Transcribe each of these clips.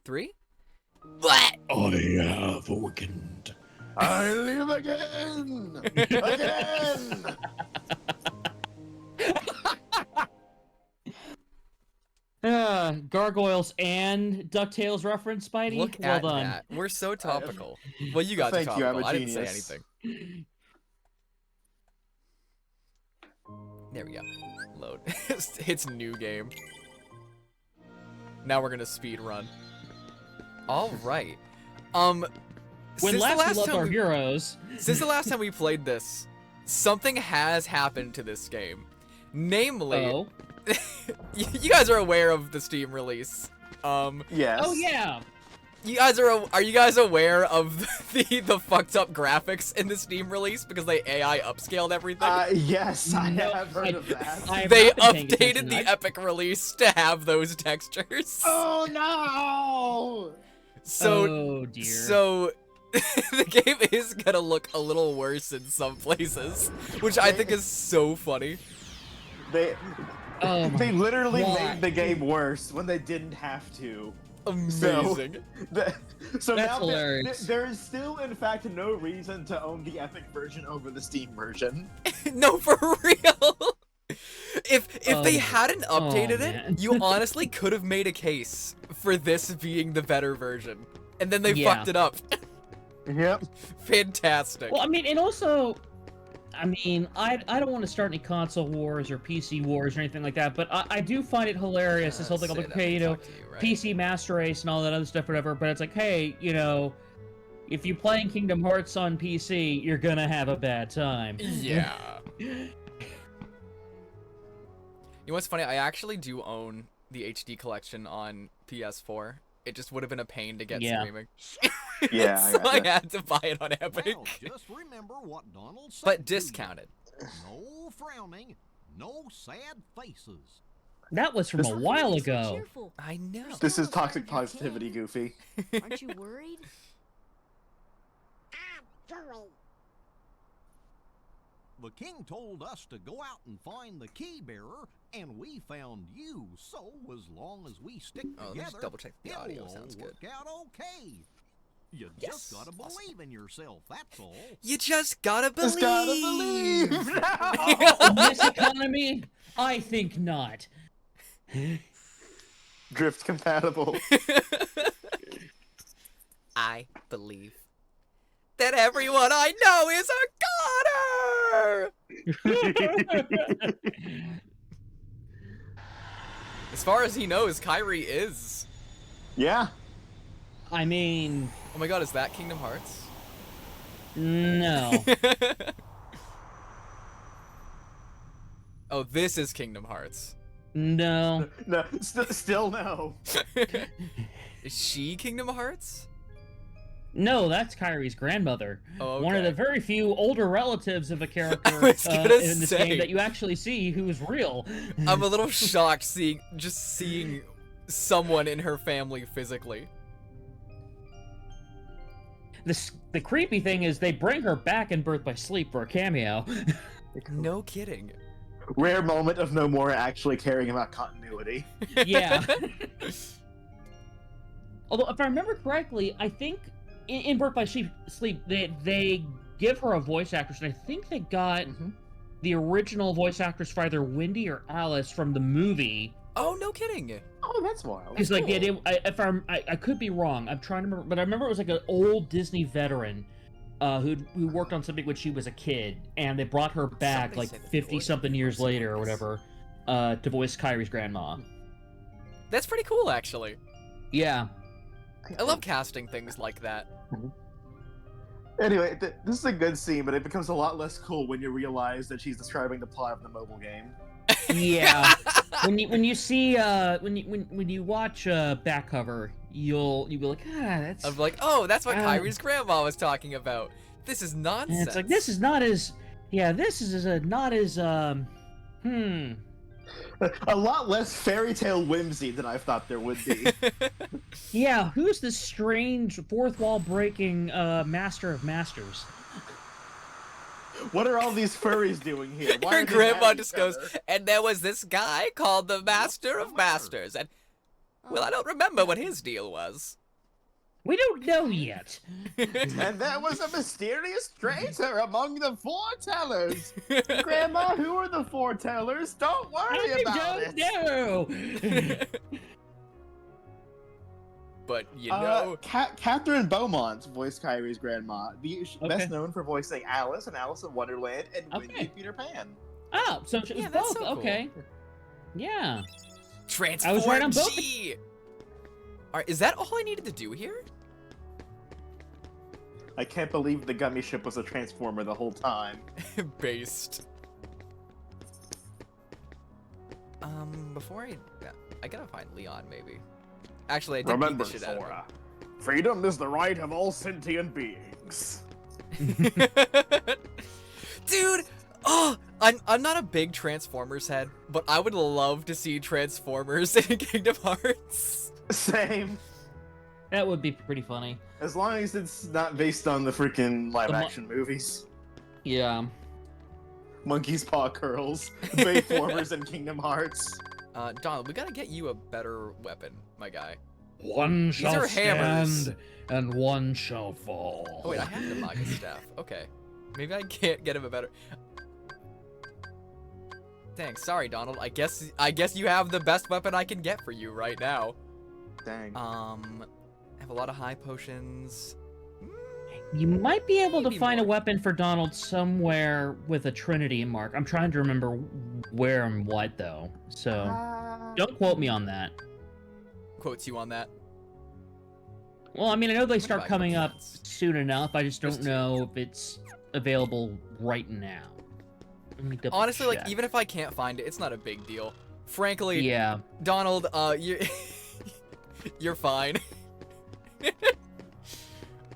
3. What? I have awakened. I live again! Again! Gargoyles and DuckTales reference, Spidey. Look well at done. that. We're so topical. Well, you guys are Thank you, I'm topical. a I didn't say genius. anything. There we go. Load. Hits new game. Now we're gonna speed run. All right. When Since last the last we loved time our heroes. Since the last time we played this, something has happened to this game. Namely, you guys are aware of the Steam release. Yes. Oh yeah. You guys are you guys aware of the fucked up graphics in the Steam release because they AI upscaled everything? Yes, I No, have heard of that. I have They not been paying updated attention. the Epic release to have those textures. Oh no! So oh dear. so the game is gonna look a little worse in some places, which I think is so funny. They my literally God. made the game worse when they didn't have to. Amazing. So That's now hilarious. there is still, in fact, no reason to own the Epic version over the Steam version. No, for real. If they Oh, hadn't updated man. it, you honestly could have made a case for this being the better version. And then they Yeah. fucked it up. Yep. Fantastic. Well, I mean, and also, I mean, I don't want to start any console wars or PC wars or anything like that, but I do find it hilarious, this whole thing of, like, okay, you know, PC Master Race and all that other stuff, whatever, but it's like, hey, you know, if you're playing Kingdom Hearts on PC, you're gonna have a bad time. Yeah. You know what's funny? I actually do own the HD collection on PS4. It just would have been a pain to get Yeah. streaming. Yeah, So I I got had to buy it on Epic. Well, just remember what Donald said But to you. discounted. No frowning, no sad faces. That was from a while You're so ago. cheerful. I know. This is toxic positivity, Goofy. Aren't you worried? The king told us to go out and find the key bearer, and we found you. So as long as we stick Oh, let me just together, double check the audio. it'll Sounds all good. work out okay. You Yes. just gotta believe in yourself. That's all. You just gotta believe. Just gotta believe! In this economy, I think not. Drift compatible. I believe that everyone I know is a goner. As far as he knows, Kyrie is. Yeah. I mean, Oh my god, is that Kingdom Hearts? no. Oh, this is Kingdom Hearts. No. No, still no. Is she Kingdom Hearts? No, that's Kyrie's grandmother. Oh, One of the okay. very few older relatives of a character was gonna in this say. game that you actually see who is real. I'm a little shocked seeing someone in her family physically. The creepy thing is they bring her back in Birth by Sleep for a cameo. No kidding. Rare moment of Nomura actually caring about continuity. Yeah. Although, if I remember correctly, I think in Birth by Sleep they give her a voice actress, and I think they got the original voice actress for either Wendy or Alice from the movie. Oh, no kidding. Oh, that's wild. Because like I could be wrong. I'm trying to remember, but I remember it was like an old Disney veteran who worked on something when she was a kid, and they brought her back Somebody like said the 50 something years voice later or whatever to voice Kyrie's grandma. That's pretty cool, actually. Yeah. I love casting things like that. Anyway, this is a good scene, but it becomes a lot less cool when you realize that she's describing the plot of the mobile game. Yeah. when you see when you watch back cover, you'll be like, that's. I'm like, oh, that's what Uh, Kyrie's grandma was talking about. This is And nonsense. it's like this is not as. Yeah, this is not as A lot less fairy tale whimsy than I thought there would be. Yeah, who's this strange fourth wall breaking master of masters? What are all these furries doing here? Why Her are they grandma mad at just each goes, other? and there was this guy called the Master of Masters, and Well, I don't remember what his deal was. We don't know yet. And there was a mysterious traitor among the foretellers. Grandma, who are the foretellers? Don't worry about it. I don't know. But you know, Catherine Beaumont voiced Kyrie's grandma, best known for voicing Alice in Alice in Wonderland and Wendy in Peter Pan. Oh, so it was Yeah, that's both. so cool. Okay. Yeah. Transform I was right on both. G! Alright, is that all I needed to do here? I can't believe the gummy ship was a transformer the whole time. Based. Before I gotta find Leon, maybe. Actually, I did Remember, beat the shit out of Sora, freedom is the right of all sentient beings. him. Dude! Oh! I'm not a big Transformers head, but I would love to see Transformers in Kingdom Hearts. Same. That would be pretty funny. As long as it's not based on the freaking live-action movies. Yeah. Monkey's Paw Curls, Bayformers, and Kingdom Hearts. Donald, we gotta get you a better weapon, my guy. One shall are hammers. stand, and one shall fall. Oh wait, I have the Maga staff. Okay. Maybe I can't get him a better... Thanks, sorry Donald. I guess you have the best weapon I can get for you right now. Dang. I have a lot of high potions. You might be able to Maybe find a more. weapon for Donald somewhere with a Trinity mark. I'm trying to remember where and what, though. So, don't quote me on that. Quotes you on that. Well, I mean, I know they What start about coming up weapons? soon enough. I just don't Just- know if it's available right now. Let me double Honestly, like, check. even if I can't find it, it's not a big deal. Frankly, Yeah. Donald, you're... you're fine.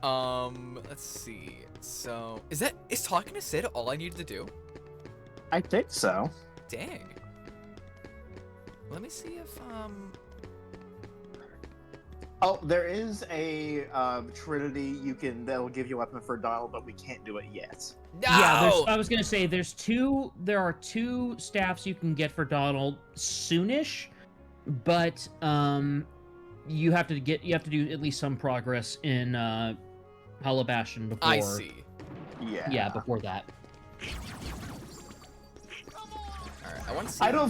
Let's see. So, is talking to Sid all I needed to do? I think so. Dang. Let me see if, Oh, there is a Trinity that'll give you a weapon for Donald, but we can't do it yet. No! Yeah, I was gonna say there are two staffs you can get for Donald soonish, but you have to do at least some progress in Hollow Bastion before. I see. Yeah. Yeah, before that. Alright, I want to see. I don't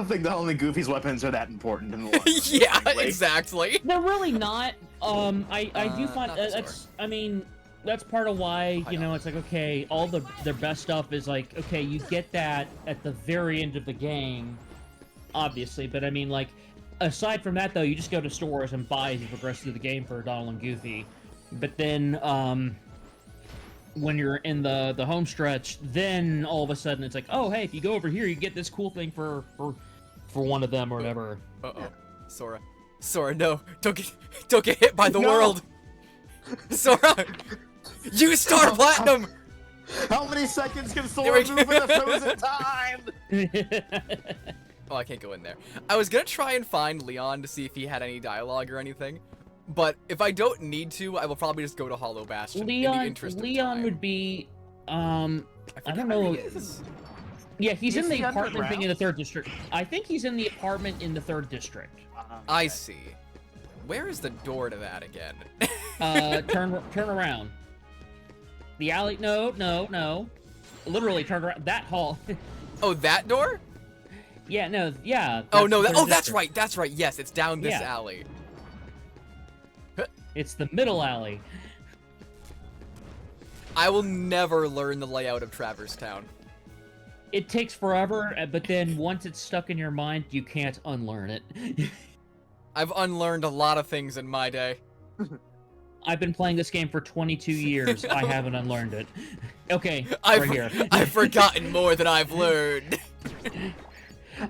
think the only Goofy's weapons are that important in the long run. Yeah, frankly. exactly. They're really not. I do find not this that's. I mean, that's part of why I you know. know it's like okay, all their best stuff is like okay, you get that at the very end of the game, obviously. But I mean, like aside from that though, you just go to stores and buy as you progress through the game for Donald and Goofy. But then when you're in the home stretch, then all of a sudden it's like oh hey, if you go over here, you get this cool thing for one of them or whatever. Uh-oh. Sora, no. Don't get hit by the No. world. Sora! You Star Platinum! How many seconds can There Sora we move go. in the frozen time? Oh, I can't go in there. I was gonna try and find Leon to see if he had any dialogue or anything, but if I don't need to, I will probably just go to Hollow Bastion in the interest of Leon time. would be I I don't forgot where know. he is. Yeah, he's Is in the he apartment thing in the underground? 3rd district. I think he's in the apartment in the 3rd district. I see. Where is the door to that again? Turn around. The alley. No. Literally turn around. That hall. Oh, that door? Yeah, no, yeah. Oh no, the that, 3rd oh that's district. right, that's right. Yes, it's down this Yeah. alley. It's the middle alley. I will never learn the layout of Traverse Town. It takes forever, but then once it's stuck in your mind, you can't unlearn it. I've unlearned a lot of things in my day. I've been playing this game for 22 years. I haven't unlearned it. Okay, I've, right here. I've forgotten more than I've learned.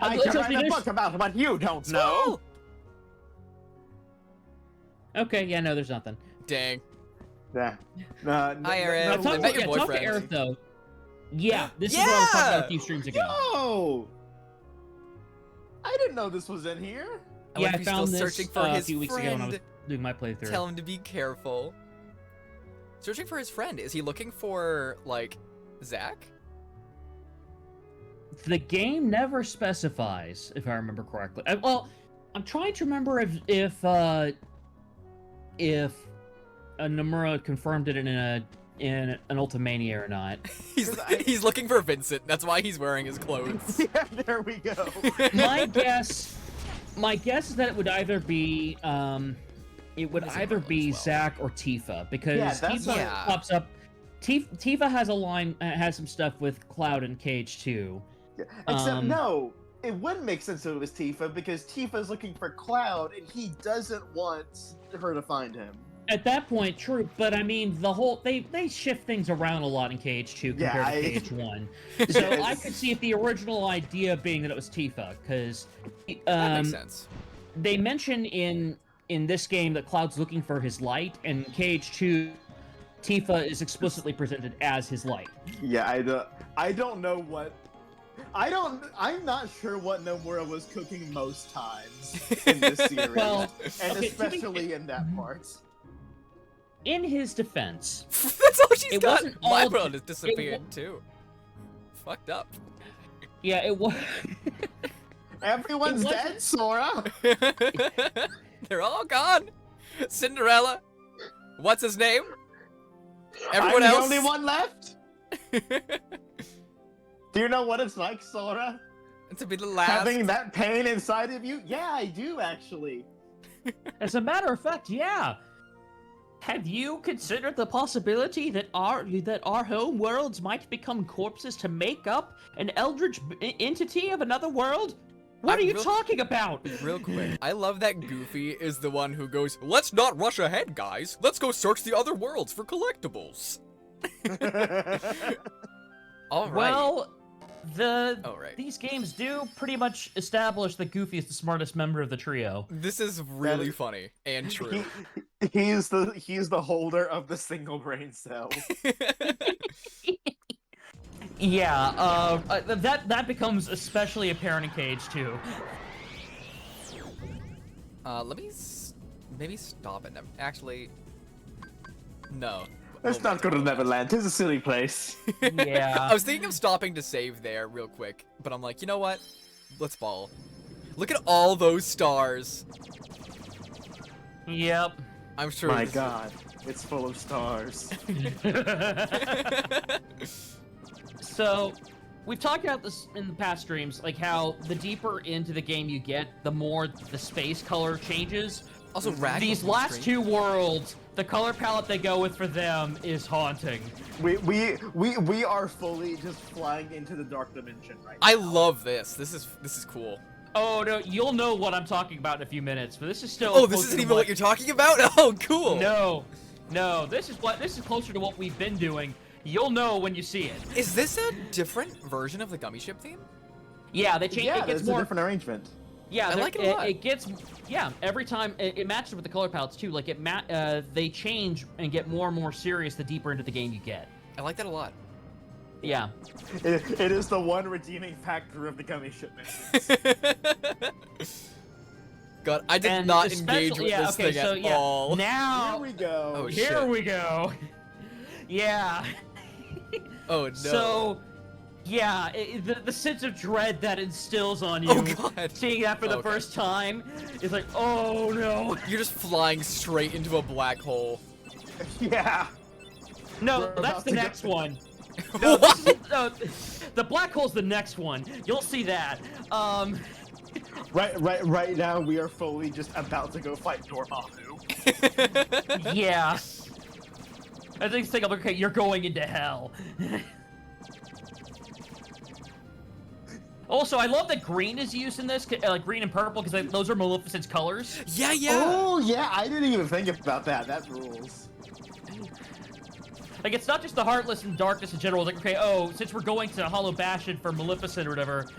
I Trust can me, write a there's- book about what you don't know. Okay, yeah, no, there's nothing. Dang. Yeah. Hi, Eric. Now, I talk, met your talk to boyfriend. Eric, though. Yeah, this is what I was talking about a few streams ago. Yo! I didn't know this was in here. I Yeah, wonder I if he's found still this searching for a his few weeks ago when I was friend. doing my playthrough. Tell him to be careful. Searching for his friend. Is he looking for, like, Zach? The game never specifies, if I remember correctly. Well, I'm trying to remember if Nomura confirmed it in an Ultimania or not. He's looking for Vincent. That's why he's wearing his clothes. Yeah, there we go. My guess is that it would either be Zack or Tifa, because Tifa pops up. Tifa has a line, has some stuff with Cloud and Cage too. Yeah. Except no, it wouldn't make sense if it was Tifa, because Tifa's looking for Cloud and he doesn't want her to find him. At that point, true, but I mean, they shift things around a lot in Cage 2 compared to Cage 1. So I could see if the original idea being that it was Tifa, because that makes sense. They mention in this game that Cloud's looking for his light, and in Cage 2, Tifa is explicitly presented as his light. Yeah, I don't know what. I'm not sure what Nomura was cooking most times in this series, and especially in that part. In his defense, that's all she's got. Wasn't My all world has disappeared too. Fucked up. Yeah, it was. Everyone's dead, Sora. They're all gone. Cinderella. What's his name? Everyone I'm else. the only one left. Do you know what it's like, Sora? To be the last. Having that pain inside of you? Yeah, I do actually. As a matter of fact, yeah. Have you considered the possibility that our home worlds might become corpses to make up an eldritch entity of another world? What are you talking about? Real quick, I love that Goofy is the one who goes, "Let's not rush ahead, guys. Let's go search the other worlds for collectibles." All right. Well, these games do pretty much establish that Goofy is the smartest member of the trio. This is really funny and true. He's the holder of the single brain cell. Yeah, that becomes especially apparent in Cage 2. Let me maybe stop it. Actually, no. Let's not go to Neverland. It's a silly place. Yeah. I was thinking of stopping to save there real quick, but I'm like, you know what? Let's ball. Look at all those stars. Yep. I'm sure. My God, it's full of stars. So, we've talked about this in the past streams, like how the deeper into the game you get, the more the space color changes. Also, these last two worlds, the color palette they go with for them is haunting. We are fully just flying into the dark dimension right now. I love this. This is cool. Oh no, you'll know what I'm talking about in a few minutes, but this is still. Oh, this isn't even what you're talking about? Oh, cool. No, this is closer to what we've been doing. You'll know when you see it. Is this a different version of the Gummy Ship theme? Yeah, they change. Yeah, it gets it's more a different arrangement. Yeah, I like it a lot. It gets, yeah, every time it matches with the color palettes too. Like they change and get more and more serious the deeper into the game you get. I like that a lot. Yeah. It is the one redeeming factor of the Gummy Ship missions. God, I did not engage with this thing at all. Now here we go. Oh, here shit. we go. Yeah. Oh no. So, yeah, the sense of dread that instills on you, oh, God. seeing that for the first time, is like, oh no. You're just flying straight into a black hole. Yeah. No, that's the next one. No, this is, the black hole's the next one. You'll see that. Right now we are fully just about to go fight Dormammu. Yeah. I think okay, you're going into hell. Also, I love that green is used in this, like green and purple, because those are Maleficent's colors. Yeah, yeah. Oh, yeah, I didn't even think about that. That rules. Like, it's not just the Heartless and Darkness in general. It's like, okay, oh, since we're going to Hollow Bastion for Maleficent or whatever,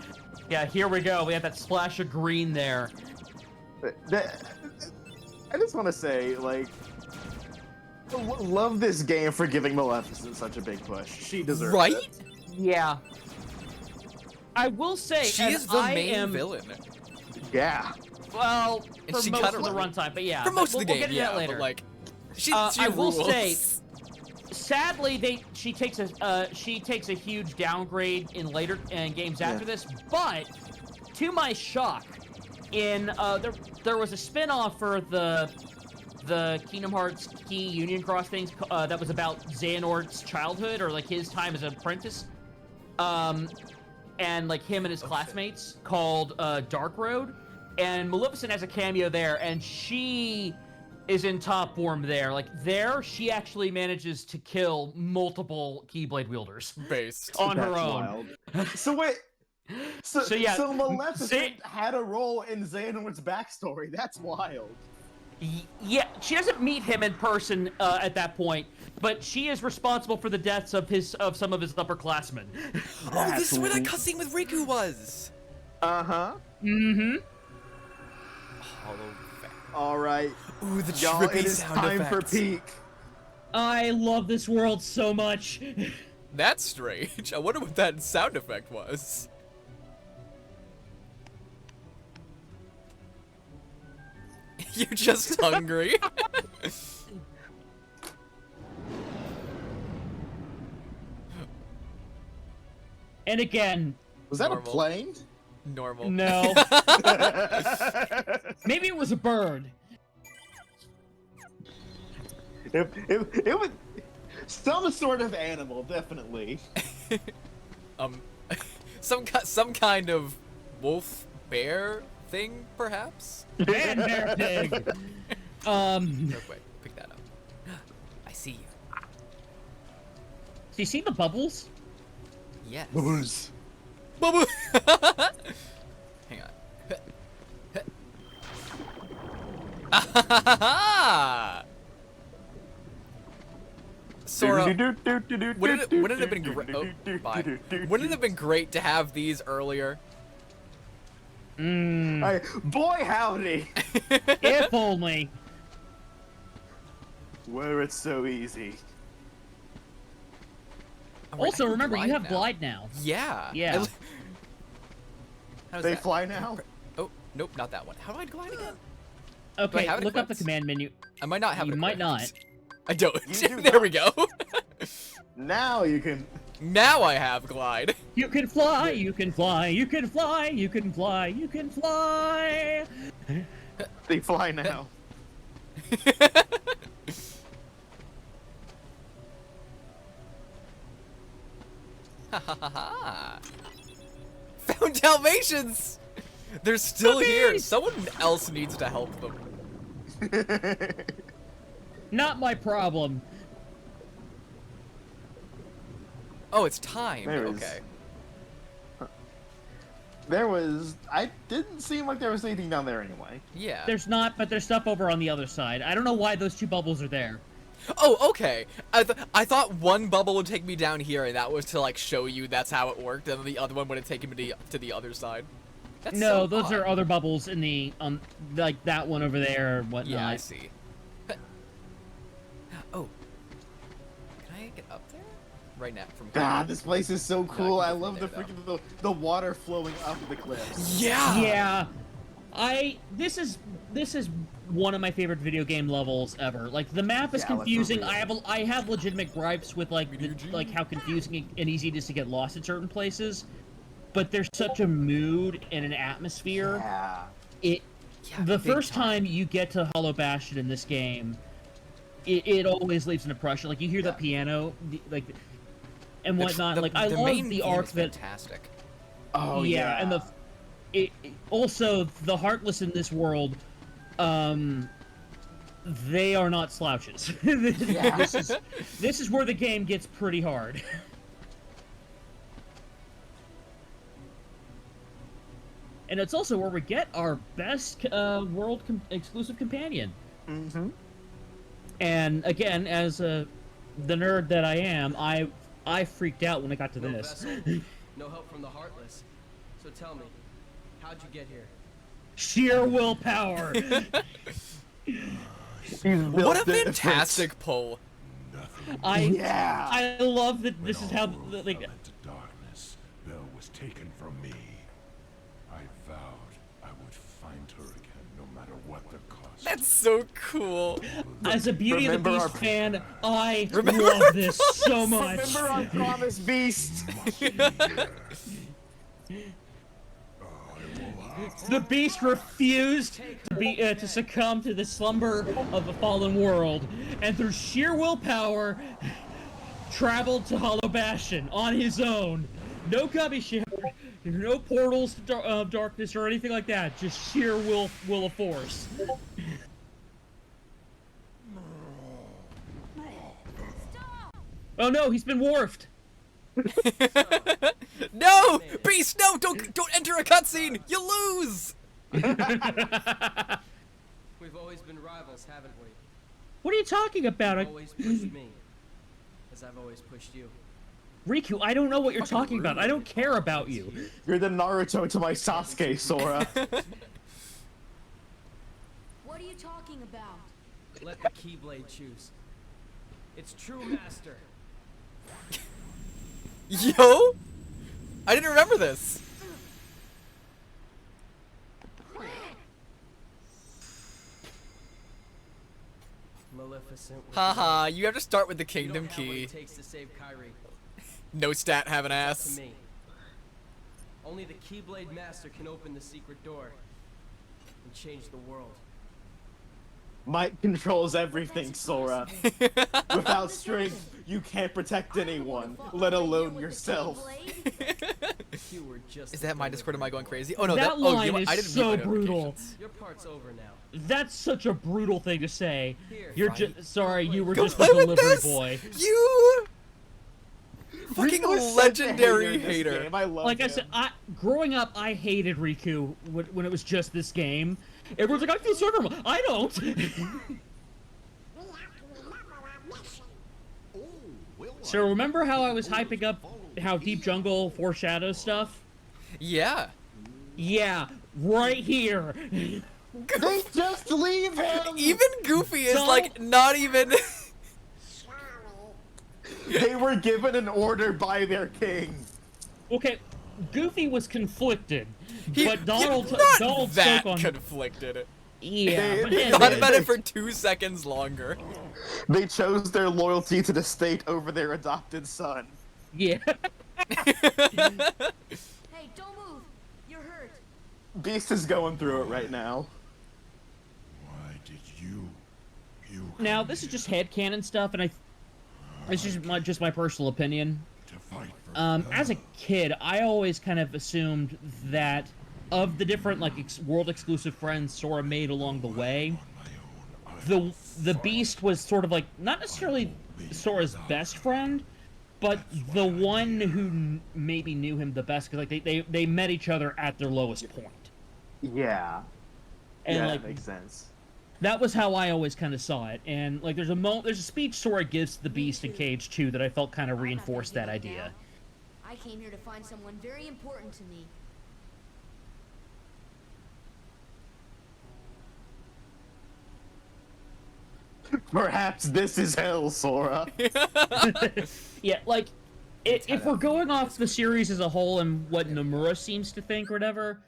yeah, here we go. We have that splash of green there. I just want to say, like, love this game for giving Maleficent such a big push. She deserves it. Yeah. I will say, she is the main villain. Yeah. Well, and for she most kind of the runtime, but yeah. For most of the game, we'll get into that later. but like, she I will rules. say, sadly, she takes a huge downgrade in later games after this. But to my shock, there was a spin-off for the Kingdom Hearts Key Union Cross things that was about Xehanort's childhood, or like his time as an apprentice, and like him and his classmates, called Dark Road, and Maleficent has a cameo there, and she is in top form there. Like there, she actually manages to kill multiple Keyblade wielders on her own. Wild. So wait. So Maleficent had a role in Xehanort's backstory. That's wild. Yeah, she doesn't meet him in person at that point, but she is responsible for the deaths of some of his upperclassmen. Oh, this is where that cutscene with Riku was. Uh-huh. Mm-hmm. All right. Ooh, the y'all, trippy it is sound time effects. for peak. I love this world so much. That's strange. I wonder what that sound effect was. You're just hungry. And again... Was that a plane? Normal. No. Maybe it was a bird. It was some sort of animal, definitely. Some kind of wolf bear thing, perhaps? Man, bear pig. Real quick, pick that up. I see you. Do you see the bubbles? Yes. Bubbles. Bubble. Hang on. Sora, wouldn't it have been great? Oh, bye. Wouldn't it have been great to have these earlier? Boy, howdy! If only. Where it's so easy. Also, remember, you have now. glide now. Yeah. Yeah. They fly now? Oh, nope, not that one. How do I glide again? Okay, have it look up the equipped? command menu. I might not have it You might equipped. not. I don't. You do There not. we go. Now you can. Now I have glide. You can fly, you can fly, you can fly, you can fly, you can fly. They fly now. Found Dalmatians! They're still here. Puppies! Someone else needs to help them. Not my problem. Oh, it's time. There is- Okay. There was. I didn't seem like there was anything down there anyway. Yeah. There's not, but there's stuff over on the other side. I don't know why those two bubbles are there. Oh, okay. I thought one bubble would take me down here, and that was to like show you that's how it worked, and then the other one would have taken me to the other side. That's No, so those odd. are other bubbles in the like that one over there or whatnot. Yeah, I see. Oh. Can I get up there? Right now from here? God, this place is so cool. I I can go love the from there, freaking the water flowing up the cliffs. Yeah. Yeah. This is one of my favorite video game levels ever. Like the map is Yeah, like, for confusing. real. I have legitimate gripes with like how confusing and easy it is to get lost in certain places. But there's such a mood and an atmosphere. Yeah. The first time you get to Hollow Bastion in this game, it always leaves an impression. Like you hear the piano, like, and whatnot. I love main the theme arc is that. fantastic. Oh Yeah, and also the Heartless in this world, they are not slouches. This is where the game gets pretty hard. And it's also where we get our best world exclusive companion. Mm-hmm. And again, as the nerd that I am, I freaked out when I got to this. No help from the Heartless. So tell me, how'd you get here? Sheer willpower. What a fantastic pull. I love that this is how like into darkness, Belle was taken from me. I vowed I would find her again, no matter what the cost. That's so cool. As a Beauty and the Remember Beast our- fan, I love this so much. Remember our promise, Beast. The Beast refused to succumb to the slumber of a fallen world, and through sheer willpower, traveled to Hollow Bastion on his own. No gummy ship, no portals to darkness or anything like that. Just sheer will of force. Oh no, he's been wharfed. No! Beast, no! Don't enter a cutscene! You lose! We've always been rivals, haven't we? What are you talking about? You've always pushed me, as I've always pushed you. Riku, I don't know what you're talking about. I don't care about you. You're the Naruto to my Sasuke, Sora. What are you talking about? Let the Keyblade choose. It's true, Master. Yo? I didn't remember this. Maleficent. Haha, you have to start with the You Kingdom don't have what Key. it takes to save Kyrie. No stat, have an To ass. me. Only the Keyblade Master can open the secret door and change the world. Might controls everything, Sora. Without strength, you can't protect anyone, let alone yourself. You were just Is the that my killer Discord? Am I going before. crazy? Oh no, That oh, line you know what? is I didn't so mute my brutal. notifications. Your part's over now. That's such a brutal thing to say. Here. You're Right. just sorry, you were Go just a play with delivery this! boy. You fucking Riku is such a legendary in this hater. game. I love Like I him. said, growing up, I hated Riku when it was just this game. Everyone's like, I feel sorry for him. I don't. Oh, well, So remember how I was hyping up how Deep Jungle foreshadows stuff? Yeah. Yeah, right here. They just leave him! Even Goofy is No. like not even. They were given an order by their king. Okay, Goofy was conflicted, He- but Donald not that spoke on. conflicted. Yeah, but They- anyway. Thought about it for 2 seconds longer. They chose their loyalty to the state over their adopted son. Yeah. Hey, don't move. You're hurt. Beast is going through it right now. Why did you Now this is just headcanon stuff, and it's just my personal opinion. to fight for As a kid, I always kind of assumed that of the different like world exclusive friends Sora made along the way, the Beast was sort of like not necessarily Sora's best friend, but the one who maybe knew him the best because like they met each other at their lowest point. Yeah. And yeah, like that makes sense. that was how I always kind of saw it. And like there's a speech Sora gives to the Beast in Cage 2 that I felt kind of I'm not reinforced gonna that give up idea. now. I came here to find someone very important to me. Perhaps this is hell, Sora. Yeah, like if we're going off the series as a whole and what Nomura seems to think or whatever,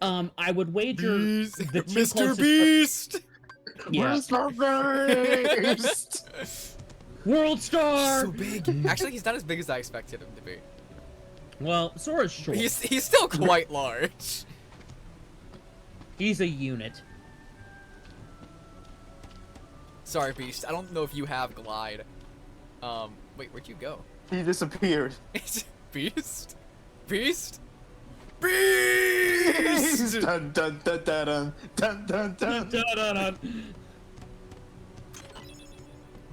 I would wager the two Mr. closest- Beast. Yeah. Mr. Beast! World Star. So big. Actually, he's not as big as I expected him to be. Well, Sora's short. He's still quite large. He's a unit. Sorry, Beast. I don't know if you have glide. Wait, where'd you go? He disappeared. Beast? Beast? Beast! Dun dun dun dun dun dun dun dun.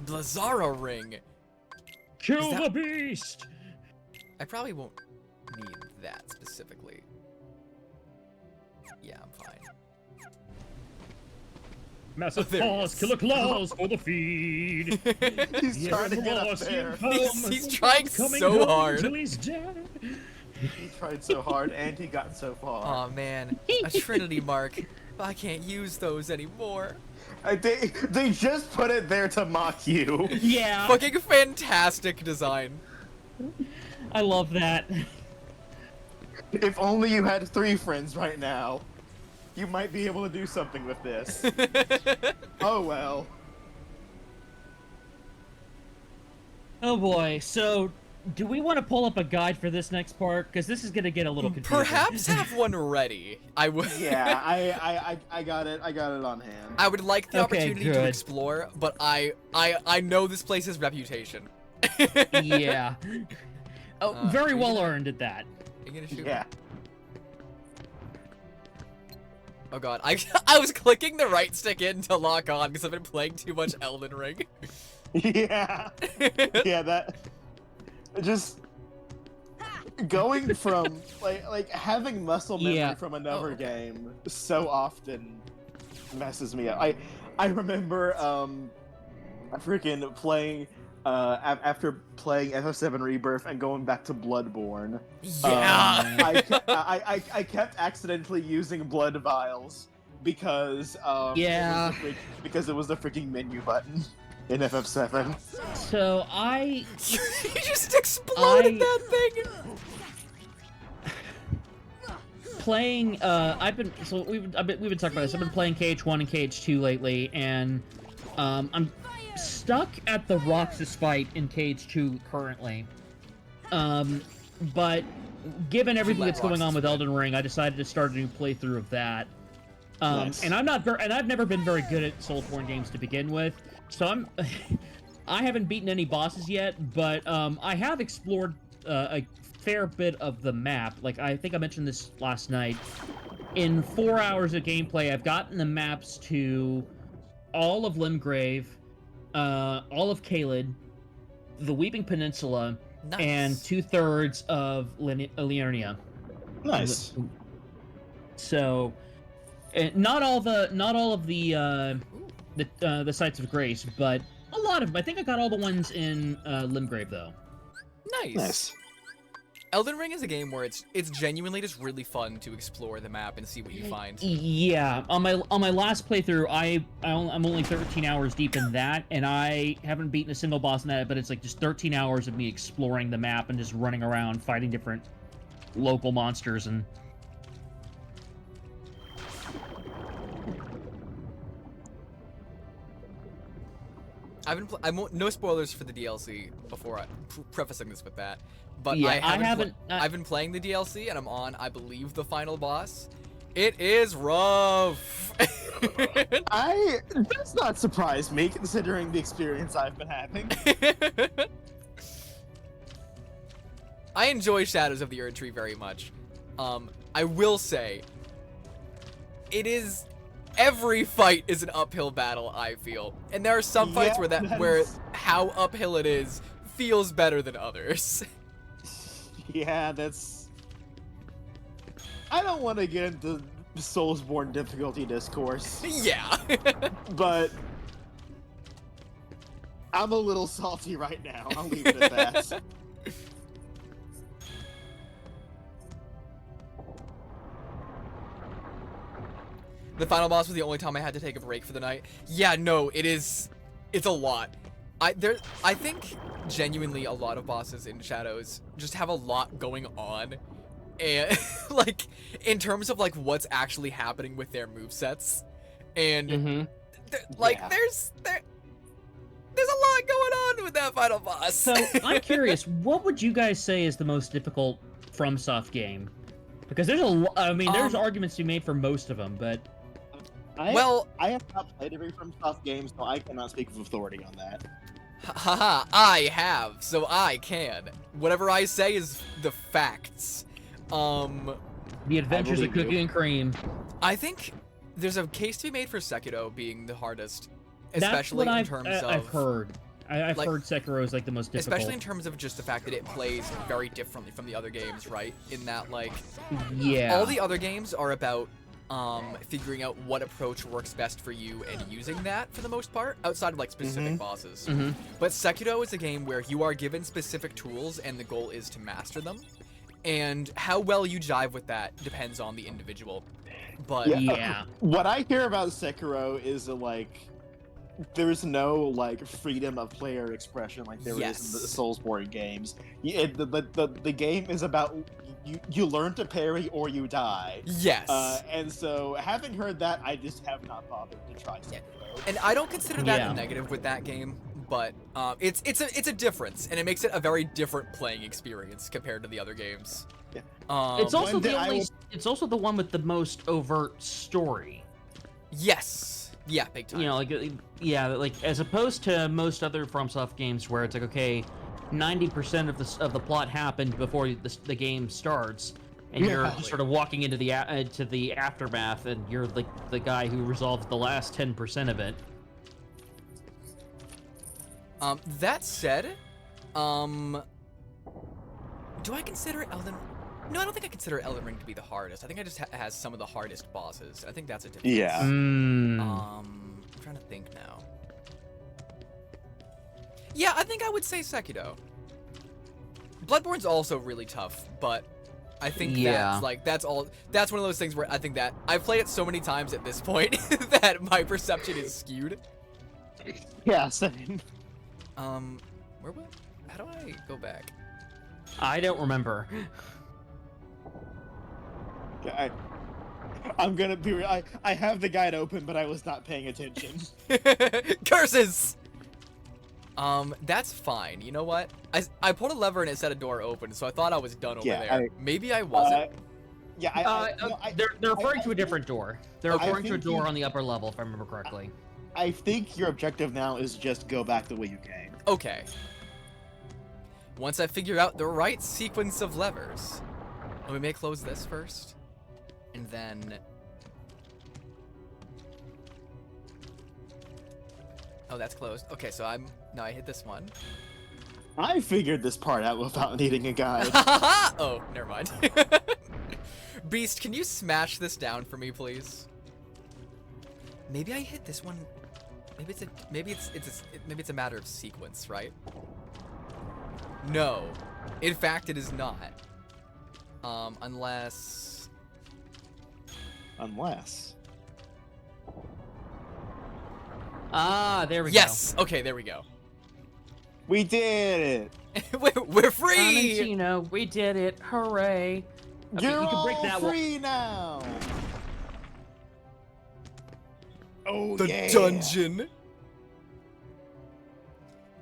Blazara ring. Kill Is the that- Beast. I probably won't need that specifically. Yeah, I'm fine. Massive there he paws, is. killer claws for the feed. He's trying to get up Yes, there. He's trying coming so home hard. till he's dead. He tried so hard and he got so far. Aw, man. A Trinity mark. I can't use those anymore. They just put it there to mock you. Yeah, Fucking fantastic design. I love that. If only you had 3 friends right now. You might be able to do something with this. Oh well. Oh boy, so do we want to pull up a guide for this next part? Because this is going to get a little confusing. Perhaps have one ready. I would. Yeah, I got it. I got it on hand. I would like the opportunity to good. explore, but I know this place's reputation. Yeah. Oh, very well earned at that. Are you gonna shoot? Yeah. Oh god, I was clicking the right stick in to lock on because I've been playing too much Elden Ring. Yeah. Yeah, that just going from like having muscle memory from another game so often messes me up. I remember freaking playing after playing FF7 Rebirth and going back to Bloodborne. Yeah. I kept accidentally using blood vials because because it was the freaking menu button in FF7. So you just exploded that thing. Playing we've been talking about this. I've been playing KH1 and KH2 lately, and I'm stuck at the Roxas fight in KH2 currently. But given everything that's going on with Elden Ring, I decided to start a new playthrough of that. Nice. And I've never been very good at Soulsborne games to begin with, so I haven't beaten any bosses yet, but I have explored a fair bit of the map. Like, I think I mentioned this last night. In 4 hours of gameplay, I've gotten the maps to all of Limgrave, all of Caelid, the Weeping Peninsula, and 2/3 of Liurnia. Nice. So, not all of the sites of grace, but a lot of them. I think I got all the ones in Limgrave though. Nice. Elden Ring is a game where it's genuinely just really fun to explore the map and see what you find. Yeah, on my last playthrough, I'm only 13 hours deep in that, and I haven't beaten a single boss in that, but it's like just 13 hours of me exploring the map and just running around fighting different local monsters and. No spoilers for the DLC before prefacing this with that, but yeah, I've been playing the DLC and I'm on, I believe, the final boss. It is rough. Does not surprise me considering the experience I've been having. I enjoy Shadows of the Erdtree very much. I will say, every fight is an uphill battle, I feel. And there are some fights where how uphill it is feels better than others. Yeah, that's... I don't want to get into Soulsborne difficulty discourse. Yeah. But I'm a little salty right now. I'll leave it at that. The final boss was the only time I had to take a break for the night. Yeah, no, it's a lot. I think genuinely a lot of bosses in Shadows just have a lot going on. And like in terms of like what's actually happening with their movesets. And there's a lot going on with that final boss. So I'm curious, what would you guys say is the most difficult FromSoft game? Because there's there's arguments to be made for most of them, but I have not played every FromSoft game, so I cannot speak with authority on that. Haha, I have, so I can. Whatever I say is the facts. The Adventures of Cookie and Cream. I think there's a case to be made for Sekiro being the hardest, especially in terms of... I've heard. I've heard Sekiro is like the most difficult. Especially in terms of just the fact that it plays very differently from the other games, right? In that, like... Yeah. All the other games are about figuring out what approach works best for you and using that for the most part, outside of like specific bosses. But Sekiro is a game where you are given specific tools and the goal is to master them. And how well you jive with that depends on the individual. But yeah. What I hear about Sekiro is like there's no like freedom of player expression like there is in the Soulsborne games. The game is about you learn to parry or you die. Yes. And so having heard that, I just have not bothered to try Sekiro. And I don't consider that a negative with that game, but it's a difference, and it makes it a very different playing experience compared to the other games. Yeah. It's also it's also the one with the most overt story. Yes. Yeah, big time. You know, like as opposed to most other FromSoft games where it's like, okay, 90% of the plot happened before the game starts, and you're sort of walking into the aftermath, and you're like the guy who resolves the last 10% of it. That said, do I consider Elden? No, I don't think I consider Elden Ring to be the hardest. I think it just has some of the hardest bosses. I think that's a difference. Yeah. I'm trying to think now. Yeah, I think I would say Sekiro. Bloodborne's also really tough, but I think that's one of those things where I think that I've played it so many times at this point that my perception is skewed. Yeah, same. How do I go back? I don't remember. I'm gonna be real. I have the guide open, but I was not paying attention. Curses! That's fine. You know what? I pulled a lever and it set a door open, so I thought I was done over there. Maybe I wasn't. They're referring to a different door. They're referring to a door on the upper level, if I remember correctly. I think your objective now is just go back the way you came. Okay. Once I figure out the right sequence of levers, we may close this first, and then. Oh, that's closed. Okay, so I hit this one. I figured this part out without needing a guide. Oh, never mind. Beast, can you smash this down for me, please? Maybe I hit this one. Maybe it's a matter of sequence, right? No, in fact, it is not. Unless. Ah, there we go. Yes. Okay, there we go. We did it. We're free. Valentino, we did it! Hooray! Okay, You're you can break all that free now. Oh, the yeah. dungeon.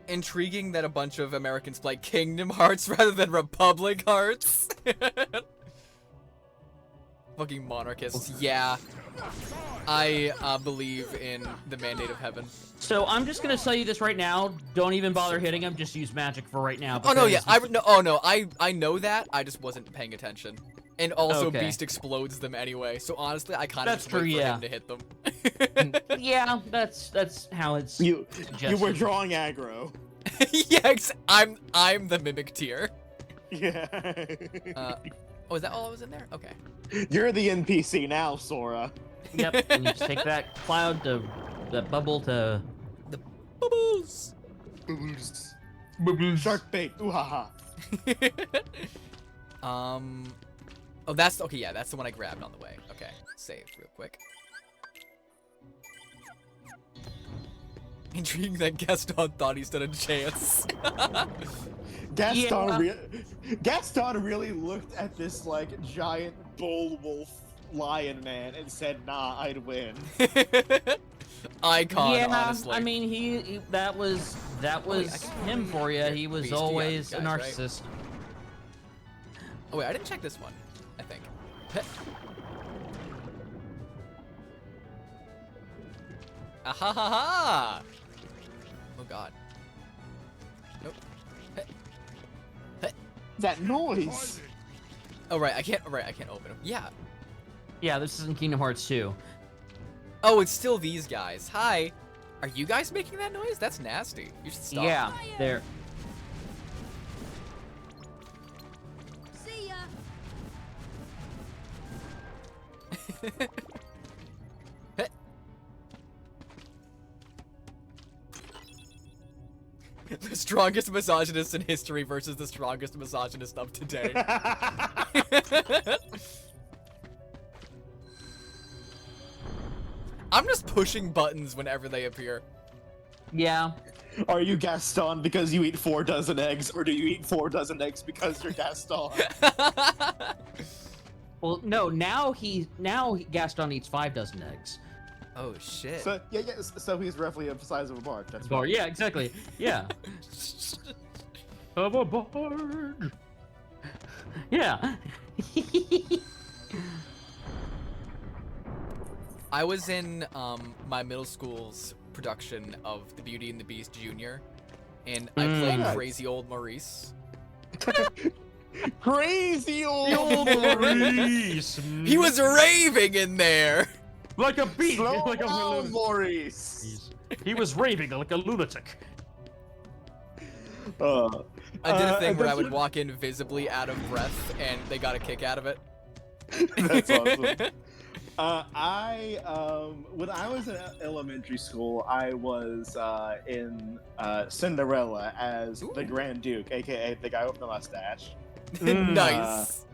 Intriguing that a bunch of Americans play Kingdom Hearts rather than Republic Hearts. Fucking monarchists. Yeah. I believe in the mandate of heaven. So I'm just gonna tell you this right now. Don't even bother hitting him. Just use magic for right now. Oh no, yeah. I know that. I just wasn't paying attention. And also, Beast explodes them anyway. So honestly, I kind of just wait for him to hit them. Yeah, that's how it's. You were drawing aggro. Yeah, I'm the mimic tier. Yeah. Oh, is that all I was in there? Okay. You're the NPC now, Sora. Yep. And you just take that cloud to that bubble to the bubbles. Bubbles. Shark bait. Ooh ha ha. Oh, that's okay. Yeah, that's the one I grabbed on the way. Okay, save real quick. Intriguing that Gaston thought he stood a chance. Gaston really looked at this like giant bull wolf lion man and said, "Nah, I'd win." Icon, honestly. I mean, he that was him for you. He was always a narcissist. Right? Oh wait, I didn't check this one. I think. Ah ha ha ha! Oh god. Nope. That noise. Oh right, I can't open them. Yeah. Yeah, this is in Kingdom Hearts 2. Oh, it's still these guys. Hi. Are you guys making that noise? That's nasty. You should stop. Yeah, they're. See ya. The strongest misogynist in history versus the strongest misogynist of today. I'm just pushing buttons whenever they appear. Yeah. Are you Gaston because you eat 4 dozen eggs, or do you eat 4 dozen eggs because you're Gaston? Well, no. Now Gaston eats 5 dozen eggs. Oh shit. So so he's roughly the size of a bark. That's Or right. yeah, exactly. Yeah. Of a barge. Yeah. I was in my middle school's production of The Beauty and the Beast Jr. and I played Nice. crazy old Maurice. Crazy old Maurice. He was raving in there. Like a beast. Slow Like a down, lunatic. Maurice. He was raving like a lunatic. I did a thing where I would that's- walk in visibly out of breath and they got a kick out of it. That's awesome. When I was in elementary school, I was in Cinderella as the Grand Duke, aka the guy with the mustache. Nice.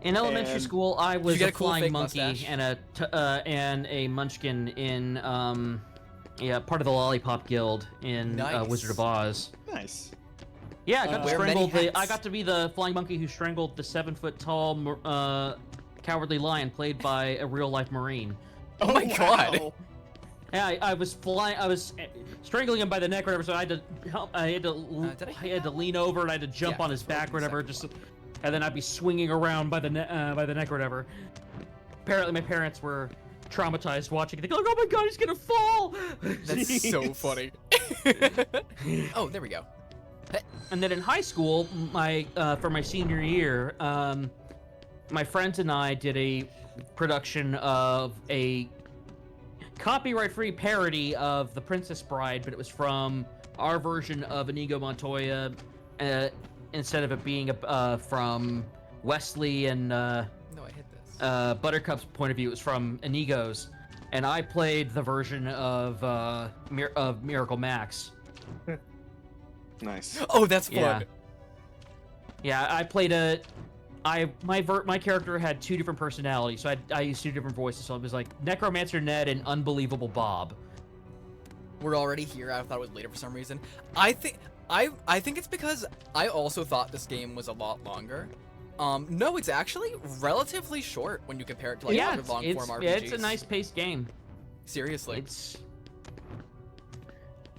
In elementary And- school, I you was get a a cool flying fake monkey mustache? and a munchkin in part of the Lollipop Guild in Nice. Wizard of Oz. Nice. Yeah, I got to Wear many strangle hats. I got to be the flying monkey who strangled the 7-foot-tall cowardly lion, played by a real-life Marine. Oh my god. wow. Yeah, I was strangling him by the neck or whatever, so I had to help. I had to did I I had to lean over and I had to jump Yeah, on his just roll back the or whatever, second just and then I'd be swinging around by the neck or whatever. Apparently, my parents were traumatized watching it. They go, "Oh my god, he's gonna fall!" That's so funny. Oh, there we go. And then in high school, for my senior year, my friends and I did a production of a copyright-free parody of The Princess Bride, but it was from our version of Inigo Montoya, instead of it being from Wesley and No, I hit this. Buttercup's point of view. It was from Inigo's, and I played the version of Miracle Max. Nice. Oh, that's fun. Yeah. Yeah, I played my character had 2 different personalities, so I used 2 different voices. So it was like Necromancer Ned and Unbelievable Bob. We're already here. I thought it was later for some reason. I think it's because I also thought this game was a lot longer. No, it's actually relatively short when you compare it to like yeah, other long form RPGs. yeah, it's a nice paced game. Seriously.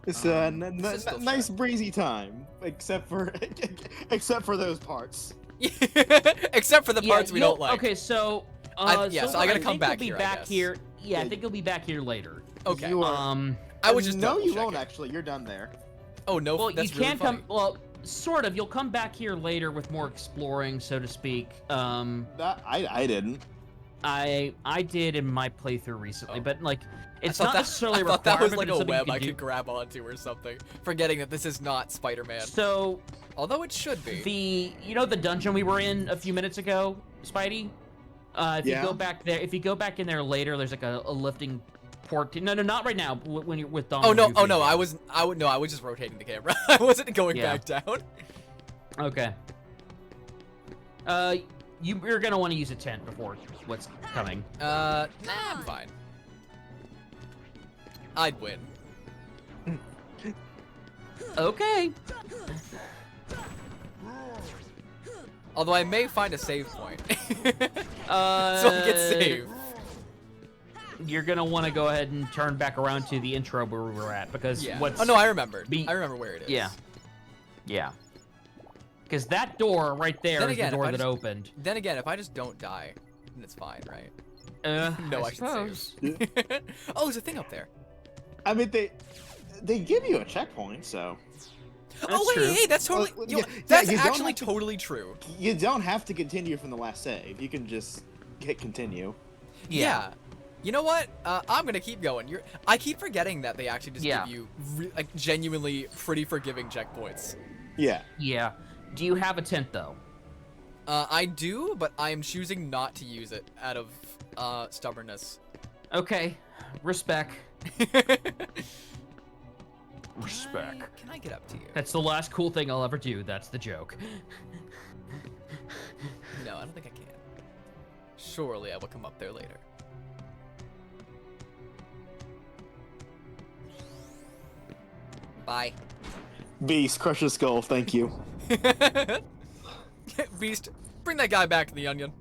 It's a this is still nice breezy time, except for those parts. Except for the parts we don't like. Okay, so yeah, so I gotta come think back you'll be here, I back guess. here. Yeah, I think you'll be back here later. Okay. You are- I was just no, you double won't checking. actually. You're done there. Oh no, Well, that's you really can funny. come. Well, sort of. You'll come back here later with more exploring, so to speak. That I didn't. I did in my playthrough recently, but like it's I thought not that, necessarily a I thought that was requirement, like but a it's something you web can I do. could grab onto or something. Forgetting that this is not Spider-Man. So Although it should be. the dungeon we were in a few minutes ago, Spidey. If Yeah. you go back there, if you go back in there later, there's like a lifting port. No, not right now. When you're with Dom. Oh no! and Oh Goofy no! again. I was just rotating the camera. I wasn't going Yeah. back down. Okay. You're gonna want to use a tent before what's coming. Nah, I'm fine. I'd win. Okay. Although I may find a save point. So I get saved. You're gonna want to go ahead and turn back around to the intro where we were at, because Yeah. what's Oh no, I remembered. be- I remember where it is. yeah. Because that door right there Then is again, the if door I that just- opened. Then again, if I just don't die, then it's fine, right? No, I should suppose. save. Oh, there's a thing up there. I mean, they give you a checkpoint, so Oh wait, true. hey, that's totally. Well, yo, yeah, that's you don't actually have to- totally true. you don't have to continue from the last save. You can just hit continue. Yeah. You know what? I'm gonna keep going. I keep forgetting that they actually just Yeah. give you like genuinely pretty forgiving checkpoints. Yeah. Yeah. Do you have a tent though? I do, but I am choosing not to use it out of stubbornness. Okay. Respect. Respect. Can I get up to you? That's the last cool thing I'll ever do. That's the joke. No, I don't think I can. Surely I will come up there later. Bye. Beast, crush his skull, thank you. Beast, bring that guy back to the onion.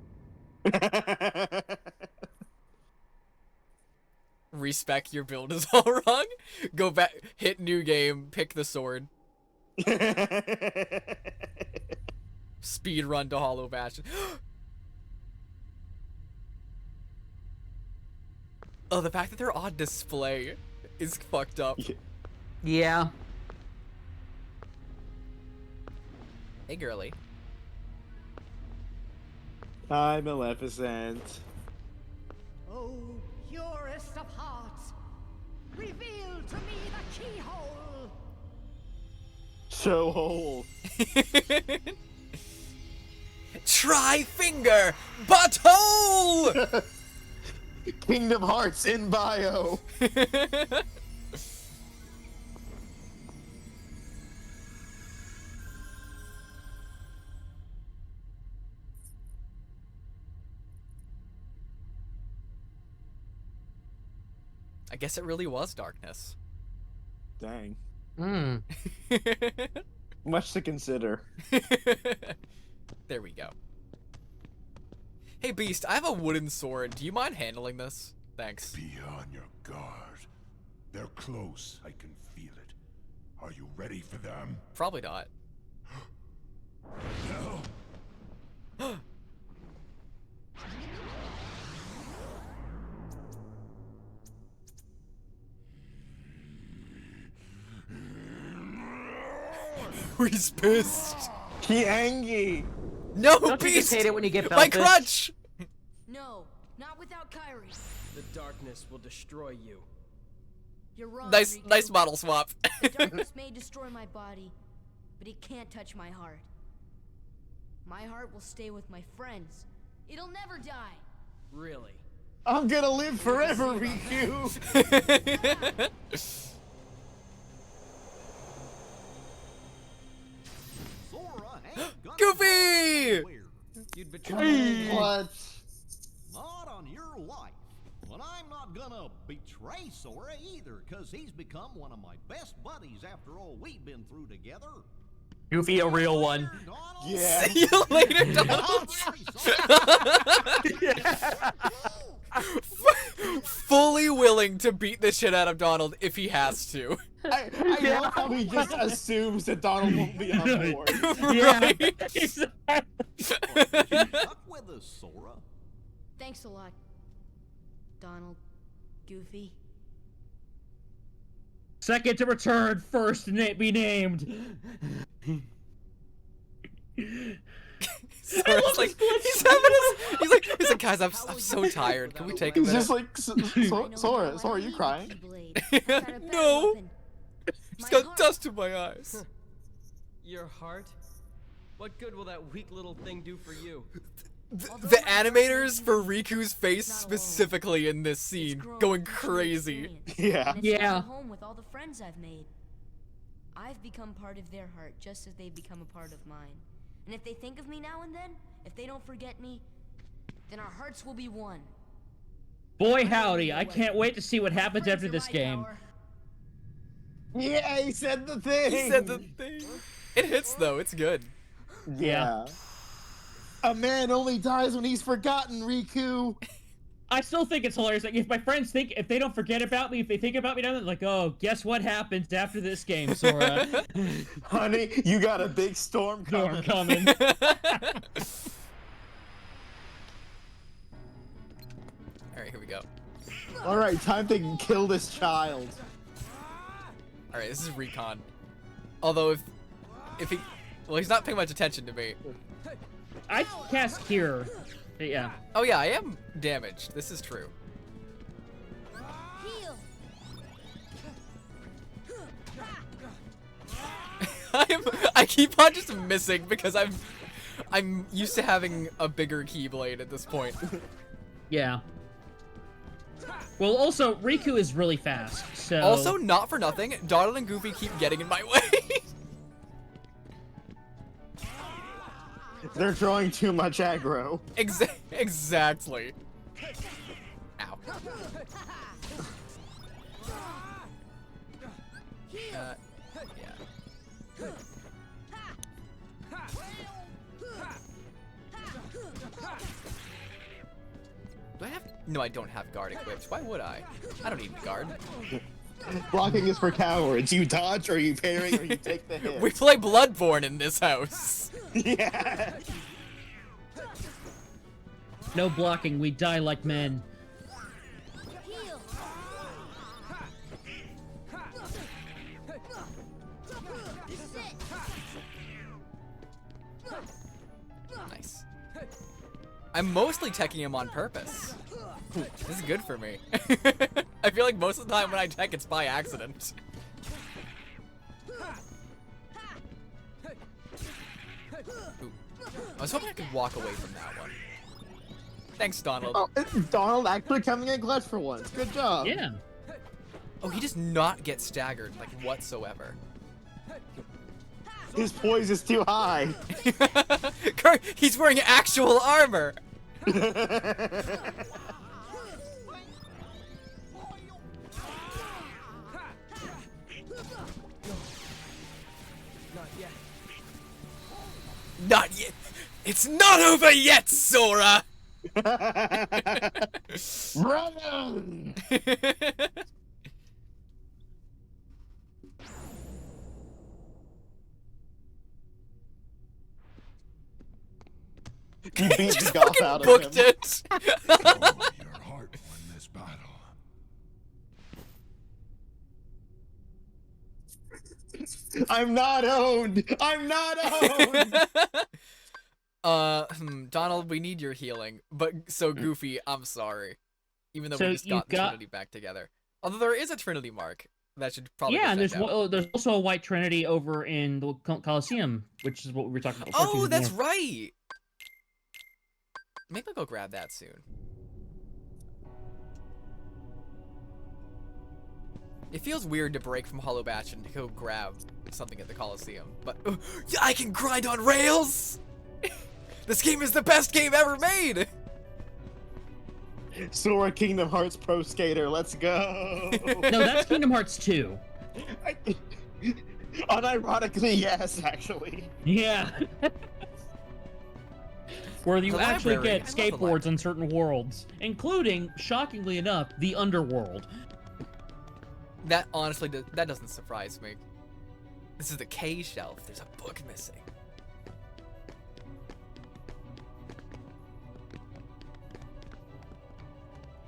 Respec your build is all wrong. Go back, hit new game, pick the sword. Speed run to Hollow Bastion. Oh, the fact that they're on display is fucked up. Yeah. Hey, girly. Hi, Maleficent. Oh, purest of hearts, reveal to me the keyhole. Show hole. Try finger, butthole! Kingdom Hearts in bio. I guess it really was darkness. Dang. Hmm. Much to consider. There we go. Hey, Beast, I have a wooden sword. Do you mind handling this? Thanks. Be on your guard. They're close. I can feel it. Are you ready for them? Probably not. No. He's pissed. He angry. No, Don't you Beast! just hate it when you get My Belfish? crutch! No, not without Kyrie. The darkness will destroy you. You're wrong. Nice, Riku. nice model swap. The darkness may destroy my body, but it can't touch my heart. My heart will stay with my friends. It'll never die. Really? I'm gonna live forever, Riku. Sora ain't gonna Goofy! go nowhere. You'd betray What? Not on your life. But I'm not gonna betray Sora either, cause he's become one of my best buddies after all we've been through together. Goofy, a real one. Donald. Yeah. See you later, Donald. Fully willing to beat the shit out of Donald if he has to. I love how he just assumes that Donald won't be on board. Right? Stuck with us, Sora. Thanks a lot, Donald. Goofy. Second to return, first to be named. Sora's like, he's like, guys, I'm so tired. Can we take a He's minute? just like, Sora, are you crying? No. Just got dust in my eyes. your heart? What good will that weak little thing do for you? The animators for Riku's face specifically in this scene going crazy. Yeah. Yeah. Home with all the friends I've made. I've become part of their heart just as they've become a part of mine. And if they think of me now and then, if they don't forget me, then our hearts will be one. Boy howdy, I can't wait to see what happens after this game. Yeah, he said the thing. He said the thing. It hits though, it's good. Yeah. A man only dies when he's forgotten, Riku. I still think it's hilarious. Like, if my friends think, if they don't forget about me, if they think about me now, they're like, oh, guess what happens after this game, Sora? Honey, you got a big storm coming. Alright, here we go. Alright, time to kill this child. Alright, this is Recon. Although if he, well, he's not paying much attention to me. I cast Cure. Yeah. Oh yeah, I am damaged. This is true. Heal. I keep on just missing because I'm used to having a bigger keyblade at this point. Yeah. Well, also, Riku is really fast, so... Also, not for nothing, Donald and Goofy keep getting in my way. They're drawing too much aggro. Exactly. Ow. Do I have? No, I don't have guard equipped. Why would I? I don't need guard. Blocking is for cowards. You dodge or you parry or you take the hit. We play Bloodborne in this house. Yeah. No blocking, we die like men. Heal. This is it. Nice. I'm mostly teching him on purpose. This is good for me. I feel like most of the time when I tech, it's by accident. Ooh. I was hoping I could walk away from that one. Thanks, Donald. Oh, Donald actually coming in clutch for once. Good job. Yeah. Oh, he does not get staggered, like, whatsoever. His poise is too high. Kurt, he's wearing actual armor! Not yet. Not yet! It's not over yet, Sora! Brother! You beat the Just golf fucking out of booked him. it! Oh, your heart won this battle. I'm not owned! I'm not owned! Donald, we need your healing. But, so Goofy, I'm sorry. Even though So we just you got the got- Trinity back together. Although there is a Trinity mark. That should probably Yeah, and get there's checked out. there's also a White Trinity over in the Coliseum, which is what we were talking about before. Oh, too, that's yeah. right! Maybe I'll go grab that soon. It feels weird to break from Hollow Bastion to go grab something at the Coliseum, but yeah, I can grind on rails! This game is the best game ever made! Sora Kingdom Hearts Pro Skater, let's go! No, that's Kingdom Hearts 2. Unironically, yes, actually. Yeah. Where you The actually library. get I love the skateboards in certain worlds, including, shockingly enough, the underworld. That honestly, that doesn't surprise me. This is the K shelf. There's a book missing.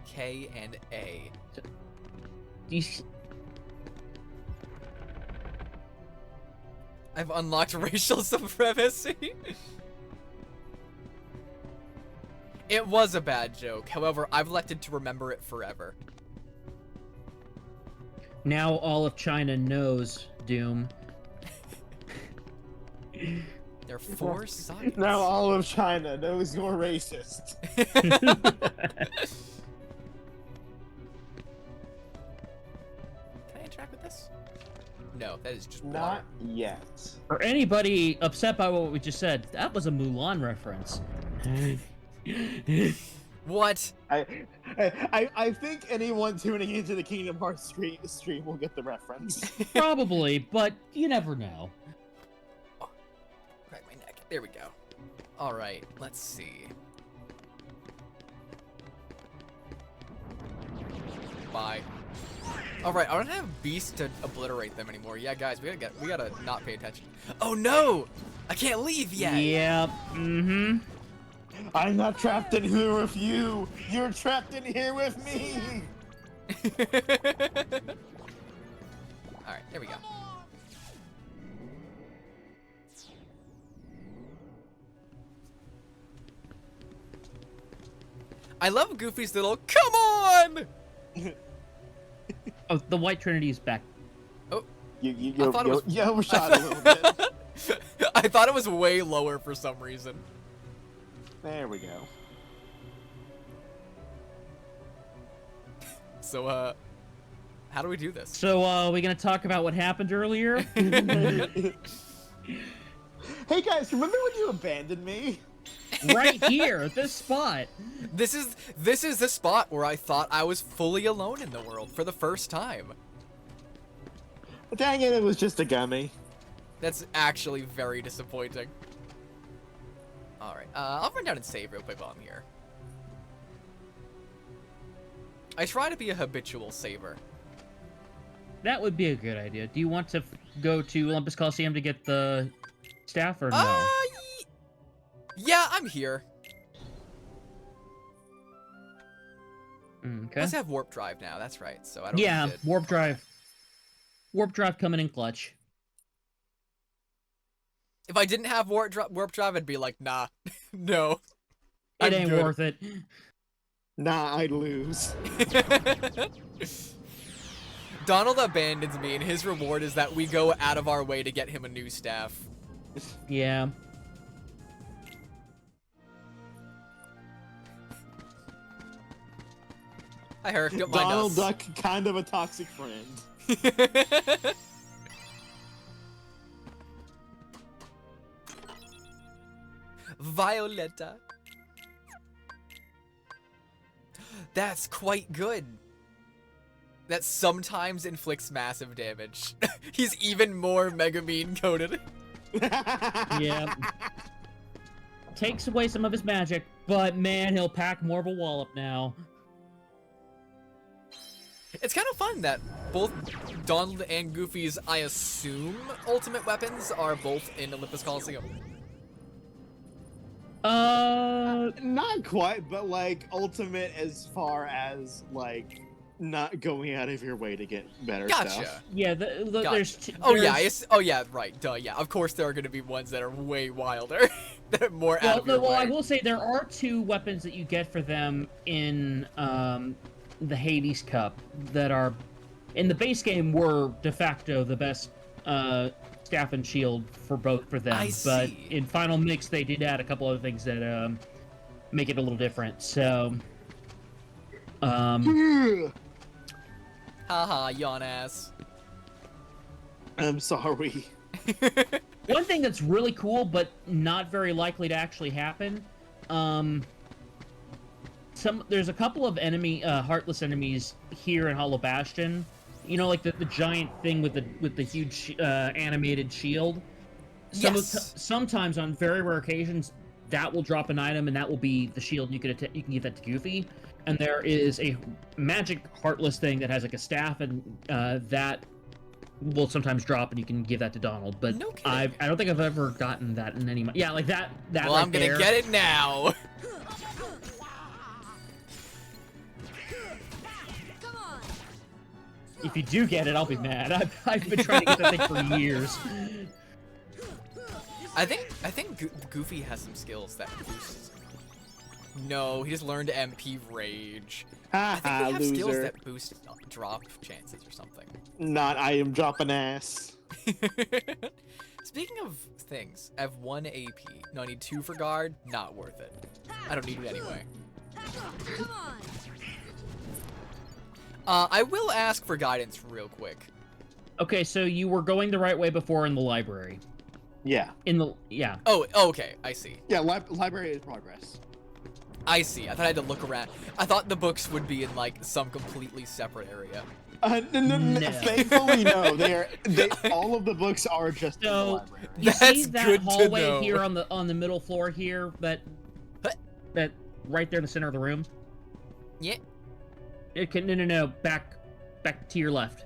K and A. I've unlocked racial supremacy. It was a bad joke. However, I've elected to remember it forever. Now all of China knows, Doom. There are 4 sockets. Now all of China knows you're racist. Can I interact with this? No, that is just Not water. yet. For anybody upset by what we just said, that was a Mulan reference. What? I think anyone tuning into the Kingdom Hearts stream will get the reference. Probably, but you never know. Crack my neck. There we go. Alright, let's see. Bye. Alright, I don't have beasts to obliterate them anymore. Yeah, guys, we gotta not pay attention. Oh no! I can't leave yet! Yep. Mm-hmm. I'm not trapped in here with you. You're trapped in here with me. Alright, there we go. I love Goofy's little "come on!" Oh, the White Trinity is back. Oh, You I thought it was- overshot a little bit. I thought it was way lower for some reason. There we go. So, how do we do this? So, we gonna talk about what happened earlier? Hey guys, remember when you abandoned me? Right here, at this spot. This is the spot where I thought I was fully alone in the world for the first time. Dang it, it was just a gummy. That's actually very disappointing. Alright, I'll run down and save real quick while I'm here. I try to be a habitual saver. That would be a good idea. Do you want to go to Olympus Coliseum to get the staff, or no? Yeah, I'm here. Okay. Let's have warp drive now. That's right. So I don't. Yeah, need it. warp drive. Warp drive coming in clutch. If I didn't have warp drive, I'd be like, nah, no. It ain't worth it. Nah, I'd lose. Donald abandons me, and his reward is that we go out of our way to get him a new staff. Yeah. Hi, Herc. Don't mind Donald us. Duck, kind of a toxic friend. Violetta. That's quite good. That sometimes inflicts massive damage. He's even more Mega Bean coated. Yeah. Takes away some of his magic, but man, he'll pack more of a wallop now. It's kind of fun that both Donald and Goofy's, I assume, ultimate weapons are both in Olympus Coliseum. Not quite, but like ultimate as far as like not going out of your way to get better stuff. Yeah, Gotcha. there's. Oh yeah, oh yeah, right. Duh. Yeah, of course there are going to be ones that are way wilder, that are more out of your way. Well, I will say there are 2 weapons that you get for them in the Hades Cup that are in the base game were de facto the best staff and shield for them. I But see. in Final Mix they did add a couple other things that make it a little different. So Haha, yawn ass. I'm sorry. one thing that's really cool but not very likely to actually happen, there's a couple of heartless enemies here in Hollow Bastion. You know, like the giant thing with the huge animated shield. Sometimes on very rare occasions, that will drop an item, and that will be the shield. You can give that to Goofy. And there is a magic heartless thing that has like a staff, and that will sometimes drop, and you can give that to Donald. But no I don't think I've ever gotten that in any. Yeah, like that. Well, right I'm gonna there. get it now. If you do get it, I'll be mad. I've been trying to get that thing for years. I think Goofy has some skills that boost. No, he just learned MP Rage. I think we have skills that boost drop chances or something. Not, I am dropping ass. Speaking of things, I have 1 AP. No, I need 2 for guard. Not worth it. I don't need it anyway. Come on. I will ask for guidance real quick. Okay, so you were going the right way before in the library. Yeah. Yeah. Oh, okay, I see. Yeah, library is progress. I see. I thought I had to look around. I thought the books would be in like some completely separate area. No. Thankfully, no. All of the books are just in the library. You see That's that good to hallway know. here on the middle floor here, that right there in the center of the room? Yeah. No, back to your left.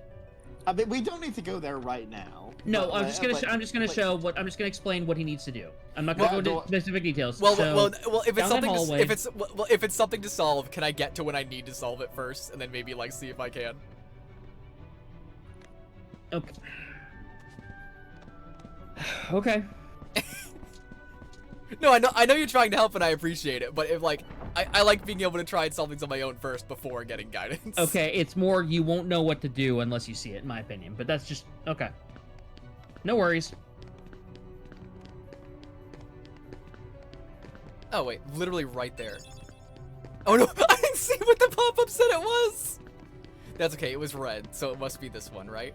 I mean, we don't need to go there right now. No, but, I'm just gonna explain what he needs to do. I'm not gonna go into specific details. Well, so, well, if it's down that something, hallway- if it's something to solve, can I get to when I need to solve it first, and then maybe like see if I can? Okay. Okay. No, I know you're trying to help, and I appreciate it. But if like, I like being able to try and solve things on my own first before getting guidance. Okay, it's more you won't know what to do unless you see it, in my opinion. But that's just okay. No worries. Oh wait, literally right there. Oh no, I didn't see what the pop-up said it was. That's okay, it was red, so it must be this one, right?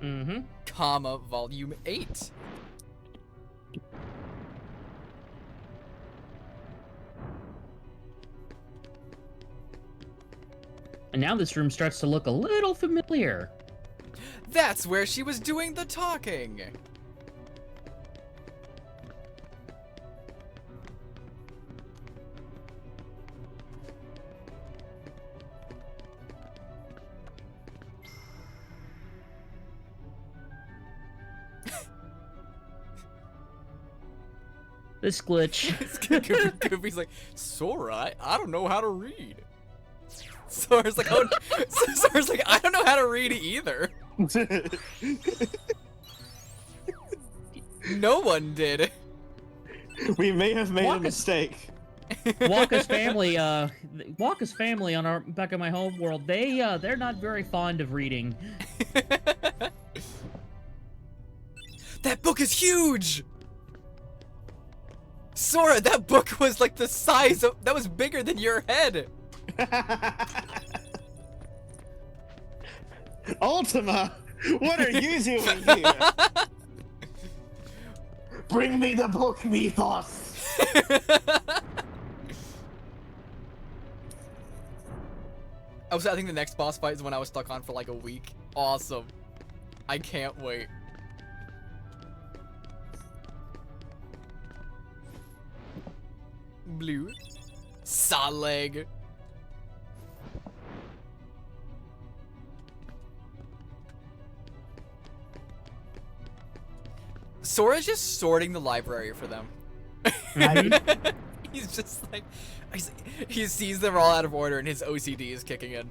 Mm-hmm. Comma, volume 8. And now this room starts to look a little familiar. That's where she was doing the talking. This glitch. Goofy's like, Sora, I don't know how to read. Sora's like, oh, Sora's like, I don't know how to read either. No one did. We may have made a mistake. Wakka's family on our back in my home world, they're not very fond of reading. That book is huge! Sora, that book was like the size of, that was bigger than your head. Ultima, what are you doing here? Bring me the book, Mythos. I think the next boss fight is one I was stuck on for like a week. Awesome. I can't wait. Blue. Saw leg. Sora's just sorting the library for them. He's just like, he sees them all out of order and his OCD is kicking in.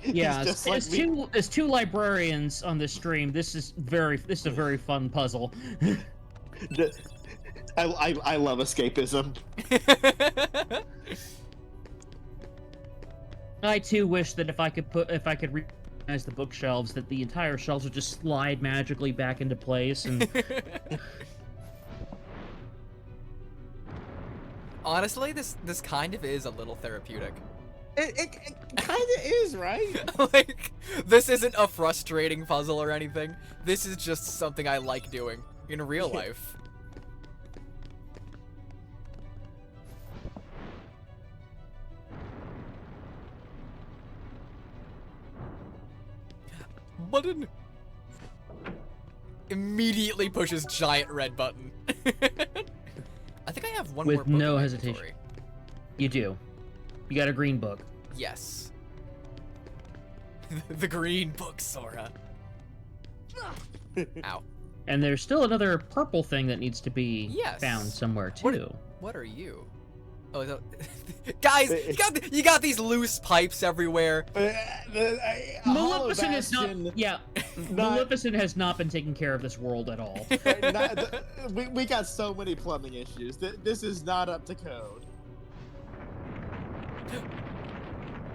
Yeah, as two librarians on this stream, this is a very fun puzzle. I love escapism. I too wish that if I could reorganize the bookshelves, that the entire shelves would just slide magically back into place. And honestly, this kind of is a little therapeutic. It kind of is, right? Like, this isn't a frustrating puzzle or anything. This is just something I like doing in real life. Button. Immediately pushes giant red button. I think I have one more book with no in hesitation. inventory. You do. You got a green book. Yes. The green book, Sora. Ow. And there's still another purple thing that needs to be found somewhere too. What are you? Oh, guys, you got these loose pipes everywhere. Maleficent has not. Yeah, Maleficent has not been taking care of this world at all. We got so many plumbing issues. This is not up to code.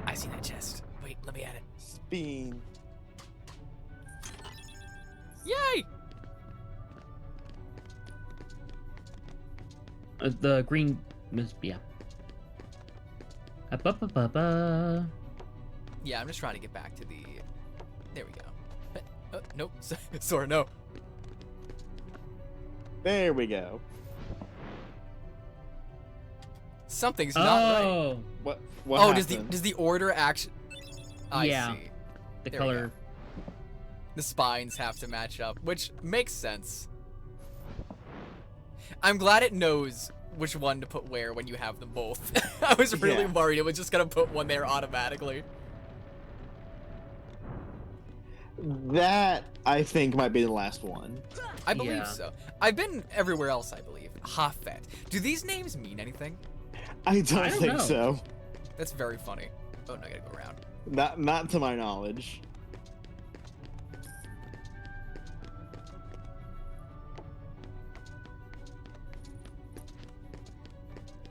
I see that chest. Wait, let me at it. Spin. Yay! The green is yeah. Yeah, I'm just trying to get back to the. There we go. Nope. Sora, no. There we go. Something's not right. What oh, happened? does the order actually? I see. The There color. The spines have to match up, which makes sense. I'm glad it knows which one to put where when you have them both. I was really worried it was just gonna put one there automatically. That, I think, might be the last one. I believe so. I've been everywhere else, I believe. Hafet. Do these names mean anything? I don't think know. so. That's very funny. Oh, no, I gotta go around. Not to my knowledge.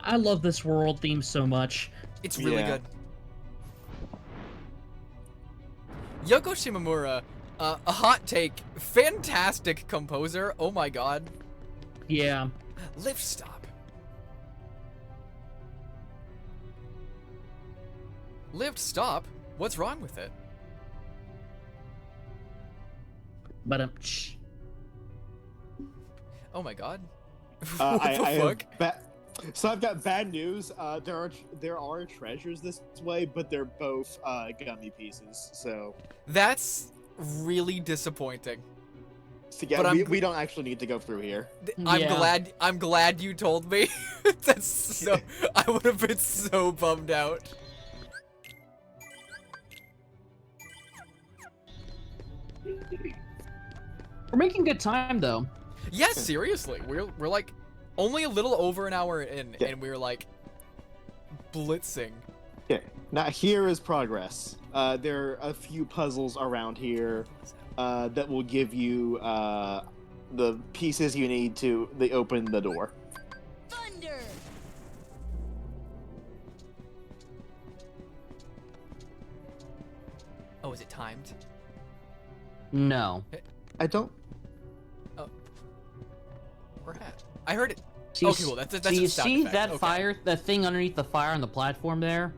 I love this world theme so much. It's really good. Yoko Shimomura, a hot take, fantastic composer. Oh my god. Yeah. Lift stop. Lift stop? What's wrong with it? But Oh my god. What the fuck? So I've got bad news. There are treasures this way, but they're both gummy pieces. So that's really disappointing. So yeah, we don't actually need to go through here. I'm glad you told me. That's so. I would have been so bummed out. We're making good time though. Yeah, seriously. We're like only a little over an hour in, Yeah. and we're like blitzing. Okay, now here is progress. There are a few puzzles around here that will give you the pieces you need to open the door. Thunder! Oh, is it timed? No. I don't. Where at? I heard it. So Okay, cool. That's so you a sound see effect. that Okay. fire, that thing underneath the fire on the platform there?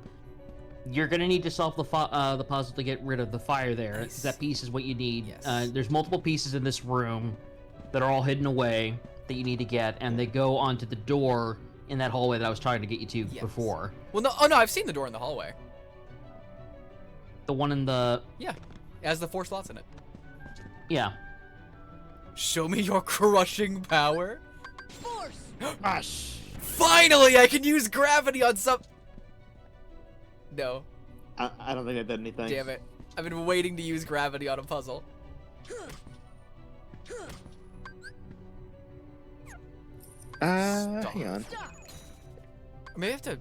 You're gonna need to solve the puzzle to get rid of the fire there. Nice. That piece is what you need. Yes. There's multiple pieces in this room that are all hidden away that you need to get, and they go onto the door in that hallway that I was trying to get you to Yes. before. Well, no. Oh no, I've seen the door in the hallway. The one in the... Yeah, it has the 4 slots in it. Yeah. Show me your crushing power. Force! Gosh. Finally, I can use gravity on some. No, I don't think I did anything. damn it. I've been waiting to use gravity on a puzzle. Hang on. Maybe I have to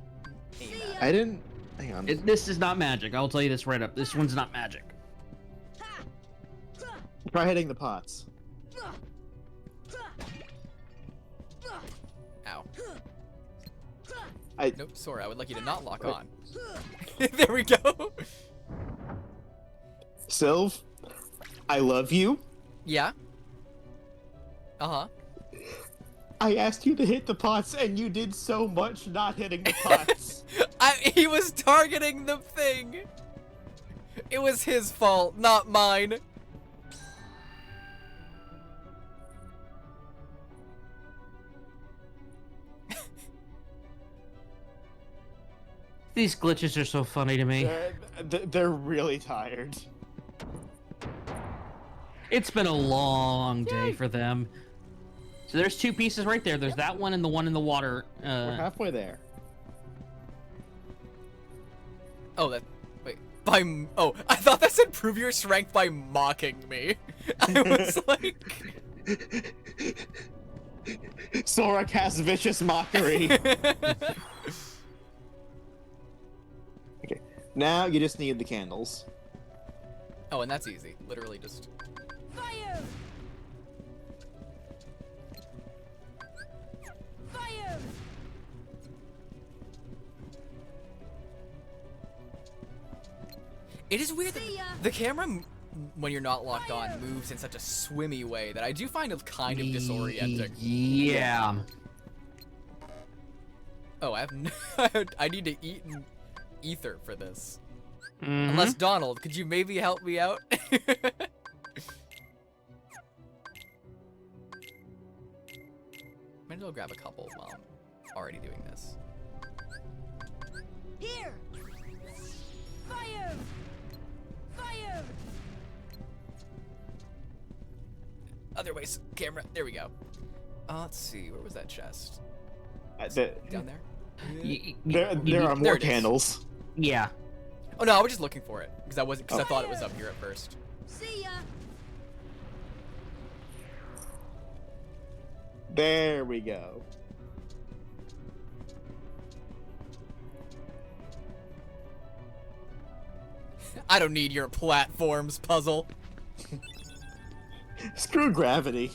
aim at it. I didn't. Hang on. This is not magic. I'll tell you this right up. This one's not magic. Try hitting the pots. Ow. I. Nope, sorry, I would like you to not lock on. There we go. Sylv, I love you. Yeah. Uh-huh. I asked you to hit the pots, and you did so much not hitting the pots. He was targeting the thing. It was his fault, not mine. These glitches are so funny to me. They're really tired. It's been a long day for them. So there's 2 pieces right there. There's that one and the one in the water. We're halfway there. Oh, that. Wait. Oh, I thought that said prove your strength by mocking me. I was like. Sora casts vicious mockery. Okay, now you just need the candles. Oh, and that's easy. Literally just. Fire! Fire! It is weird that See ya. the camera, when you're not locked on, moves in such a swimmy way that I do find it kind of disorienting. Yeah. Oh, I have no, I need to eat an ether for this. Mhm. Unless Donald, could you maybe help me out? Might as well grab a couple while I'm already doing this. Here! Fire! Fire! Other ways, camera. There we go. Let's see. Where was that chest? Down there? There are you- more it is. candles. Yeah. Oh no, I was just looking for it because I thought it was up here at first. See ya! There we go. I don't need your platforms puzzle. Screw gravity.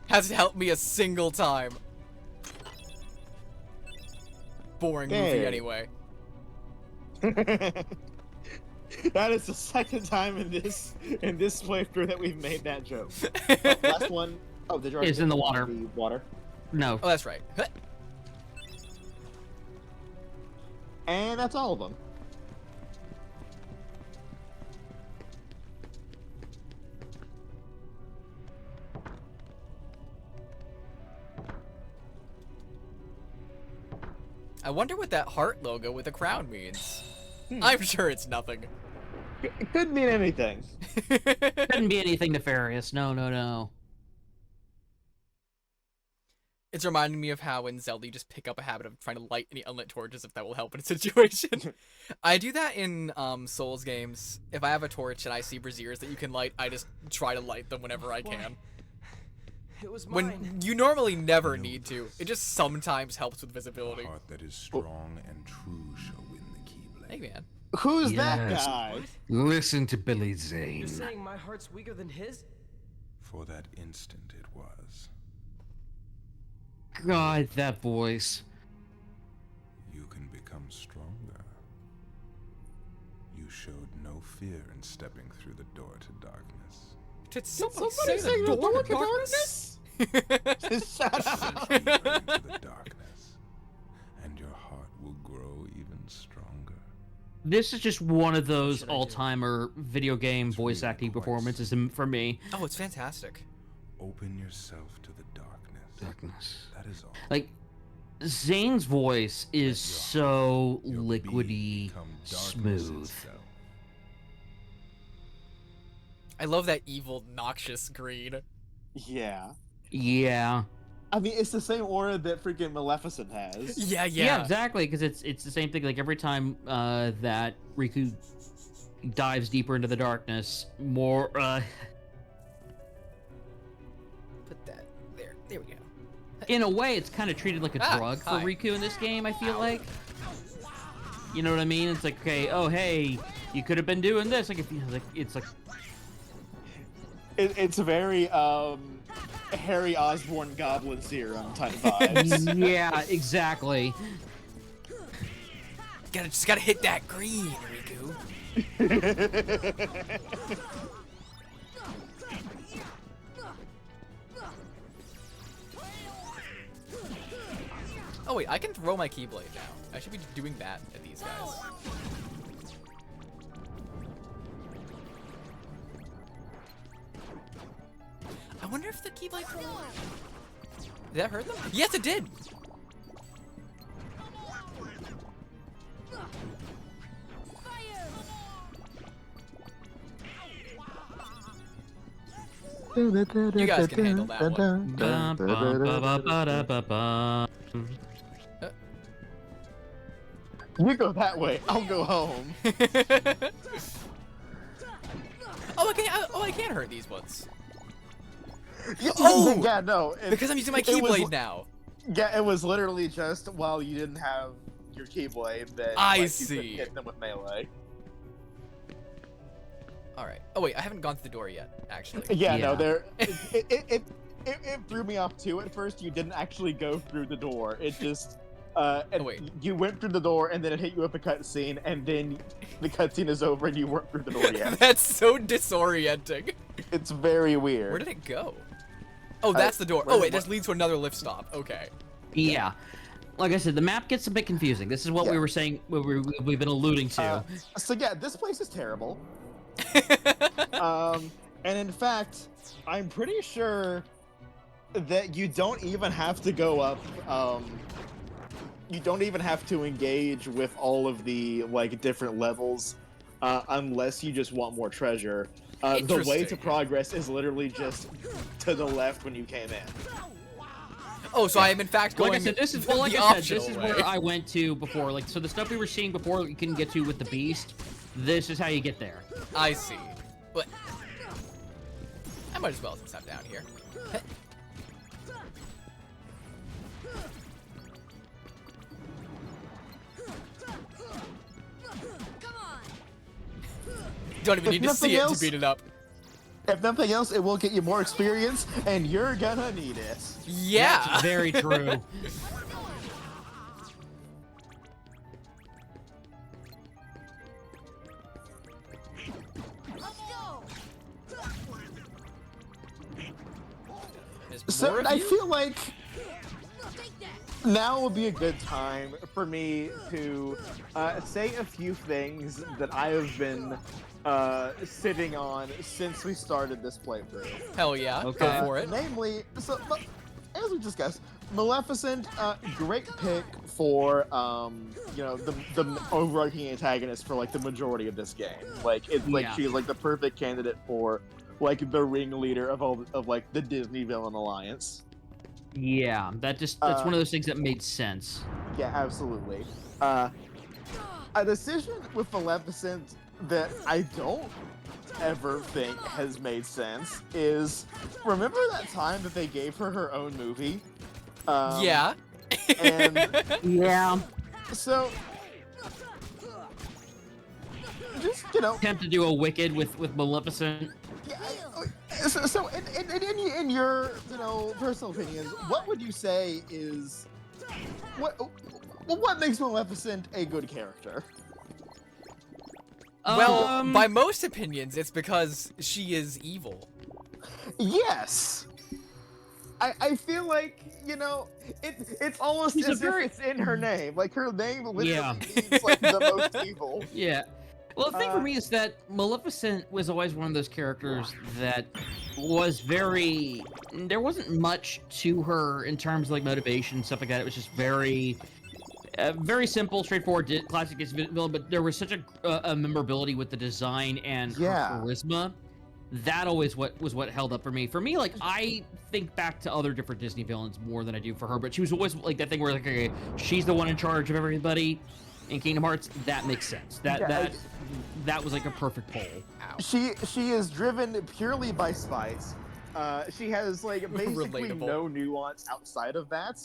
Hasn't helped me a single time. Boring movie There. anyway. That is the second time in this playthrough that we've made that joke. Oh, last one. Oh, did you already It's in the get water. The water. No. Oh, that's right. And that's all of them. I wonder what that heart logo with the crown means. I'm sure it's nothing. It could mean anything. Couldn't be anything nefarious. No, no, no. It's reminding me of how in Zelda you just pick up a habit of trying to light any unlit torches if that will help in a situation. I do that in Souls games. If I have a torch and I see braziers that you can light, I just try to light them whenever I can. It was mine. When you normally never need to. It just sometimes helps with visibility. A heart that is strong and true shall win the Keyblade. Hey, man. Who's that Yes. guy? Listen to Billy You're Zane. saying my heart's weaker than his? For that instant it was. God, that voice. You can become stronger. You showed no fear in stepping through the door to darkness. Did somebody Somebody say the door to darkness? Shut up. Deeper into the darkness, and your heart will grow even stronger. This is just one of those should I do? all-timer video game It's voice really acting quite performances for me. Oh, it's fantastic. Open yourself to the darkness. Darkness. That is all. Like, Zane's voice is so Your liquidy, being become darkness smooth. itself. I love that evil, noxious green. Yeah. Yeah. I mean, it's the same aura that freaking Maleficent has. Yeah, Yeah, yeah. exactly, because it's the same thing. Like, every time that Riku dives deeper into the darkness, more, Put that there. There we go. in a way, it's kind of treated like a Ah, drug for hi. Riku in this game, I feel like. You know what I mean? It's like, okay, oh, hey, you could have been doing this. Like, if you, like, it's like, It's very Harry Osborn Goblin Serum type vibes. yeah, exactly. Just gotta hit that green, Riku. Oh wait, I can throw my Keyblade now. I should be doing that at these guys. I wonder if the Keyblade throw... Did that hurt them? Yes, it did! You guys can handle that one. Bum, bum, ba, ba, ba, da, ba, ba. You go that way, I'll go home. I can't hurt these ones. Oh! Yeah, no. Because I'm using my it was- Keyblade now. Yeah, it was literally just while you didn't have your Keyblade that I you see. couldn't hit them with melee. Alright. Oh wait, I haven't gone through the door yet, actually. Yeah, no, Yeah. there. It threw me off too at first. You didn't actually go through the door. It just. wait. You went through the door and then it hit you with a cutscene, and then the cutscene is over and you weren't through the door yet. That's so disorienting. It's very weird. Where did it go? Oh, that's the door. where Oh did wait, what- this leads to another lift stop. Okay. Yeah. Like I said, the map gets a bit confusing. This is what we Yeah. were saying, we've been alluding to. So yeah, this place is terrible. And in fact, I'm pretty sure that you don't even have to go up. You don't even have to engage with all of the like different levels, unless you just want more treasure. The way to Interesting. progress is literally just to the left when you came in. Oh, so I am in fact going Like I said, this is the like I said, optional this is way. where I went to before. Like, so the stuff we were seeing before you couldn't get to with the beast. This is how you get there. I see. But I might as well since I'm down here. Come on. Don't even If need to nothing see it else- to beat it up. If nothing else, it will get you more experience, and you're gonna need it. Yeah. That's very true. Let's go. There's So more of I you? feel like Take that. now would be a good time for me to say a few things that I have been sitting on since we started this playthrough. Hell yeah. Okay. Go for it. Namely, so as we discussed, Maleficent, great pick for the overarching antagonist for like the majority of this game. Like it's like Yeah. she's like the perfect candidate for like the ringleader of all of like the Disney villain alliance. Yeah, that's one of those things that made sense. Yeah, absolutely. A decision with Maleficent that I don't ever think has made sense is, remember that time that they gave her own movie? Yeah. And Yeah. so, just, Attempt to do a Wicked with Maleficent. yeah, so in your, personal opinions, what would you say is, what makes Maleficent a good character? Well, by most opinions, it's because she is evil. Yes. I feel like, it's almost She's a as very- if it's in her name. Like, her name literally Yeah. means, like, the most evil. Yeah. Well, the thing for me is that Maleficent was always one of those characters that was very... There wasn't much to her in terms of, like, motivation, stuff like that. It was just very simple, straightforward, classic villain, but there was such a memorability with the design and her charisma. That always was what held up for me. For me, like, I think back to other different Disney villains more than I do for her, but she was always, like, that thing where, like, okay, she's the one in charge of everybody. In Kingdom Hearts, that makes sense. That was like a perfect poll. She is driven purely by spite. She has like basically Relatable. no nuance outside of that.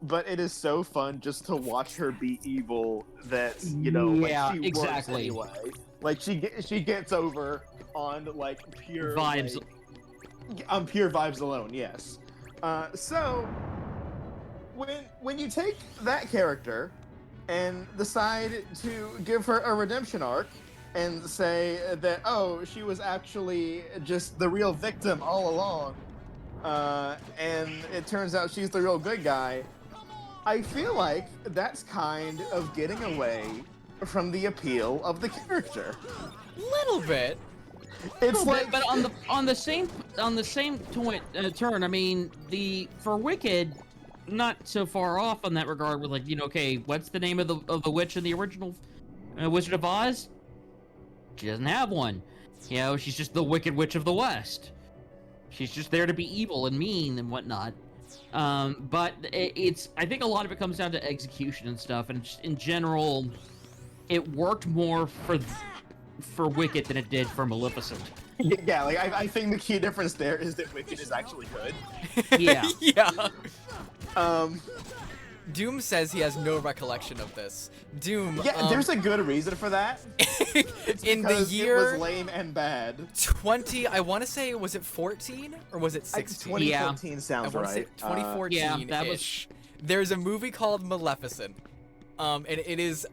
But it is so fun just to watch her be evil that Yeah, like she exactly. works anyway. Like she gets over on like pure Vibes. On pure vibes alone. Yes. So when you take that character and decide to give her a redemption arc and say that, oh, she was actually just the real victim all along, and it turns out she's the real good guy, I feel like that's kind of getting away from the appeal of the character. Little bit. It's like, but on the same turn, I mean, for Wicked, not so far off on that regard. With like, okay, what's the name of the witch in the original Wizard of Oz? She doesn't have one. She's just the Wicked Witch of the West. She's just there to be evil and mean and whatnot. But I think a lot of it comes down to execution and stuff. And just in general, it worked more for Wicked than it did for Maleficent. Yeah, like I think the key difference there is that Wicked is actually good. Yeah. Yeah. Um, Doom says he has no recollection of this. Doom. yeah, there's a good reason for that. It's in the because year it was lame and bad. 20, I want to say, was it 14 or was it 16? 2014 sounds I want to say right. 2014. Yeah, that was. There's a movie called Maleficent. And it is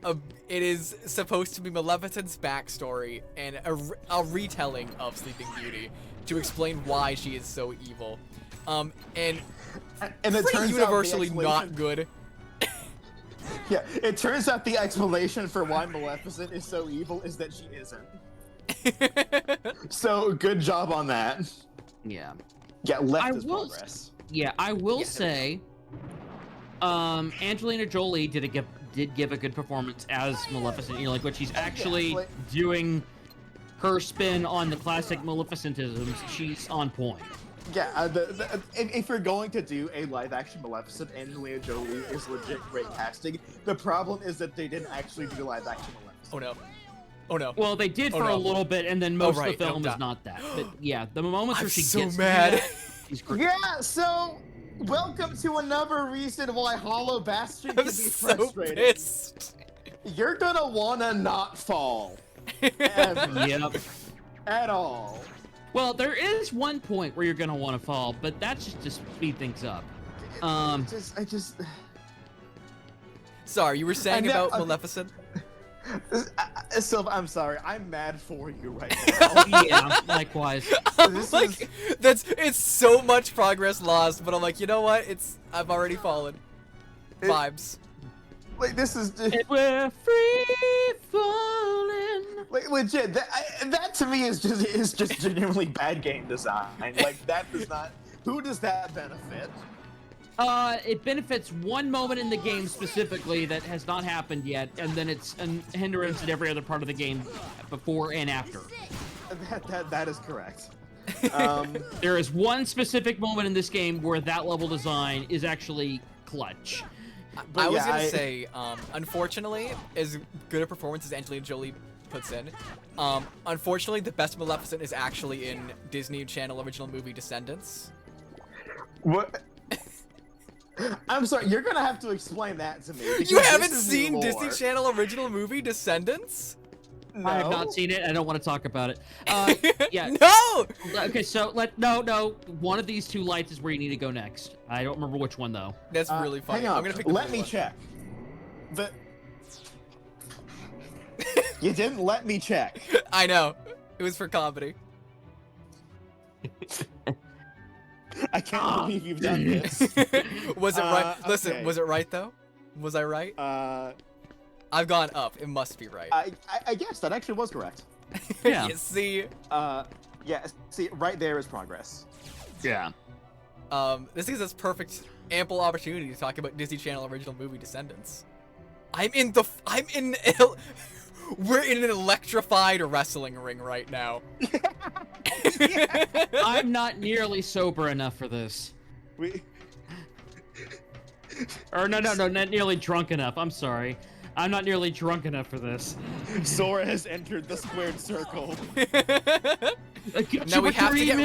supposed to be Maleficent's backstory and a retelling of Sleeping Beauty to explain why she is so evil. And it turns universally out not good. Yeah, it turns out the explanation for why Maleficent is so evil is that she isn't. So good job on that. Yeah. Yeah, left is progress. Yeah, I will say, Angelina Jolie did give a good performance as Maleficent. Like when she's actually doing her spin on the classic Maleficentisms, she's on point. Yeah, if you're going to do a live-action Maleficent, Angelina Jolie is legit great casting. The problem is that they didn't actually do live-action Maleficent. Oh no. Oh no. Well, they did for a little bit, and then most of the film is not that. But yeah, the moments where she gets mad. to do that, she's great. Yeah, so welcome to another reason why Hollow Bastion can be frustrating. Pissed. You're gonna wanna not fall. Ever. Yep. At all. Well, there is one point where you're gonna want to fall, but that's just to speed things up. I just. Sorry, you were saying about Maleficent? Sylv, I'm sorry. I'm mad for you right now. Yeah, likewise. It's so much progress lost, but I'm like, you know what? I've already fallen. Vibes. Like this is just, we're free falling. like legit. That to me is just genuinely bad game design. Like that does not. Who does that benefit? It benefits one moment in the game specifically that has not happened yet, and then it's a hindrance in every other part of the game before and after. That is correct. There is one specific moment in this game where that level design is actually clutch. I was gonna say, unfortunately, as good a performance as Angelina Jolie puts in, unfortunately, the best Maleficent is actually in Disney Channel original movie Descendants. What? I'm sorry, you're gonna have to explain that to me. You haven't seen Disney Channel original movie Descendants? No. I have not seen it. I don't want to talk about it. Yeah. No! Okay, so no. One of these two lights is where you need to go next. I don't remember which one though. That's really funny. Hang on. I'm gonna pick the Let blue me one. check. You didn't let me check. I know. It was for comedy. I can't believe you've done this. Was it right? Listen, okay. was it right though? Was I right? I've gone up. It must be right. I guess that actually was correct. Yeah. You see, Yeah, see, right there is progress. Yeah. this gives us perfect, ample opportunity to talk about Disney Channel original movie Descendants. We're in an electrified wrestling ring right now. I'm not nearly sober enough for this. Or no, not nearly drunk enough. I'm sorry. I'm not nearly drunk enough for this. Sora has entered the squared circle. Now we have to get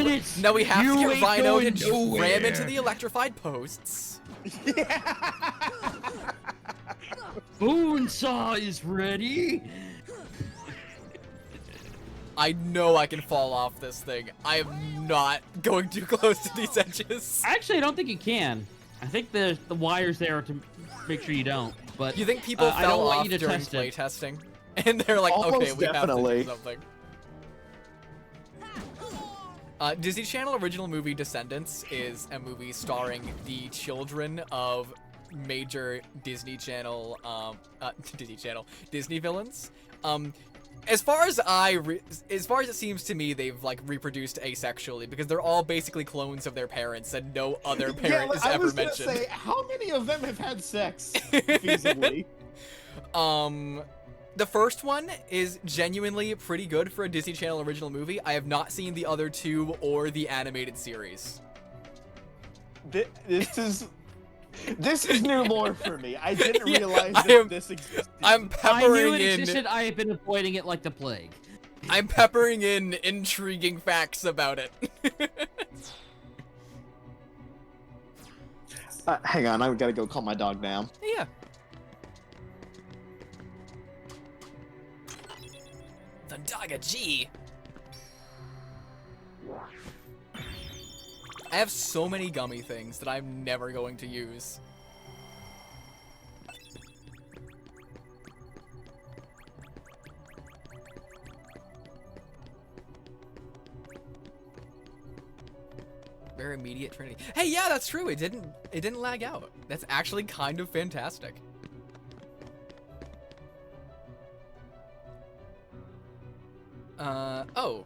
Rhino to nowhere. ram into the electrified posts. Bonesaw is ready. I know I can fall off this thing. I am not going too close to these edges. Actually, I don't think you can. I think the wires there to make sure you don't. But You think people I fell don't want off you to during test play it. testing? And they're like, Almost okay, we definitely. have to do something. Disney Channel original movie Descendants is a movie starring the children of major Disney Channel Disney villains. As far as it seems to me, they've like reproduced asexually because they're all basically clones of their parents and no other parent is ever mentioned. I was gonna say, how many of them have had sex feasibly? The first one is genuinely pretty good for a Disney Channel original movie. I have not seen the other two or the animated series. This is new lore for me. I didn't realize this existed. I'm I knew peppering it in. existed. I have been avoiding it like the plague. I'm peppering in intriguing facts about it. Hang on, I've got to go calm my dog down. Yeah. The Dogga G. I have so many gummy things that I'm never going to use. Very immediate Trinity. Hey, yeah, that's true. It didn't lag out. That's actually kind of fantastic. Oh.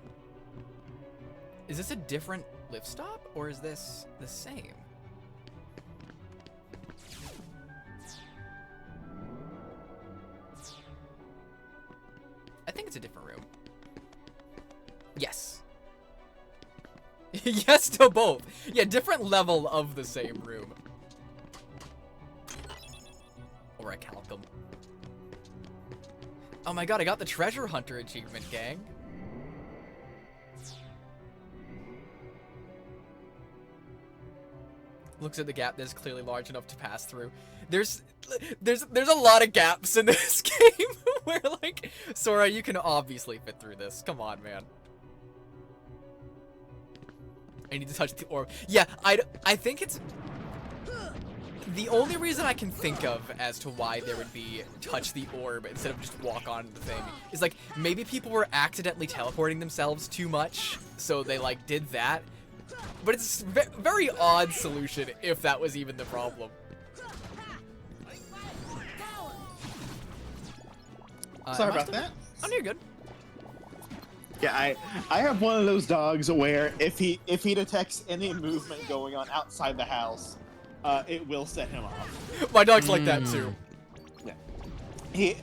Is this a different lift stop, or is this the same? I think it's a different room. Yes. Yes to both. Yeah, different level of the same room. Or a Calcum. Oh my god, I got the treasure hunter achievement, gang. Looks at the gap that's clearly large enough to pass through. There's a lot of gaps in this game where like, Sora, you can obviously fit through this. Come on, man. I need to touch the orb. Yeah, I think it's the only reason I can think of as to why there would be touch the orb instead of just walk on the thing is like maybe people were accidentally teleporting themselves too much, so they like did that. But it's very odd solution if that was even the problem. Sorry about that. Oh, no, you're good. Yeah, I have one of those dogs where if he detects any movement going on outside the house, it will set him off. My dog's like that too. Yeah.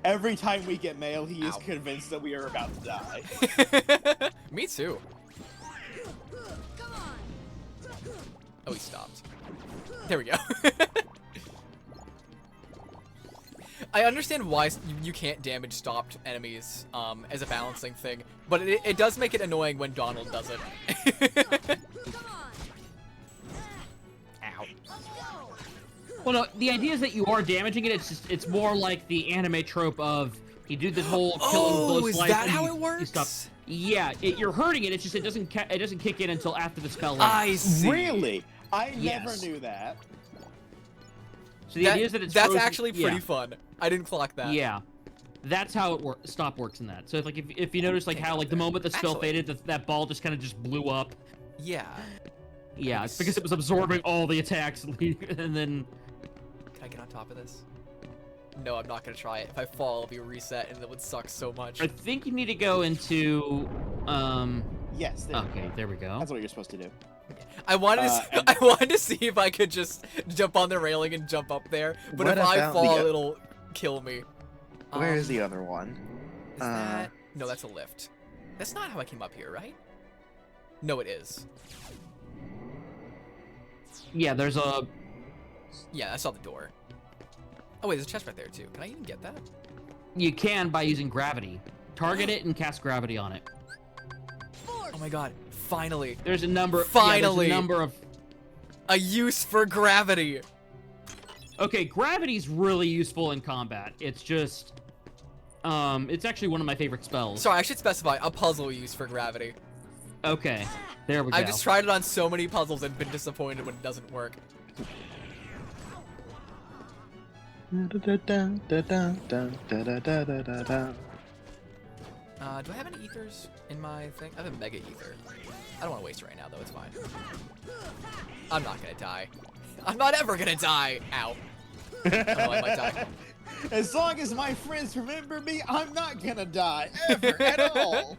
Every time we get mail, he is convinced that we are about to die. Me too. Oh, he stopped. There we go. I understand why you can't damage stopped enemies as a balancing thing, but it does make it annoying when Donald does it. Ow. Well, no, the idea is that you are damaging it. It's more like the anime trope of you do this whole killing blow is slice that and how you, it works? You stop. Yeah, you're hurting it. It's just it doesn't kick in until after the spell ends. I see. Really? I Yes. never knew that. So the idea is that it's that's frozen, actually pretty fun. I didn't clock that. Yeah, that's how it stop works in that. So if you notice like how like the moment the spell Actually- faded, that ball just kind of just blew up. Yeah. Yeah, it's because it was absorbing all the attacks, and then. Can I get on top of this? No, I'm not gonna try it. If I fall, I'll be reset, and it would suck so much. I think you need to go into. Yes. There, Okay, there we go. That's what you're supposed to do. I wanted and- I wanted to see if I could just jump on the railing and jump up there, but What if I about fall, the- it'll kill me. Where is the other one? Is that... No, that's a lift. That's not how I came up here, right? No, it is. Yeah, there's a. Yeah, I saw the door. Oh wait, there's a chest right there too. Can I even get that? You can by using gravity. Target it and cast gravity on it. Oh my god, finally. There's a number. Finally. Yeah, there's a number of. A use for gravity. Okay, gravity's really useful in combat. It's just. It's actually one of my favorite spells. Sorry, I should specify a puzzle use for gravity. Okay, there we go. I've just tried it on so many puzzles and been disappointed when it doesn't work. Do I have any ethers in my thing? I have a mega ether. I don't want to waste it right now, though. It's fine. I'm not gonna die. I'm not ever gonna die. Ow. Oh, I might die. As long as my friends remember me, I'm not gonna die ever at all.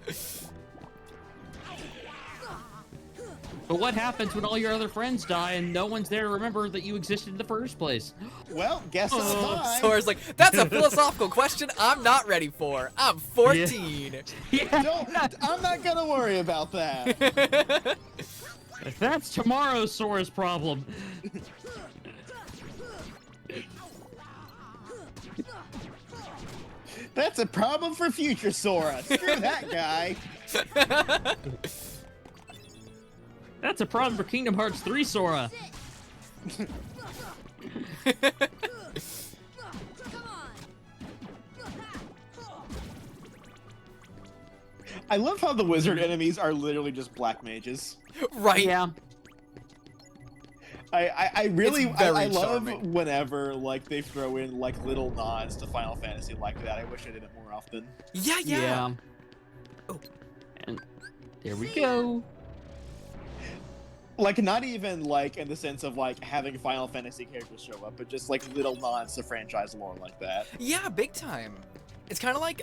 But what happens when all your other friends die and no one's there to remember that you existed in the first place? Well, guess I'll die. Sora's like, that's a philosophical question I'm not ready for. I'm 14. Yeah. I'm not gonna worry about that. That's tomorrow's Sora's problem. That's a problem for future Sora. Screw that guy. That's a problem for Kingdom Hearts 3 Sora. I love how the wizard enemies are literally just black mages. Right. Yeah. I really It's very I love charming. whenever like they throw in like little nods to Final Fantasy like that. I wish I did it more often. Yeah. Oh. And there we go. Like not even like in the sense of like having Final Fantasy characters show up, but just like little nods to franchise lore like that. Yeah, big time. It's kind of like,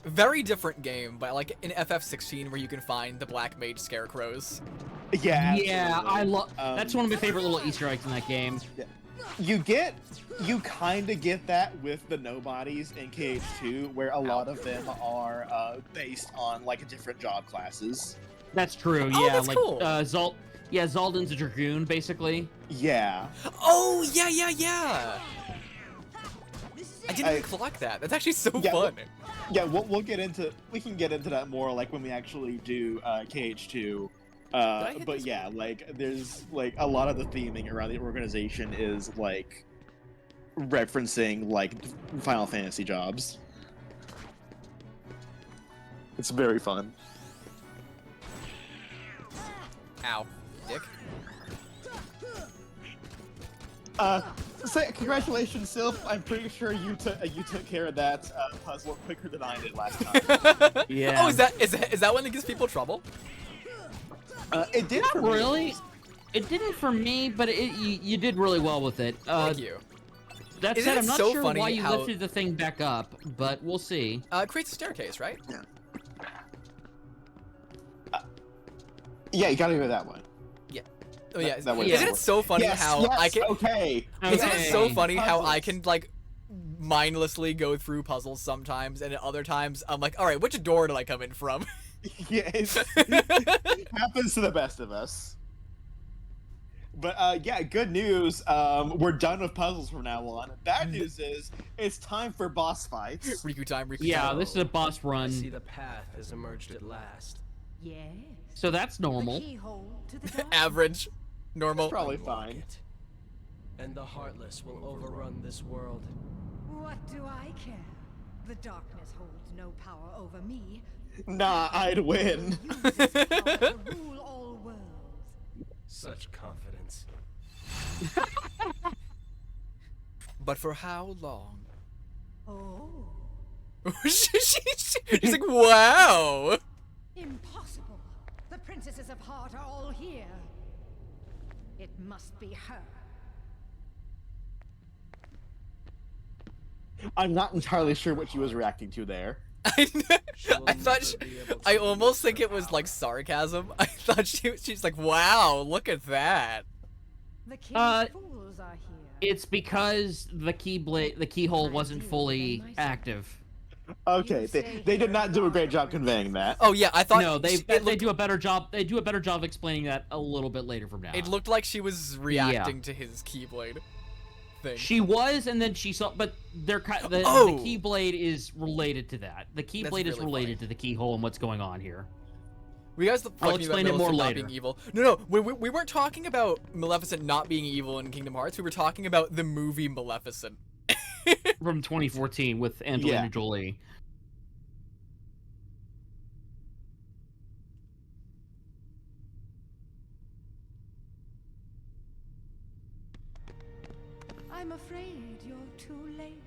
very different game, but like in FF16 where you can find the Black Mage Scarecrows. Yeah. Yeah, absolutely. I love. That's one of my favorite little Easter eggs in that game. You kind of get that with the nobodies in KH2, where a lot of them are based on like different job classes. That's true. Oh, Yeah, that's like cool. Zaldan's a dragoon, basically. Yeah. Oh, yeah. I didn't even clock that. That's actually so Yeah, fun. Yeah, we can get into that more like when we actually do KH2. I hit But this yeah, like there's like a lot of the theming around the organization is like referencing like Final Fantasy jobs. It's very fun. Ow. Dick. Say congratulations, Sylph. I'm pretty sure you took care of that puzzle quicker than I did last time. Yeah. Oh, is that one that gives people trouble? It did for Not me. really. It didn't for me, but you did really well with it. Thank you. That Isn't said, it I'm not so sure funny why you how- lifted the thing back up, but we'll see. It creates a staircase, right? Yeah, you gotta go that way. Oh yeah. That way Isn't down. it so funny Yes, how yes, I can? Okay. Isn't it so Okay. funny how I Puzzles. can like mindlessly go through puzzles sometimes, and at other times I'm like, all right, which door did I come in from? Yeah, it happens to the best of us. But yeah, good news. We're done with puzzles from now on. Bad news is it's time for boss fights. Riku time, Riku Yeah, time. this is a boss I run. see the path has emerged at last. Yes. So that's The normal. keyhole to the dark. Average. Normal. Probably Unlock fine. it, and the Heartless will overrun this world. What do I care? The darkness holds no power over me. Nah, I'd win. Use its power to rule all worlds. Such confidence. But for how long? Oh, She's like, wow. impossible. The princesses of Heart are all here. It must be her. I'm not entirely sure what she was reacting to there. I thought I almost think it was like sarcasm. I thought she's like, wow, look at that. The king's fools are here. It's because the keyhole wasn't fully active. Okay, they did not do a great job conveying that. Oh yeah, I thought No, they do a better job. They do a better job explaining that a little bit later from now. it looked like she was reacting to his keyblade thing. She was, and then she saw, but the Oh! keyblade is related to that. The keyblade is really related funny. to the keyhole and what's going on here. Were you guys I'll talking explain about it more Maleficent not later. being evil? No, we weren't talking about Maleficent not being evil in Kingdom Hearts. We were talking about the movie Maleficent. From 2014 with Angelina Yeah. Jolie. I'm afraid you're too late.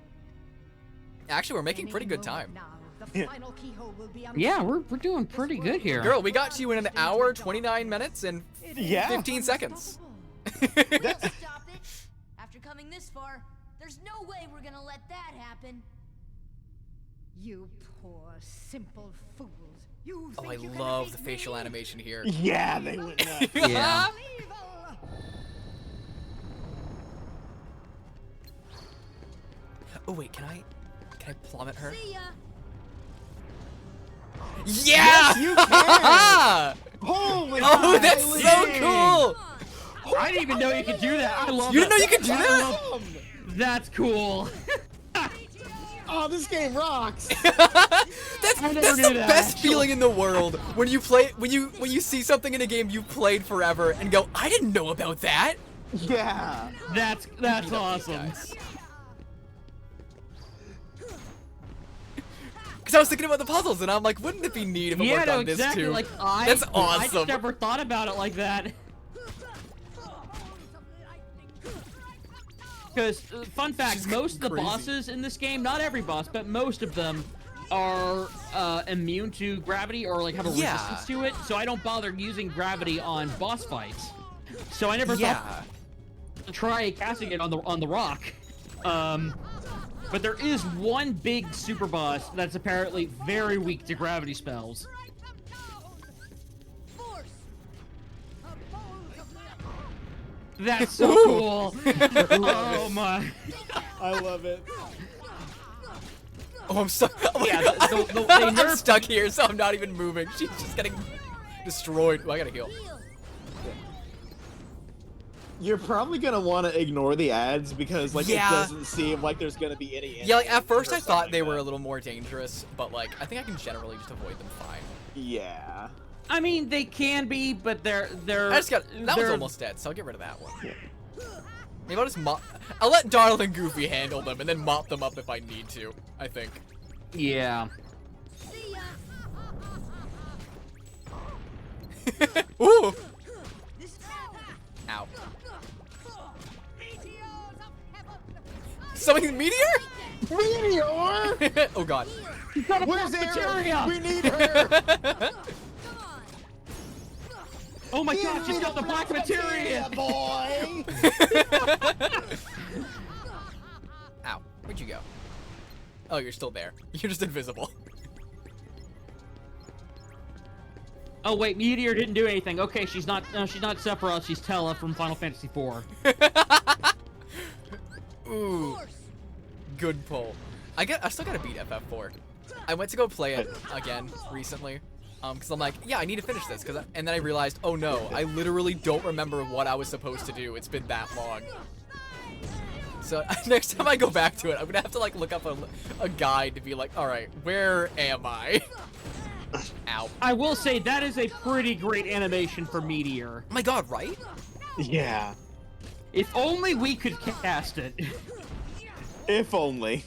Actually, we're making Any pretty good moment time. Now, the final keyhole will be Yeah, unsealed. we're doing pretty good here. Girl, we got to you in an hour, 29 minutes, and Yeah. 15 seconds. Stop it. After coming this far, there's no way we're gonna let that happen. You poor, simple fools. You Oh, I think you can love the defeat facial me? animation here. Yeah, they went nuts. Yeah. Evil! Oh wait, can I plummet her? See ya. Yeah! You can! Holy Oh, that's so dang. cool! I didn't even know you could do that. I love You it. didn't know you could do that? That's cool. Oh, this game rocks! That's never the knew that, best actually. feeling in the world when you play when you see something in a game you played forever and go, I didn't know about that. Yeah. That's Beat up these awesome. guys. Because I was thinking about the puzzles and I'm like, wouldn't it be neat if it Yeah, worked no, on this exactly. too? Like That's I awesome. just never thought about it like that. Because, fun fact, She's most of the crazy. bosses in this game, not every boss, but most of them are immune to gravity or like have a Yeah. resistance to it. So I don't bother using gravity on boss fights. So I never Yeah. thought to try casting it on the rock. But there is one big super boss that's apparently very weak to gravity spells. Force. That's so Ooh. cool. Oh my. I love it. Oh, I'm stuck. Oh, Yeah, they I'm nerfed- stuck here, so I'm not even moving. She's just getting destroyed. Oh, I gotta heal. You're probably gonna want to ignore the ads because, like, Yeah. it doesn't seem like there's gonna be any. Yeah, like, at first or I thought something they like were a that. little more dangerous, but like I think I can generally just avoid them fine. Yeah. I mean, they can be, but they're. I just got that one's they're- almost dead, so I'll get rid of that one. Maybe I'll just mop. I'll let Darl and Goofy handle them and then mop them up if I need to. I think. Yeah. See ya. Ooh! This Ow. Meteors of heaven! Something meteor? Meteor! Oh god. Where's Materia? Aaron? We need her! Come on. Oh my god, she's got the black materia! boy! Ow. Where'd you go? Oh, you're still there. You're just invisible. Oh wait, Meteor didn't do anything. Okay, she's not Sephiroth, she's Tella from Final Fantasy IV. Ooh. Good pull. I still gotta beat FF4. I went to go play it again recently. Because I'm like, yeah, I need to finish this. And then I realized, oh no, I literally don't remember what I was supposed to do. It's been that long. So next time I go back to it, I'm gonna have to like look up a guide to be like, all right, where am I? Ow. I will say that is a pretty great animation for Meteor. Oh my god, right? Yeah. If only we could cast it. If only.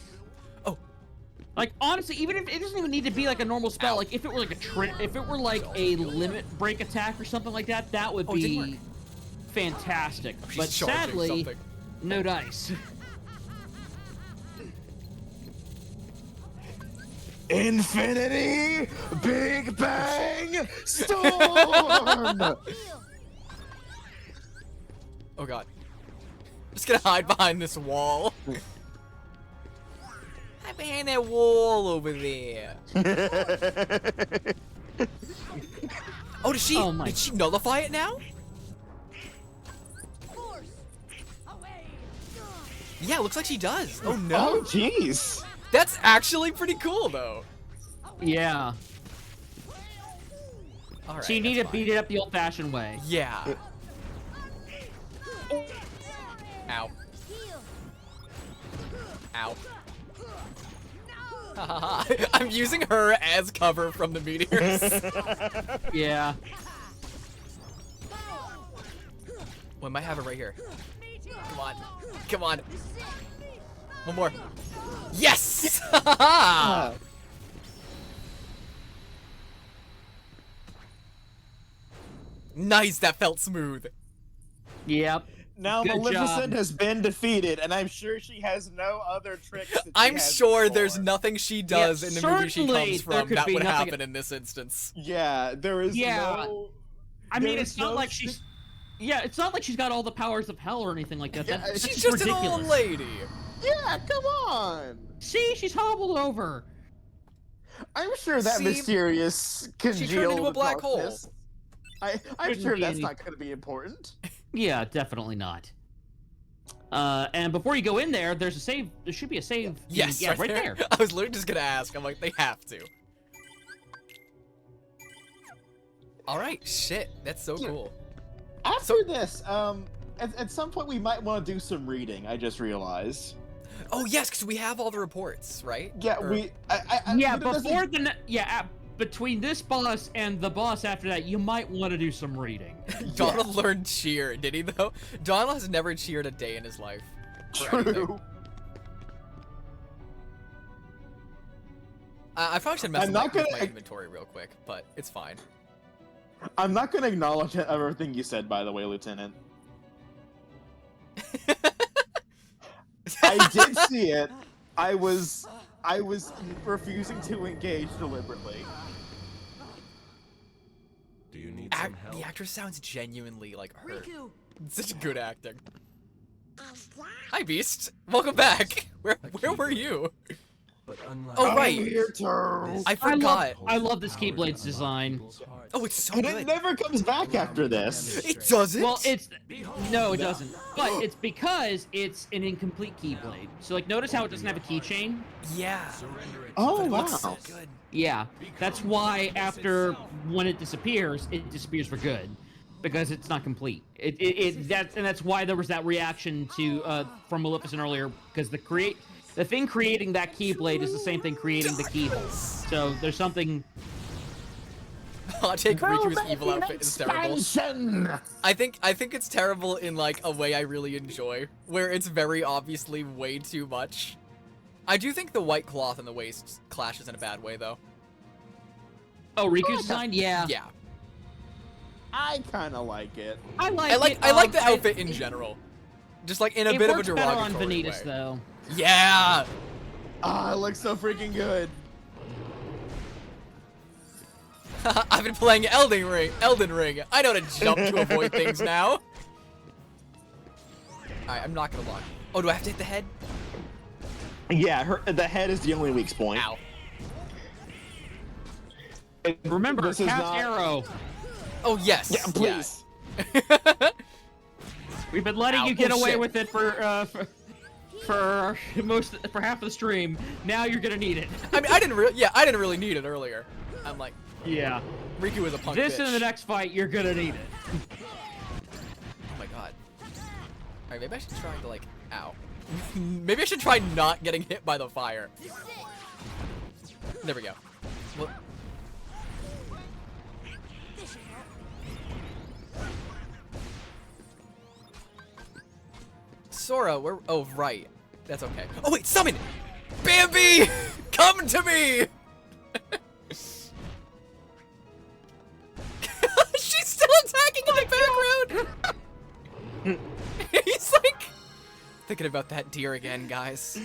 Like honestly, even if it doesn't even need to be like a normal spell, like if it were like if it were like a limit break attack or something like that, that would be fantastic. But sadly, no dice. Infinity Big Bang Storm! Oh god. I'm just gonna hide behind this wall. Hide behind that wall over there. Oh, did she nullify it now? Yeah, looks like she does. Oh no. Oh jeez. That's actually pretty cool though. Yeah. All right. So you need to beat it up the old-fashioned way. Yeah. Ow. Ow. I'm using her as cover from the meteors. Yeah. We might have it right here. Come on. Come on. One more. Yes! Nice, that felt smooth. Yep. Now Good Maleficent job. has been defeated, and I'm sure she has no other tricks that she I'm has sure before. there's nothing she does in the movie she certainly comes there from could that be would nothing- happen in this instance. Yeah, there is no... I mean, there's it's not no like she's... Yeah, it's not like she's got all the powers of hell or anything like that. Yeah, That's She's just just ridiculous. an old lady. Yeah, come on! See, she's hobbled over. I'm sure that See, mysterious congealed she turned into a black hole. darkness- I'm Couldn't sure be that's any- not going to be important. Yeah, definitely not. And before you go in there, there's a save. There should be a save. Yes, yeah, right there. I was literally just gonna ask. I'm like, they have to. All right, shit, that's so cool. After this, at some point we might want to do some reading. I just realized. Oh yes, because we have all the reports, right? Yeah, Or- Yeah, but it doesn't- before between this boss and the boss after that, you might want to do some reading. Donald learned cheer, did he though? Donald has never cheered a day in his life. for anything. True. I probably should mess I'm with not my gonna- inventory real quick, but it's fine. I'm not going to acknowledge everything you said, by the way, Lieutenant. I did see it. I was refusing to engage deliberately. Do you need some help? The actress sounds genuinely like hurt. Riku! Such good acting. Hi, Beast. Welcome back. Where were you? But unlike Oh, right. I'm here too. I forgot. I love this Keyblade's design. Oh, it's so And it good. never comes back after this. It doesn't. Well, no, it doesn't. But it's because it's an incomplete Keyblade. So like, notice how it doesn't have a keychain. Yeah. Oh But it wow. looks so good. Yeah, that's why when it disappears for good, because it's not complete. That's why there was that reaction to from Maleficent earlier, because the thing creating that Keyblade is the same thing creating the keyhole. So there's something. I'll take Riku's evil outfit is terrible. Expansion! I think it's terrible in like a way I really enjoy, where it's very obviously way too much. I do think the white cloth in the waist clashes in a bad way though. Oh, Riku's design? Yeah. Yeah. I kind of like it. I like I like the outfit in general. Just like in a bit of a It works better on derogatory Vanitas, way. though. Yeah. Ah, it looks so freaking good. I've been playing Elden Ring. I know to jump to avoid things now. Alright, I'm not gonna lie. Oh, do I have to hit the head? Yeah, the head is the only weak point. Ow. Remember, This is cast not- Oh yes. Yeah, please. Yeah. We've been letting Ow. you get Oh, away shit. with it for half of the stream. Now you're gonna need it. I mean, I didn't really need it earlier. I'm like, Yeah. Riku is a punk This bitch. in the next fight, you're gonna need it. Oh my god. Alright, maybe I should try to, like, ow. Maybe I should try not getting hit by the fire. There we go. Well, Sora, we're... Oh, right. That's okay. Oh, wait, summon! Bambi! Come to me! She's still attacking in the background! He's like... Thinking about that deer again, guys.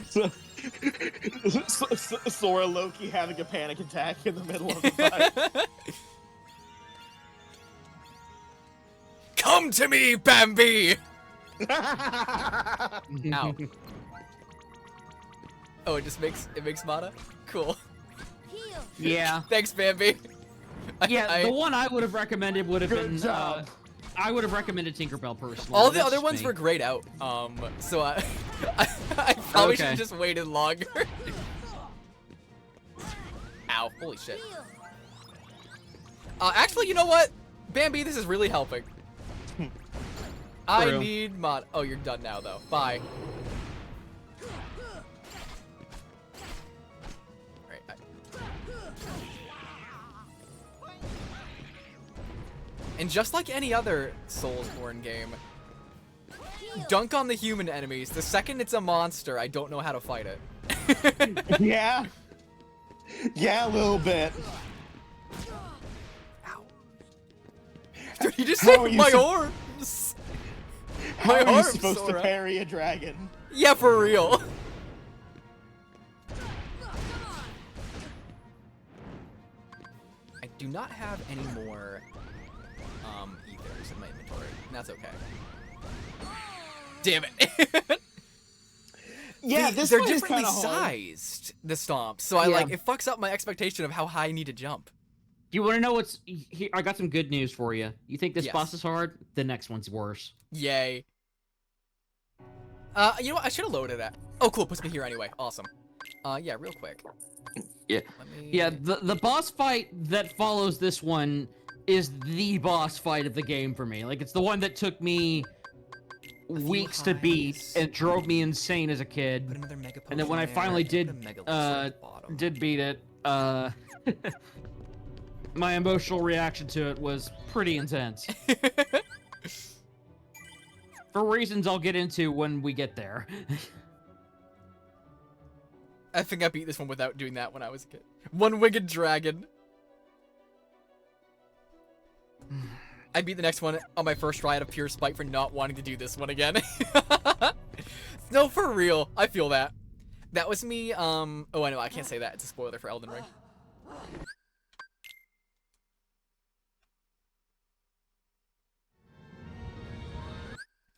Sora Loki having a panic attack in the middle of the fight. Come to me, Bambi! Ow. Oh, it makes mana? Cool. Yeah. Thanks, Bambi. Yeah, the one I would have recommended would have been, I would have recommended Tinkerbell personally. All the That's other just ones me. were grayed out. So I probably should Okay. have just waited longer. Ow, holy shit. Actually, you know what? Bambi, this is really helping. I True. need mod. Oh, you're done now, though. Bye. Alright. And just like any other Soulsborne game, dunk on the human enemies. The second it's a monster, I don't know how to fight it. Yeah. Yeah, a little bit. Ow. Dude, he just How are saved you my sup- arms! How My are you arms, supposed Sora. to parry a dragon? Yeah, for real. I do not have any more ethers in my inventory. And that's okay. Damn it. Yeah, this they're one is differently kinda hard. sized, the stomps. So I Yeah. like it fucks up my expectation of how high I need to jump. Do you want to know what's... Here, I got some good news for you. You think this Yes. boss is hard? The next one's worse. Yay. You know what? I should have loaded that. Oh, cool. It puts me here anyway. Awesome. Yeah, real quick. Yeah. Let me... Yeah, the boss fight that follows this one is the boss fight of the game for me. Like, it's the one that took me weeks to beat highs. and drove me insane as a kid. Put another mega And then when I potion there, finally put did, a mega potion at the bottom. did beat it, my emotional reaction to it was pretty intense. For reasons I'll get into when we get there. I think I beat this one without doing that when I was a kid. One-winged dragon. I beat the next one on my first try out of pure spite for not wanting to do this one again. No, for real. I feel that. That was me, oh, I know, I can't say that. It's a spoiler for Elden Ring.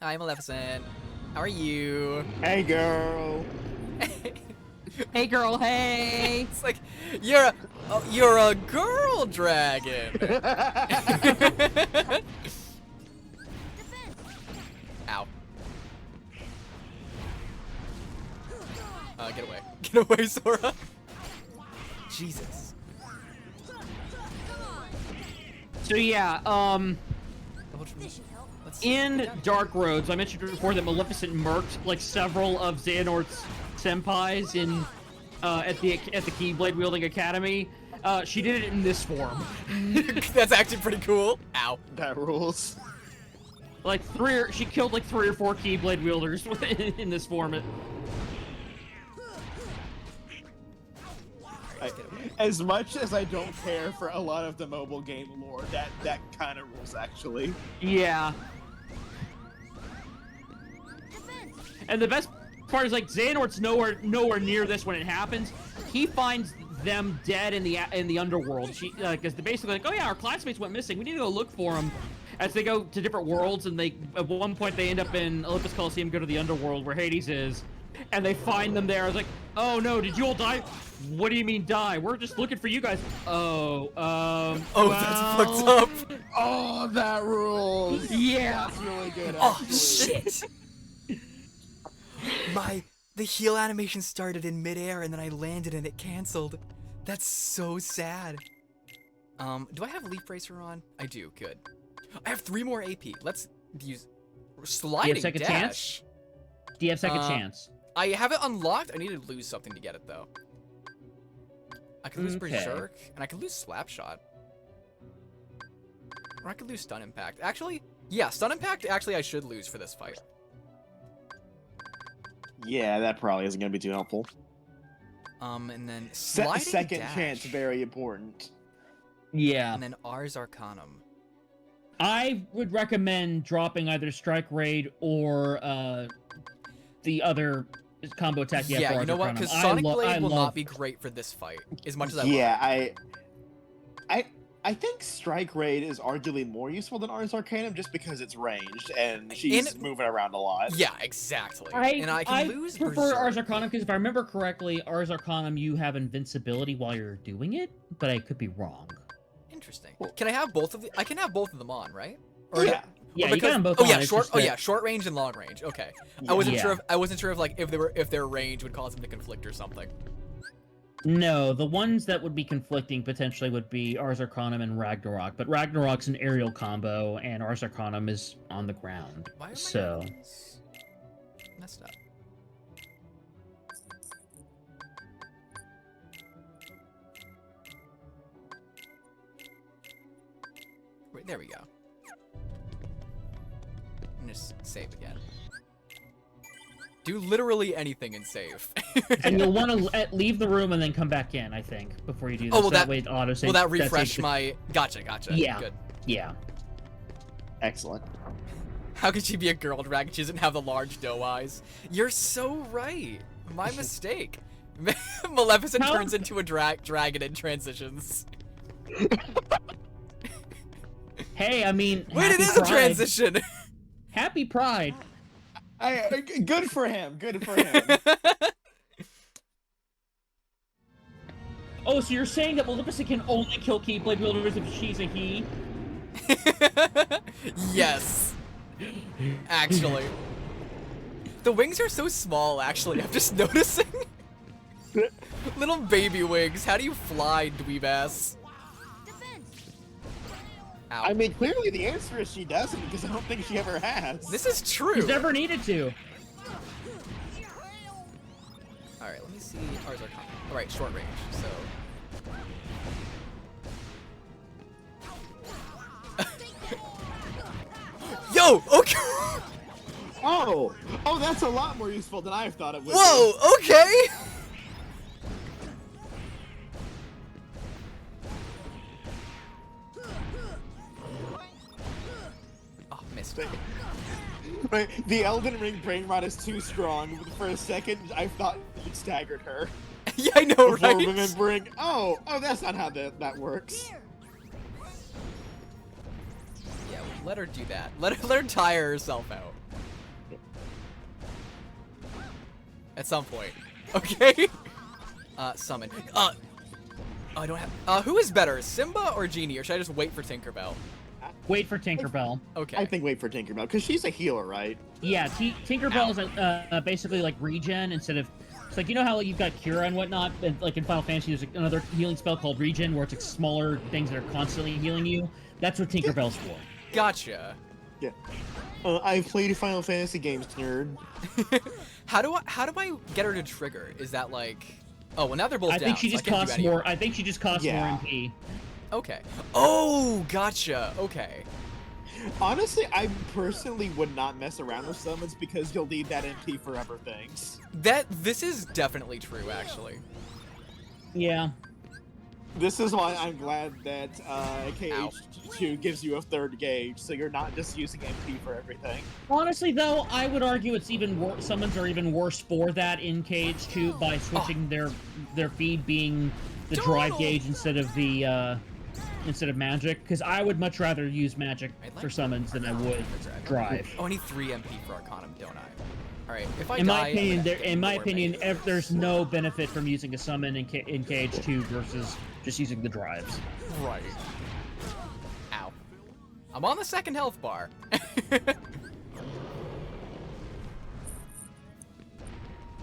Hi, Maleficent. How are you? Hey, girl. Hey girl, hey! It's like, you're a girl dragon. Ow. Get away. Get away, Sora. Jesus. So yeah, Let's in Dark Roads, I mentioned before that Maleficent murked like several of Xehanort's senpais in at the Keyblade wielding academy. She did it in this form. That's actually pretty cool. Ow. That rules. Like she killed like 3 or 4 Keyblade wielders in this form. As much as I don't care for a lot of the mobile game lore, that kind of rules actually. Yeah. And the best part is like Xehanort's nowhere near this when it happens. He finds them dead in the underworld. She because they're basically like, oh yeah, our classmates went missing. We need to go look for them. As they go to different worlds, and they at one point they end up in Olympus Coliseum, go to the underworld where Hades is, and they find them there. I was like, oh no, did you all die? What do you mean die? We're just looking for you guys. Oh, Oh, well, that's fucked up. Oh, that rules. Yeah. That's really good. Oh, Actually. shit. The heal animation started in midair and then I landed and it canceled. That's so sad. Do I have Leaf Bracer on? I do. Good. I have 3 more AP. Let's use sliding dash. second chance? Do you have second chance? I have it unlocked. I need to lose something to get it though. I could lose Berserk, and I could lose Slapshot. Or I could lose Stun Impact. Actually, yeah, Stun Impact, actually, I should lose for this fight. Yeah, that probably isn't going to be too helpful. And then sliding second dash. chance, very important. Yeah. And then Ars Arcanum. I would recommend dropping either Strike Raid or the other combo attack you have for Yeah, you know what? Because Sonic Blade will not be great for this fight, as much as I Yeah, I think Strike Raid is arguably more useful than Ars Arcanum just because it's ranged and she's moving around a lot. Yeah, exactly. And I can lose prefer Berserk. Ars Arcanum because if I remember correctly, Ars Arcanum you have invincibility while you're doing it, but I could be wrong. Interesting. Can I have both of the? I can have both of them on, right? Or yeah. Yeah, because, you got them both oh on. yeah, It's short. just Oh that- yeah, short range and long range. Okay, Yeah. I wasn't sure if like if their range would cause them to conflict or something. No, the ones that would be conflicting potentially would be Ars Arcanum and Ragnarok, but Ragnarok's an aerial combo and Ars Arcanum is on the ground. Why are my So buttons messed up? Wait, there we go. And just save again. Do literally anything and save. and you'll want to leave the room and then come back in, I think, before you do this. Oh, will that way it auto will that refresh my? Gotcha. Yeah. Good. Yeah. Excellent. How could she be a girl drag? She doesn't have the large doe eyes. You're so right. My mistake. Maleficent turns into a dragon and transitions. Hey, I mean, wait, it is Pride. a transition. Happy Pride. Good for him. Good for him. Oh, so you're saying that Maleficent can only kill Keyblade wielders if she's a he? Yes. Actually. The wings are so small, actually. I'm just noticing. Little baby wings. How do you fly, dweeb ass? Ow. I mean, clearly the answer is she doesn't because I don't think she ever has. This is true. She's never needed to. Alright, let me see. Ours are alright, short range, so. Yo! Okay! Oh, that's a lot more useful than I thought it would. Whoa! Okay! Oh, missed. Right, the Elden Ring brain rot is too strong. For a second, I thought it staggered her. Yeah, I know, Before right? remembering, oh, that's not how that works. Yeah, let her do that. Let her tire herself out. At some point. Okay? Summon. I don't have... who is better, Simba or Genie? Or should I just wait for Tinkerbell? Wait for Tinkerbell. Okay. I think wait for Tinkerbell, because she's a healer, right? Yeah, Tinkerbell is basically like regen instead of... It's like, you know how you've got Cura and whatnot, and like in Final Fantasy there's another healing spell called Regen, where it's like smaller things that are constantly healing you? That's what Tinkerbell's for. Gotcha. Yeah. I've played Final Fantasy games, nerd. How do I get her to trigger? Is that like... Oh, well now they're both down. I think she so just can't do costs any of more. it. I think she just costs more MP. Okay. Oh, gotcha. Okay. Honestly, I personally would not mess around with summons because you'll need that MP forever things. This is definitely true, actually. Yeah. This is why I'm glad that KH2 gives you a third gauge, so you're not just using MP for everything. Honestly, though, I would argue it's even worse. Summons are even worse for that in KH2 by switching their feed being the drive gauge instead of the magic. Because I would much rather use magic for summons than I would drive. Oh, I need 3 MP for Arcanum, don't I? All right. If I in die, my opinion, there's no benefit from using a summon in KH2 versus just using the drives. Right. Ow. I'm on the second health bar.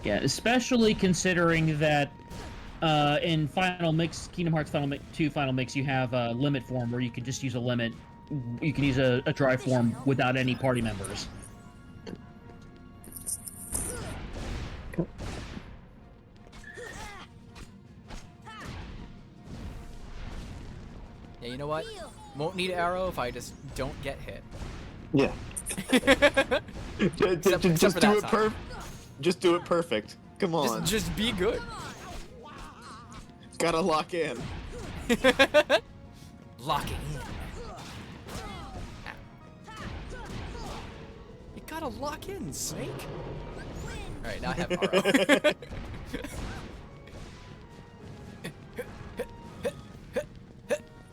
Yeah, especially considering that In Final Mix, Kingdom Hearts 2 Final Mix, you have a limit form where you can just use a limit. You can use a dry form without any party members. Yeah, you know what? Won't need arrow if I just don't get hit. Yeah. Except for that just do it perfect. Come on. Just be good. Gotta lock in. Lock it in. You gotta lock in, Snake. Alright, now I have Aro.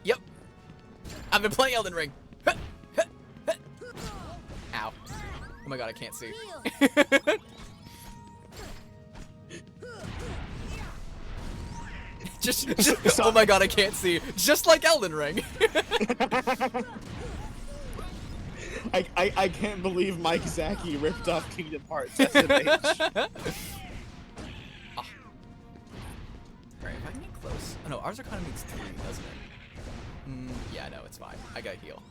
Yep. I've been playing Elden Ring. Ow. Oh my god, I can't see. just oh my god, I can't see. Just like Elden Ring. I can't believe Mike Zaki ripped off Kingdom Hearts SMH. Alright, if I can get close. Oh no, ours are kind of means 3, doesn't it? Yeah, no, it's fine. I gotta heal.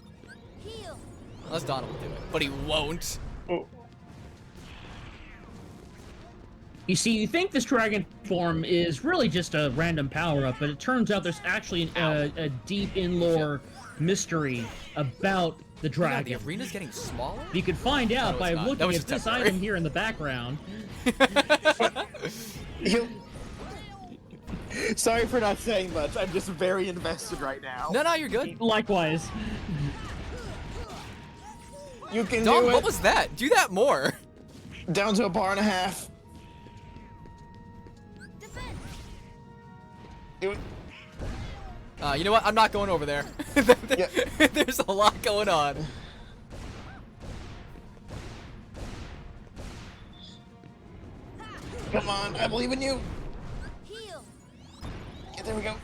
Heal. Unless Donald will do it, but he won't. Oh. You see, you think this dragon form is really just a random power-up, but it turns out there's actually a deep in-lore mystery about the dragon. Yeah, the arena's getting smaller? You can find out by not. looking at this item here in the background. Sorry for not saying much. I'm just very invested right now. No, you're good. Likewise. You can Dom, do it. what was that? Do that more. Down to a bar and a half. Do it. You know what? I'm not going over there. There's a lot going on. Come on, I believe in you. Heal. Yeah, there we go.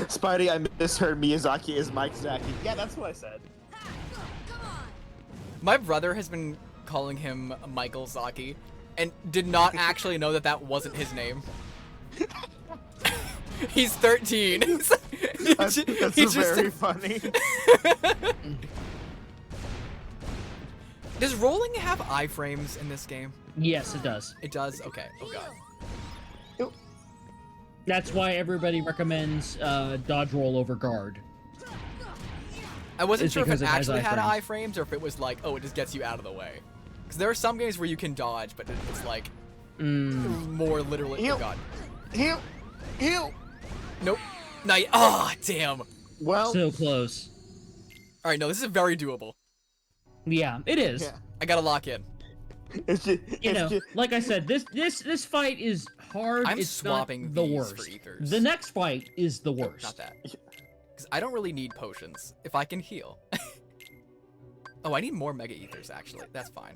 Spidey, I misheard Miyazaki is Mike Zaki. Yeah, that's what I said. Come on. My brother has been calling him Michael Zaki and did not actually know that that wasn't his name. He's 13. That's very funny. Does rolling have iframes in this game? Yes, it does. It does? Okay. Oh god. That's why everybody recommends dodge roll over guard. I wasn't It's sure if because it it has actually had iframes. iframes or if it was like, oh, it just gets you out of the way. Because there are some games where you can dodge, but it's like more literally. Heal. Oh god. Heal. Heal. Nope. Not yet. Ah, damn. Well. So close. All right, no, this is very doable. Yeah, it is. Yeah. I gotta lock in. It's just, You know, like I said, this fight is hard. I'm it's swapping not the these worst. for ethers. The next fight is the Nope, worst. not that. Because I don't really need potions if I can heal. Oh, I need more mega ethers actually. That's fine.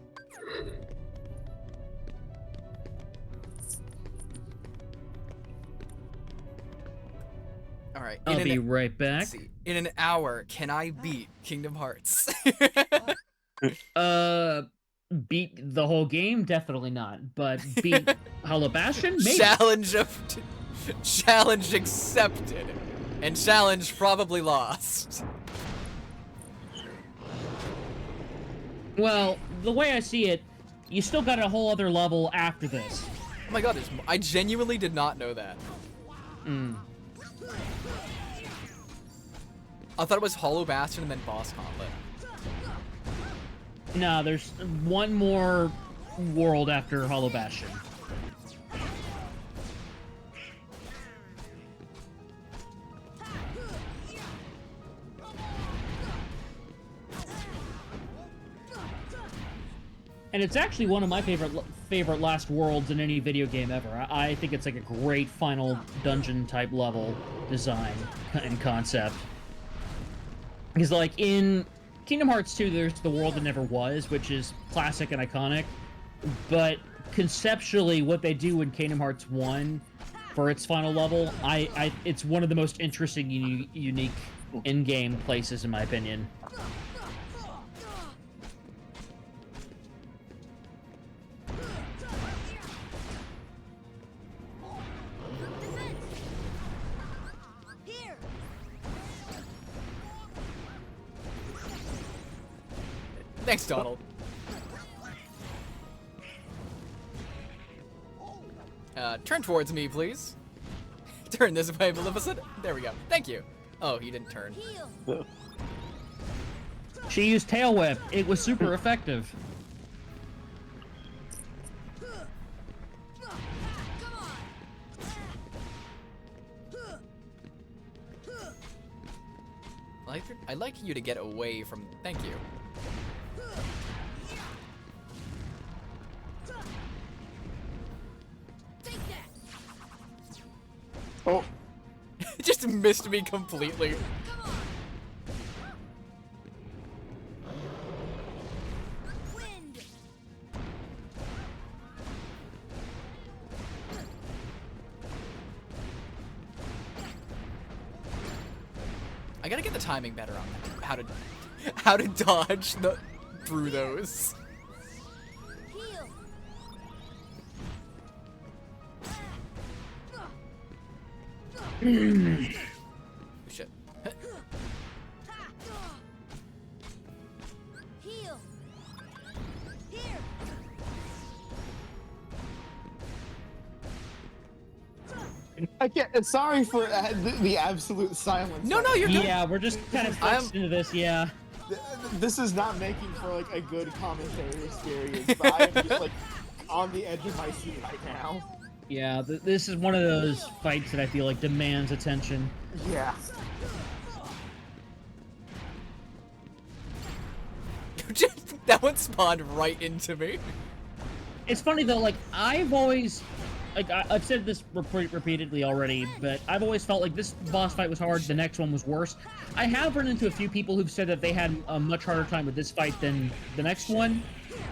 All right. I'll be right back. Let's see. In an hour, can I beat Kingdom Hearts? Beat the whole game? Definitely not. But beat Hollow Bastion? Maybe. Challenge accepted. And challenge probably lost. Well, the way I see it, you still got a whole other level after this. Oh my god, I genuinely did not know that. I thought it was Hollow Bastion and then boss combat. No, there's one more world after Hollow Bastion. And it's actually one of my favorite last worlds in any video game ever. I think it's like a great final dungeon type level design and concept. Because like in Kingdom Hearts 2, there's the world that never was, which is classic and iconic. But conceptually, what they do in Kingdom Hearts 1 for its final level, it's one of the most interesting, unique in-game places, in my opinion. Thanks, Donald. Turn towards me, please. Turn this way, Maleficent. There we go. Thank you. Oh, he didn't turn. She used Tail Whip. It was super effective. I'd like you to get away from... Thank you. Oh. Just missed me completely. I gotta get the timing better on that. How to dodge through those. Shit. Heal. Here. I can't. Sorry for the absolute silence. No, you're good. Yeah, we're just kind of forced into this, yeah. This is not making for like a good commentary experience, but I am just like on the edge of my seat right now. Yeah, this is one of those fights that I feel like demands attention. Yeah. That one spawned right into me. It's funny though, like I've always, like I've said this repeatedly already, but I've always felt like this boss fight was hard, the next one was worse. I have run into a few people who've said that they had a much harder time with this fight than the next one,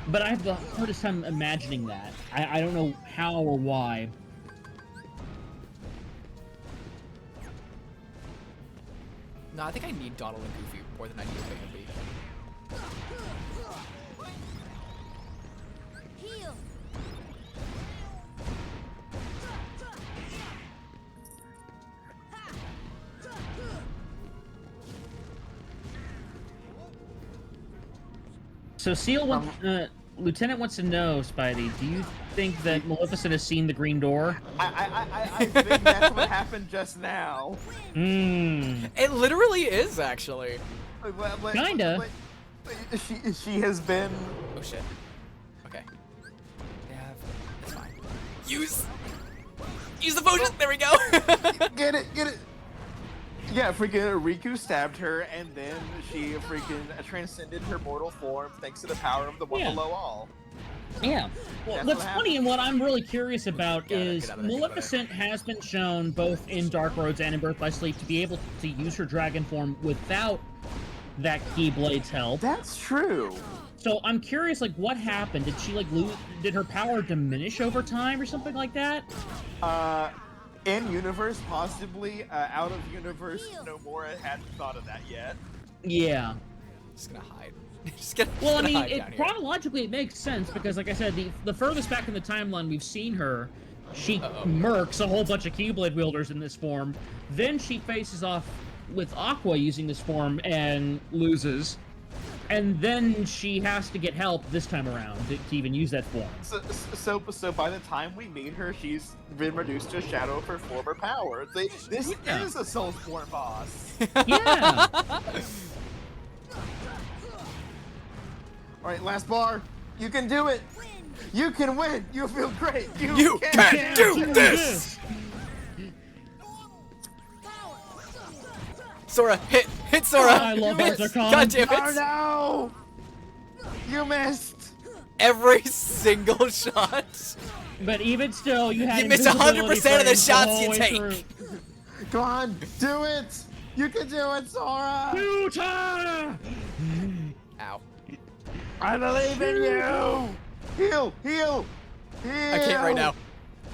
but I have the hardest time imagining that. I don't know how or why. No, I think I need Donald and Goofy more than I need Bambi. Heal. So Lieutenant wants to know, Spidey, do you think that Maleficent has seen the green door? I think that's what happened just now. It literally is, actually. Kinda. She has been... Oh, shit. Okay. Yeah, it's fine. Use the potion! There we go! Get it! Yeah, freaking Riku stabbed her, and then she freaking transcended her mortal form thanks to the power of the one below all. Yeah. Well, what's funny and what I'm really curious about is Maleficent has been shown both in Dark Roads and in Birth by Sleep to be able to use her dragon form without that Keyblade's help. That's true. So I'm curious, like, what happened? Did she, like, lose... Did her power diminish over time or something like that? In-universe, possibly. Out-of-universe, Nomura hadn't thought of that yet. Yeah. Just gonna hide. Well, I mean, chronologically it makes sense because, like I said, the furthest back in the timeline we've seen her, she murks a whole bunch of Keyblade wielders in this form. Then she faces off with Aqua using this form and loses. And then she has to get help this time around to even use that form. So by the time we meet her, she's been reduced to a shadow of her former power. This is a Soulsborne boss. Yeah. All right, last bar. You can do it. You can win. You feel great. You can do this. Sora, hit Sora. I love it. God damn it. Oh no! You missed. Every single shot. But even still, you had. You missed 100% of the shots you take. Through. Come on, do it. You can do it, Sora. Utah! Ow. I believe in you. Heal. I can't right now.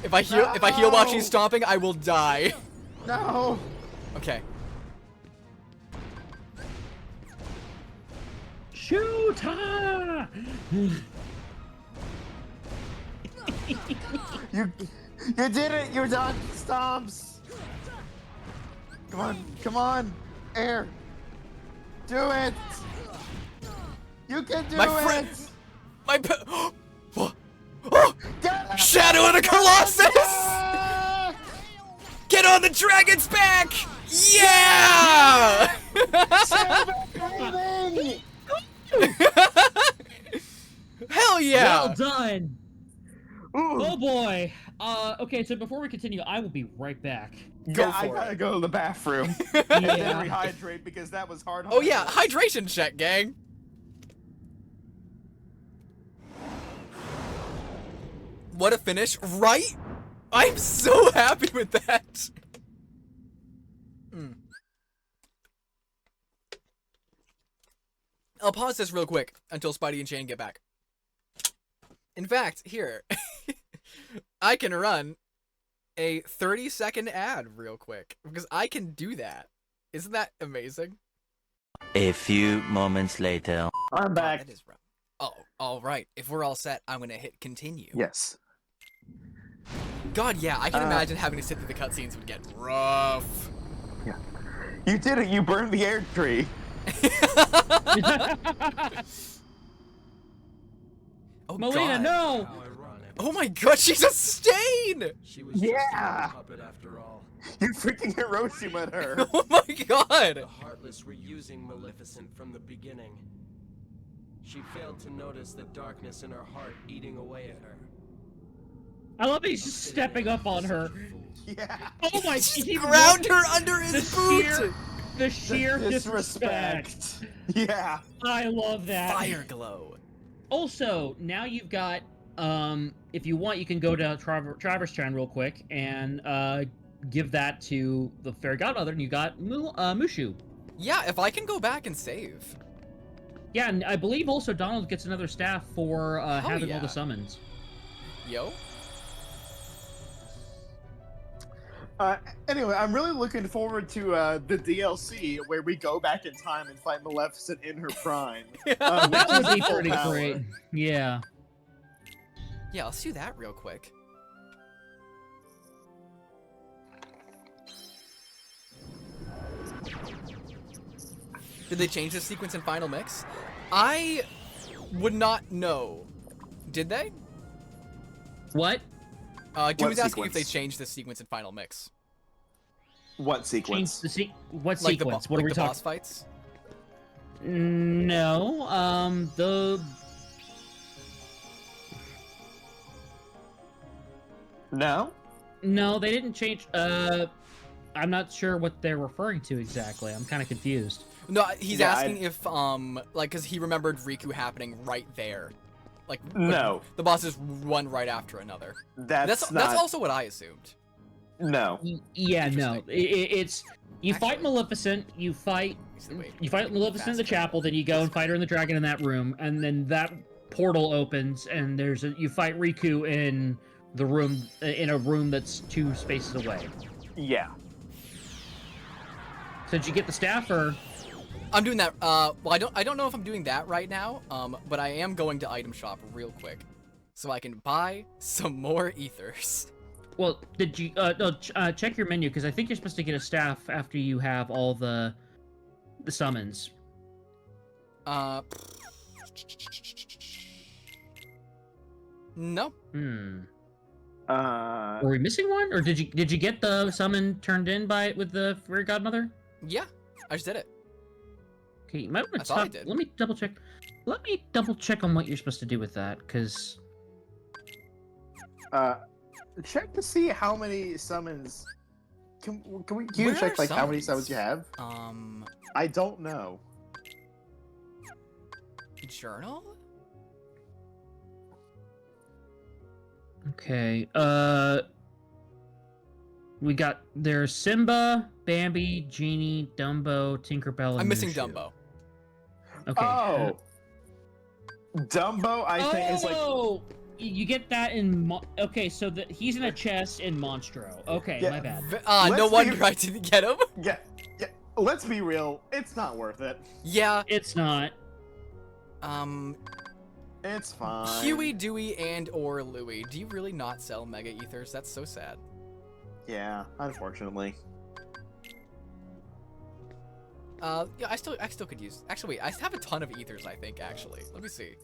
If I heal while she's stomping, I will die. No. Okay. Shoot her! You did it. You're done. Stomps. Come on. Air. Do it. You can do My it! friend. My. Oh! Shadow of the Colossus! Get on the dragon's back! Yeah! Hell yeah! Well done. Ooh. Oh boy. Okay, so before we continue, I will be right back. Go I for gotta it. go to the bathroom and then Yeah. rehydrate because that was hard. Oh yeah, hydration check, gang. What a finish, right? I'm so happy with that. I'll pause this real quick until Spidey and Shane get back. In fact, here, I can run a 30-second ad real quick because I can do that. Isn't that amazing? A few moments later. I'm back. That is rough. Oh, all right. If we're all set, I'm gonna hit continue. Yes. God, yeah, I can imagine having to sit through the cutscenes would get rough. Yeah. You did it. You burned the air tree. Oh Melina, God. no! Oh my God, she's a stain! She was just a puppet after all. You freaking Hiroshima her. Oh my God! The Heartless were using Maleficent from the beginning. She failed to notice the darkness in her heart eating away at her. I love that he's just stepping up on her. Yeah. Oh my! He ground her under his boot! The sheer disrespect. disrespect. Yeah. I love that. Fire glow. Also, now you've got, if you want, you can go to Traverse Town real quick and give that to the Fairy Godmother, and you got Mushu. Yeah, if I can go back and save. Yeah, and I believe also Donald gets another staff for having all the yeah. summons. Yo. Anyway, I'm really looking forward to the DLC where we go back in time and fight Maleficent in her prime. That would be full pretty power. great. Yeah. Yeah, let's do that real quick. Did they change the sequence in Final Mix? I would not know. Did they? What? Doom was asking if sequence? they changed the sequence in Final Mix. What Change sequence? the what Like sequence? What are we the talking? boss fights? No. The No? no, they didn't change. I'm not sure what they're referring to exactly. I'm kind of confused. No, he's Yeah, asking if like, cause he remembered Riku happening right there. Like No. the bosses one right after another. That's That's also what I assumed. No. Yeah, no. It's you fight Maleficent, you fight Maleficent in the chapel, then you go and fight her in the dragon in that room, and then that portal opens, and you fight Riku in the room in a room that's 2 spaces away. Yeah. So did you get the staff or? I'm doing that. Well, I don't know if I'm doing that right now. But I am going to item shop real quick, so I can buy some more ethers. Well, did you? No, check your menu because I think you're supposed to get a staff after you have all the summons. No. Were we missing one, or did you get the summon turned in with the Fairy Godmother? Yeah, I just did it. Okay, you might want I to thought I talk. did. Let me double check. Let me double check on what you're supposed to do with that, because. Check to see how many summons. Can you Where check are like how many summons? summons you have? I don't know. Journal? Okay. We got there's Simba, Bambi, Genie, Dumbo, Tinkerbell, and I'm missing Mushu. Dumbo. Okay. Oh. Dumbo, I think is like. Oh, you get that in. Okay, so he's in a chest in Monstro. Okay, Yeah. my bad. No Let's wonder be- I didn't get him. Yeah. Let's be real. It's not worth it. Yeah. It's not. It's fine. Huey, Dewey, and or Louie. Do you really not sell Mega Ethers? That's so sad. Yeah, unfortunately. Yeah, I still could use. Actually, wait, I have a ton of ethers. I think actually. Let me see.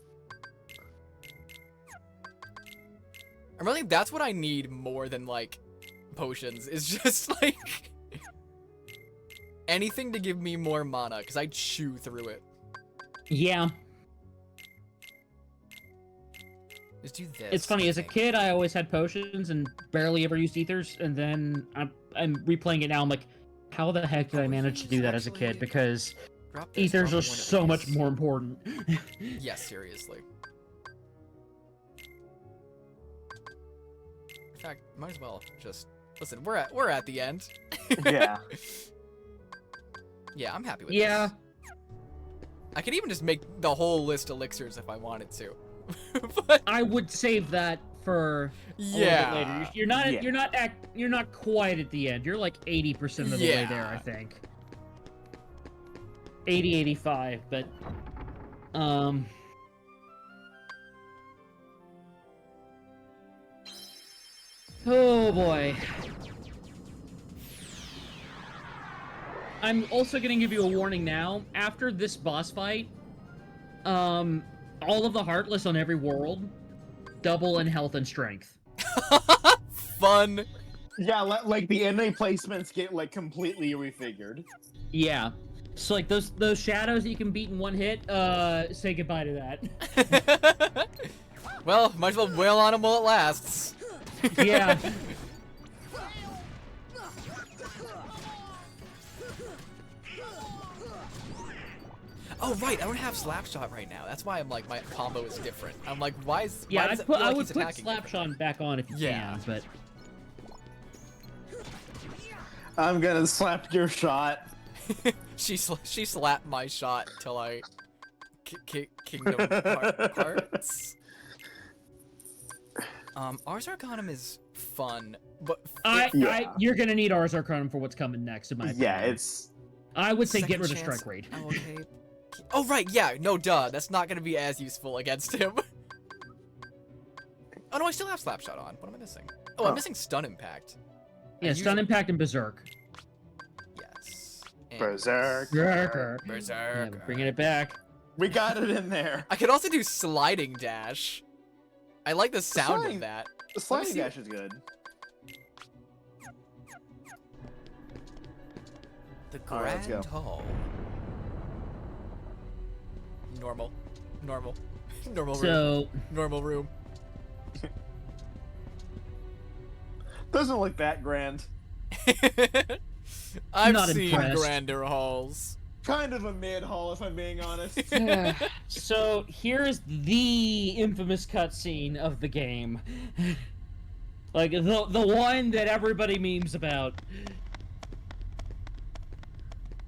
I really think that's what I need more than like potions. Is just like anything to give me more mana, because I chew through it. Yeah. Just do this. It's funny, as a kid, I always had potions and barely ever used ethers, and then I'm replaying it now, I'm like, how the heck did I manage to do that as a kid? Because ethers are so much more important. Yes, seriously. In fact, might as well just listen. We're at the end. Yeah. Yeah, I'm happy with this. I could even just make the whole list elixirs if I wanted to. But I would save that for a little bit later. You're not quite at the end. You're like 80% of the way there, I think. 80, 85, but oh boy. I'm also gonna give you a warning now. After this boss fight, all of the Heartless on every world double in health and strength. Fun. Yeah, like the NA placements get like completely refigured. Yeah. So like those shadows that you can beat in one hit, say goodbye to that. Well, might as well wail on him while it lasts. Yeah. Oh right, I don't have Slapshot right now. That's why I'm like my combo is different. I'm like, why is Yeah, why does I would put Slapshot back on if you can, but I'm gonna slap your shot. she slapped my shot till I Kingdom Hearts. Ars Arcanum is fun, but you're gonna need Ars Arcanum for what's coming next, in my opinion. Yeah, it's. I would say get Second rid of chance. Strike Raid. Oh, okay. Oh right, yeah, no duh. That's not gonna be as useful against him. Oh no, I still have Slapshot on. What am I missing? Oh, I'm missing Stun Impact. Yeah, Stun Impact and Berserk. Yes. And Berserker. Berserker. Yeah, bringing it back. We got it in there. I could also do Sliding Dash. I like the sound of that. The sliding dash is good. The Alright, let's Grand go. Hall. Normal room. So Normal room. Doesn't look that grand. I've Not seen impressed. grander halls. Kind of a mid haul, if I'm being honest. so here's the infamous cutscene of the game. Like the one that everybody memes about.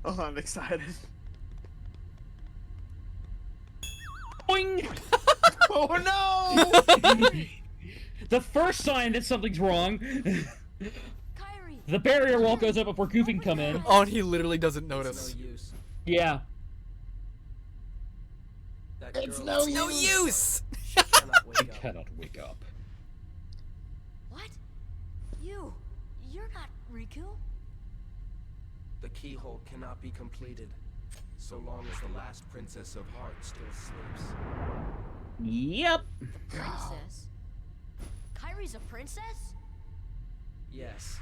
Oh, I'm excited. Boing! Oh no! The first sign that something's wrong. Kyrie. The barrier wall goes up before Goofy can come in. Oh, and he literally doesn't notice. No use. Yeah. That It's girl no use. cannot wake up. Cannot wake up. What? You're not Riku? The keyhole cannot be completed so long as the last princess of heart still sleeps. Yep. Princess? Kyrie's a princess? Yes.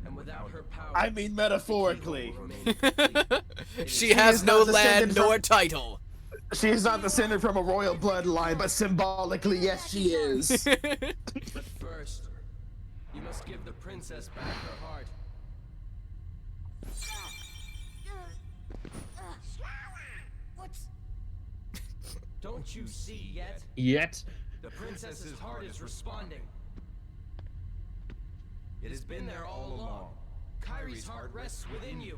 And without her power, I mean metaphorically. the keyhole will remain incomplete. She has is no not land descended nor from- title. She's not descended from a royal bloodline, but symbolically, yes, she is. But first, you must give the princess back her heart. What's... Don't you see yet? Yet. The princess's heart is responding. It has been there all along. Kyrie's heart rests within you.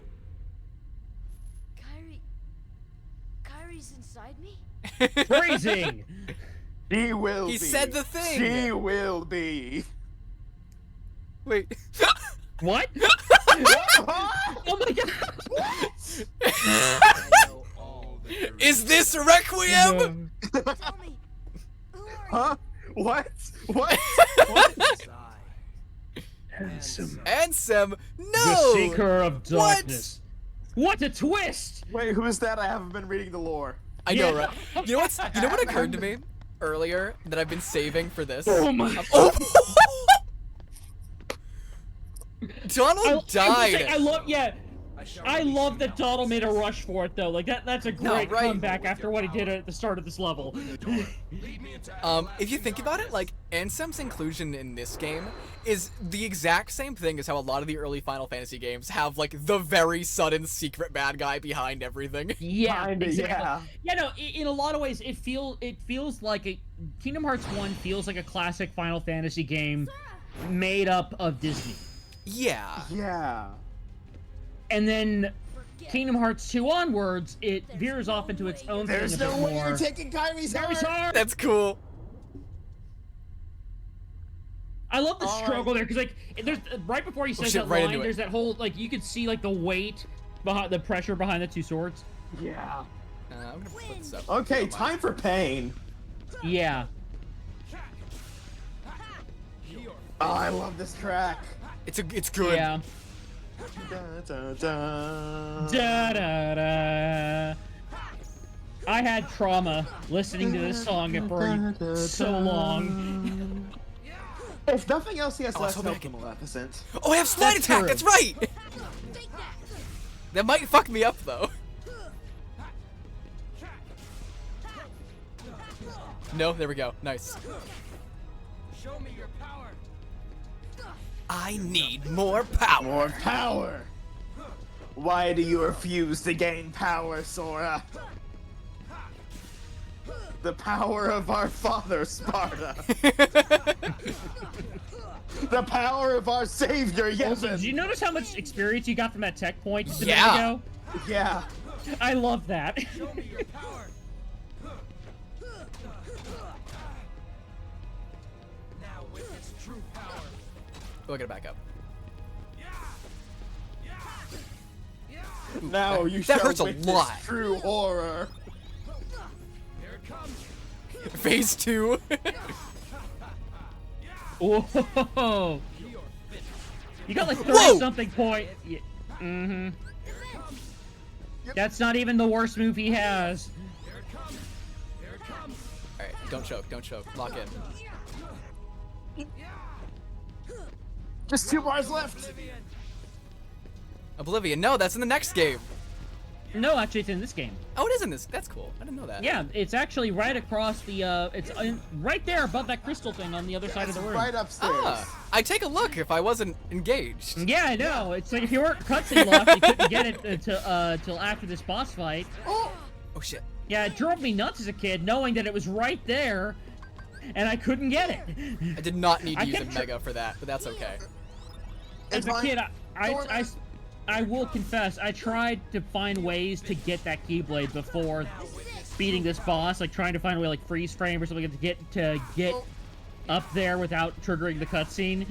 Kyrie's inside me? Phrasing! She will be. He said the thing. She will be. Wait. What? Oh my god! I know all that there Is this Requiem? Tell me, who are you? Huh? What? What? is I. Handsome. Ansem. The No. Seeker of Darkness. What a twist! Wait, who is that? I haven't been reading the lore. I know, right? You know what's? You know what occurred to me earlier that I've been saving for this? Oh my! Oh! Donald died. I love that Donald made a rush for it though. Like that's a great right? comeback after what he did at the start of this level. If you think about it, like Ansem's inclusion in this game is the exact same thing as how a lot of the early Final Fantasy games have like the very sudden secret bad guy behind everything. Yeah, Kinda, exactly. Yeah, no, in a lot of ways, it feels like Kingdom Hearts 1 feels like a classic Final Fantasy game made up of Disney. Yeah. Yeah. And then Kingdom Hearts 2 onwards, it veers off into its own There's thing a no bit way more. you're taking Kyrie's Kyrie's heart! heart! That's cool. I love the struggle there, because like, there's right before he says shit, that right line, into it. there's that whole, like, you could see like the weight behind the pressure behind the two swords. Yeah. I'm gonna put this up. Okay, time for pain. Yeah. Oh, I love this track. It's good. Yeah. Da, da, da. Da da da. I had trauma listening to this song for so long. If nothing else, he has less so health back than Maleficent. Oh, I have slide That's attack. true. That's right. That might fuck me up though. No, there we go. Nice. Show me your power. I need more power. More power! Why do you refuse to gain power, Sora? The power of our father, Sparta. The power of our savior, Also, Yevon. did you notice how much experience you got from that tech point just a Yeah. minute ago? Yeah. I love that. Show me your power. Now witness true power. Oh, I gotta back up. Now you That shall hurts a witness lot. true horror. Here it comes. Phase 2. Whoa! You got like Whoa! 30-something point. Yeah. Mm-hmm. That's not even the worst move he has. Here it comes. Here it comes. Alright, don't choke, don't choke. Lock in. Just 2 bars left. Oblivion. No, that's in the next game. No, actually, it's in this game. Oh, it is in this. That's cool. I didn't know that. Yeah, it's actually right across the, right there above that crystal thing on the other side of the room. Right upstairs. Ah, I'd take a look if I wasn't engaged. Yeah, I know. It's like if you weren't cutscene locked, you couldn't get it till after this boss fight. Oh shit. Yeah, it drove me nuts as a kid, knowing that it was right there, and I couldn't get it. I did not need to I use a kept Mega for that, but that's okay. As a kid, I will confess, I tried to find ways to get that Keyblade before beating this boss, like trying to find a way like freeze frame or something to get up there without triggering the cutscene,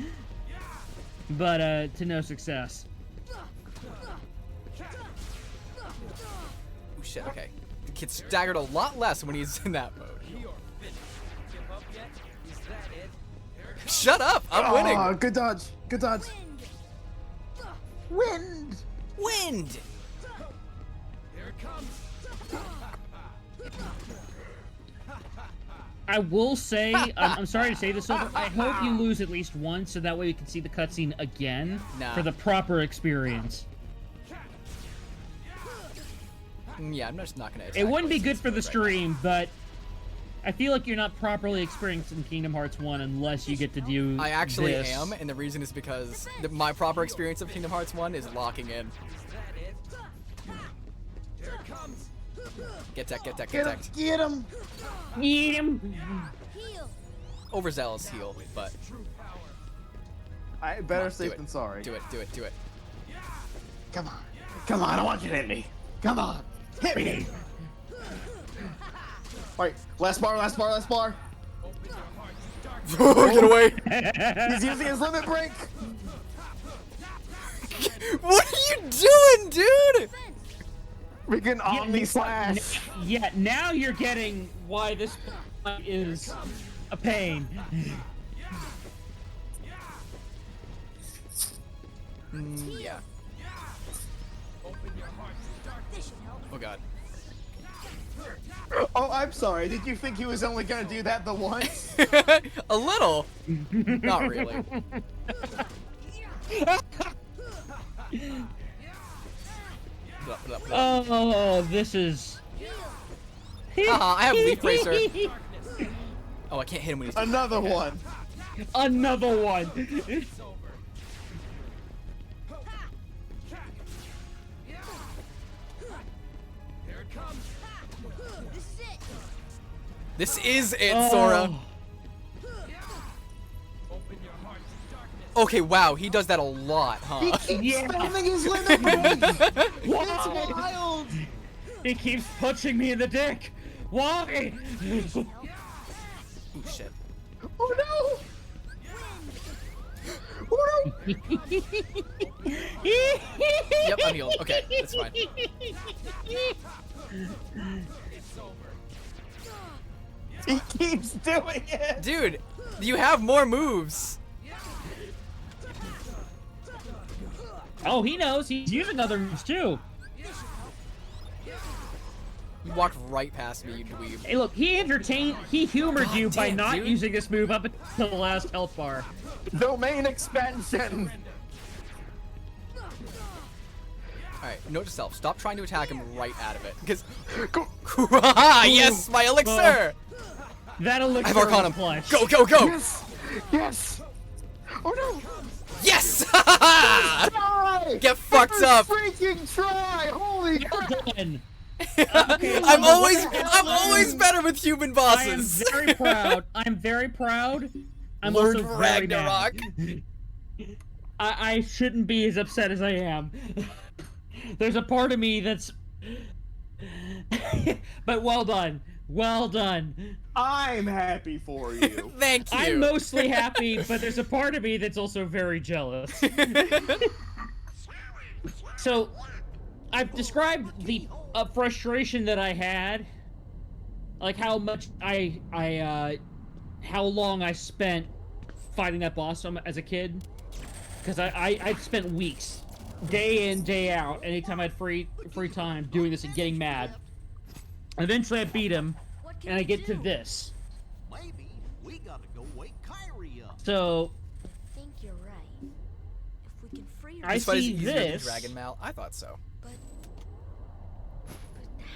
but to no success. Oh shit, okay. The kid staggered a lot less when he's in that mode. Shut up! I'm winning! Oh, good dodge. Good dodge. Wind! Wind! Here it comes. I will say, I'm sorry to say this, Silver, I hope you lose at least once, so that way you can see the cutscene again Nah. for the proper experience. Yeah, I'm just not gonna attack. It wouldn't be good for the right stream, but I feel like you're not properly experiencing Kingdom Hearts 1 unless you get to do now. I actually this. am, and the reason is because my proper experience of Kingdom Hearts 1 is locking in. Here it comes. Get tech, get tech, Get get him! tech. Get him! Eat him! Heal. Overzealous heal, but I better do safe it. than sorry. do it, do it, do it. Come on. Come on, I want you to hit me. Come on. Hit me. Alright, last bar, last bar, last bar. Get away! He's using his limit break. What are you doing, dude? Freaking Omni Slash. Yeah, now you're getting why this fight is a pain. Yeah. Oh god. Oh, I'm sorry. Did you think he was only gonna do that the once? A little. Not really. Oh, this is. Haha, I have Leaf Racer. Oh, I can't hit him when he's Another one. Another one. This is it, Sora. Okay, wow, he does that a lot, huh? He keeps spamming his limit break. It's wild. He keeps punching me in the dick. Why? Ooh, shit. Oh no! Oh no! Yep, I'm healed. Okay, that's fine. He keeps doing it! Dude, you have more moves. Oh, he knows. He's using other moves too. You walked right past me, you dweeb. Hey, look, he humored you by damn, not dude. using this move up until the last health bar. Domain expansion! Alright, note to self, stop trying to attack him right out of it. Because. Yes, my elixir! That elixir I have Arcanum. clutch. Go, go, go! Yes! Yes! Oh no! Yes! Try! Get fucked up! Freaking try! Holy Well crap! done. I'm always better with human I am bosses. very proud. I'm very proud. I'm Lord also very Ragnarok. mad. I shouldn't be as upset as I am. There's a part of me that's. But well done. Well done. I'm happy for you. Thank you. I'm mostly happy, but there's a part of me that's also very jealous. So, I've described the frustration that I had, like how much how long I spent fighting that boss as a kid, because I spent weeks, day in, day out, anytime I had free time doing this and getting mad. Eventually I beat him, and I get to this. Maybe we gotta go wake Kyrie up. So, I think you're right. If we can free her, I This fight is see easier than this. Dragon Mal. I thought so. but now.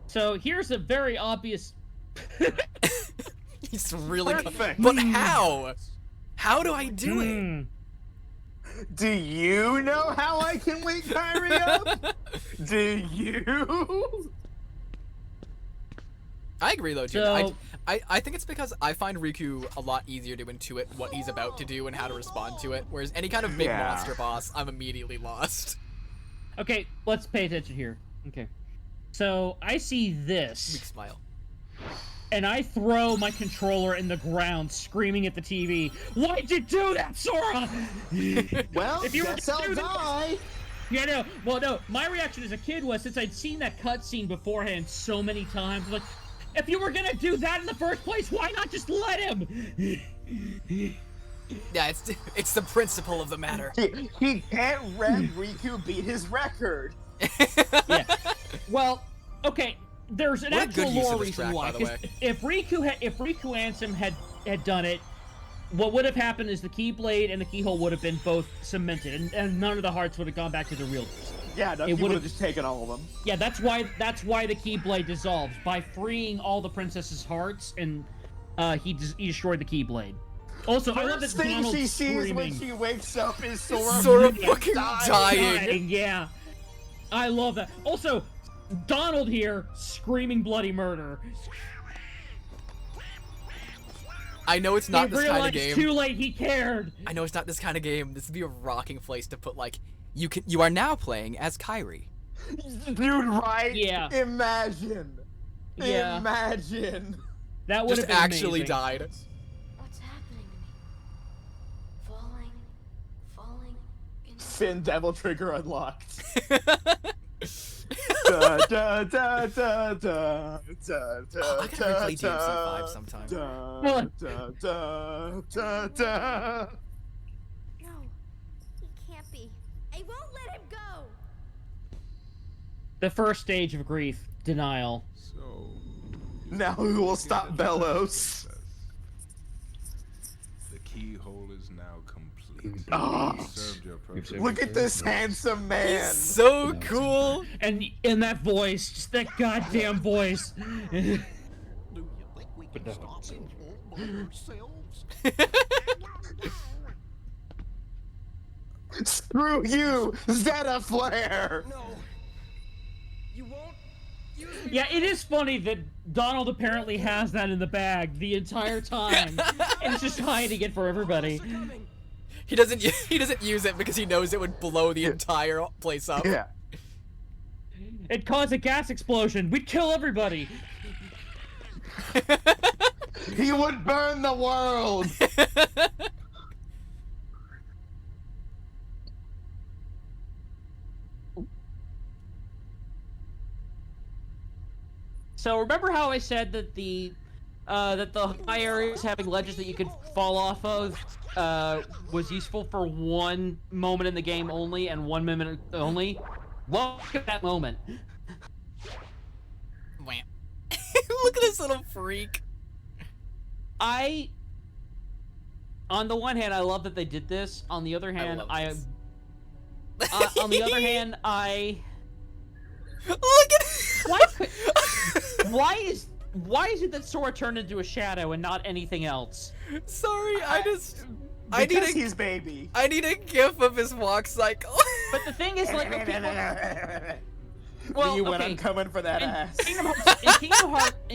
So here's a very obvious. He's really. Perfect. But how? How do I do it? Hmm. Do you know how I can wake Kyrie up? Do you? I agree though, dude. So- I think it's because I find Riku a lot easier to intuit what he's about to do and how to respond to it, whereas any kind of big Yeah. monster boss, I'm immediately lost. Okay, let's pay attention here. Okay. So I see Weak this, smile. and I throw my controller in the ground, screaming at the TV. Why'd you do that, Sora? Well, If you were guess to I'll do that- die. Yeah, no. Well, no. My reaction as a kid was, since I'd seen that cutscene beforehand so many times, like, if you were gonna do that in the first place, why not just let him? Yeah, it's the principle of the matter. He can't let Riku beat his record. Yeah. Well, okay. There's an What a good actual use of lore this reason track, why. by the 'Cause way. if Riku Ansem had done it, what would have happened is the Keyblade and the Keyhole would have been both cemented, and none of the hearts would have gone back to the real. Yeah, no, It he would would've- have just taken all of them. Yeah, that's why the Keyblade dissolves by freeing all the princess's hearts, and he destroyed the Keyblade. Also, I love that First thing Donald's she sees screaming. when she wakes up is Sora. Sora fucking fucking dying. Dying, yeah. I love that. Also, Donald here screaming bloody murder. I know it's not He this kind of realized game. too late he cared. I know it's not this kind of game. This would be a rocking place to put like you are now playing as Kyrie. Dude, right? Yeah. Imagine. Yeah. Imagine. That would Just have been actually amazing. died. What's happening to me? Falling into Finn Devil Trigger unlocked. da, da, da, da, da, Oh, I gotta replay DMC5 da, sometime. da, da, da, da, da. No, he can't be. I won't let him go. The first stage of grief, denial. So, Now who will stop Bellows? the keyhole is now complete. Oh, You served your purpose. look at this handsome man. So cool. And in that voice, just that goddamn voice. Do you think we can stop him all by ourselves? Screw you, Zeta Flare. No. You won't use me. Yeah, it is funny that Donald apparently has that in the bag the entire time, and it's just hiding it for everybody. They're coming. He doesn't use it because he knows it would blow the entire place up. Yeah. It caused a gas explosion. We'd kill everybody. He would burn the world. So remember how I said that the high areas having ledges that you could fall off of was useful for one moment in the game only and 1 minute only? Look at that moment. Wham. Look at this little freak. On the one hand, I love that they did this. On the other hand, on the other hand, Look at why is it that Sora turned into a shadow and not anything else? Sorry, Because he's baby. I need a gif of his walk cycle. But the thing is, like, well, You when okay. I'm coming for that ass. In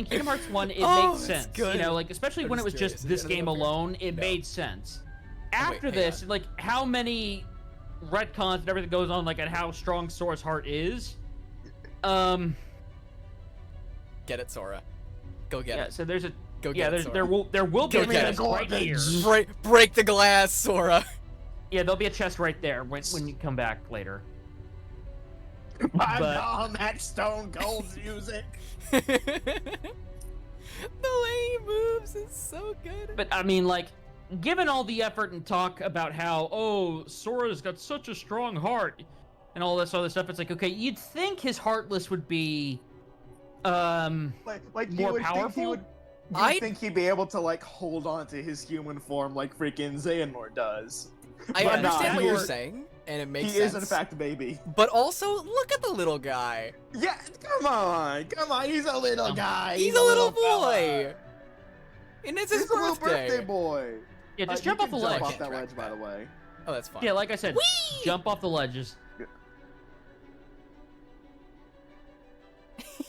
Kingdom Hearts 1, it Oh, makes it's sense. good. You know, like, especially I'm when it just was curious, just is this it game longer? alone, it No. made sense. wait, After hang this, on. like, how many retcons and everything goes on, like, and how strong Sora's heart is, Get it, Sora. Go get yeah, it. so there's a, Go get yeah, it, there Sora. will be Go a get chest it. right here. Break the glass, Sora. Yeah, there'll be a chest right there when you come back later. I'm But- on that Stone Cold music. The way he moves is so good. But I mean, like, given all the effort and talk about how, oh, Sora's got such a strong heart and all this other stuff, it's like, okay, you'd think his heartless would be, Like you more would powerful? think he would. You'd think he'd be able to like hold on to his human form like freaking Xehanort does. I But understand nah, what you're he- saying, and it makes He sense. is in fact a baby. But also, look at the little guy. Yeah, come on, he's a little guy. He's a little fella. boy. And it's his He's a little birthday. birthday boy. yeah, just You jump off the can ledge. Jump off that Track ledge, by the way. Oh, that's fine. Yeah, like I said, Whee! jump off the ledges.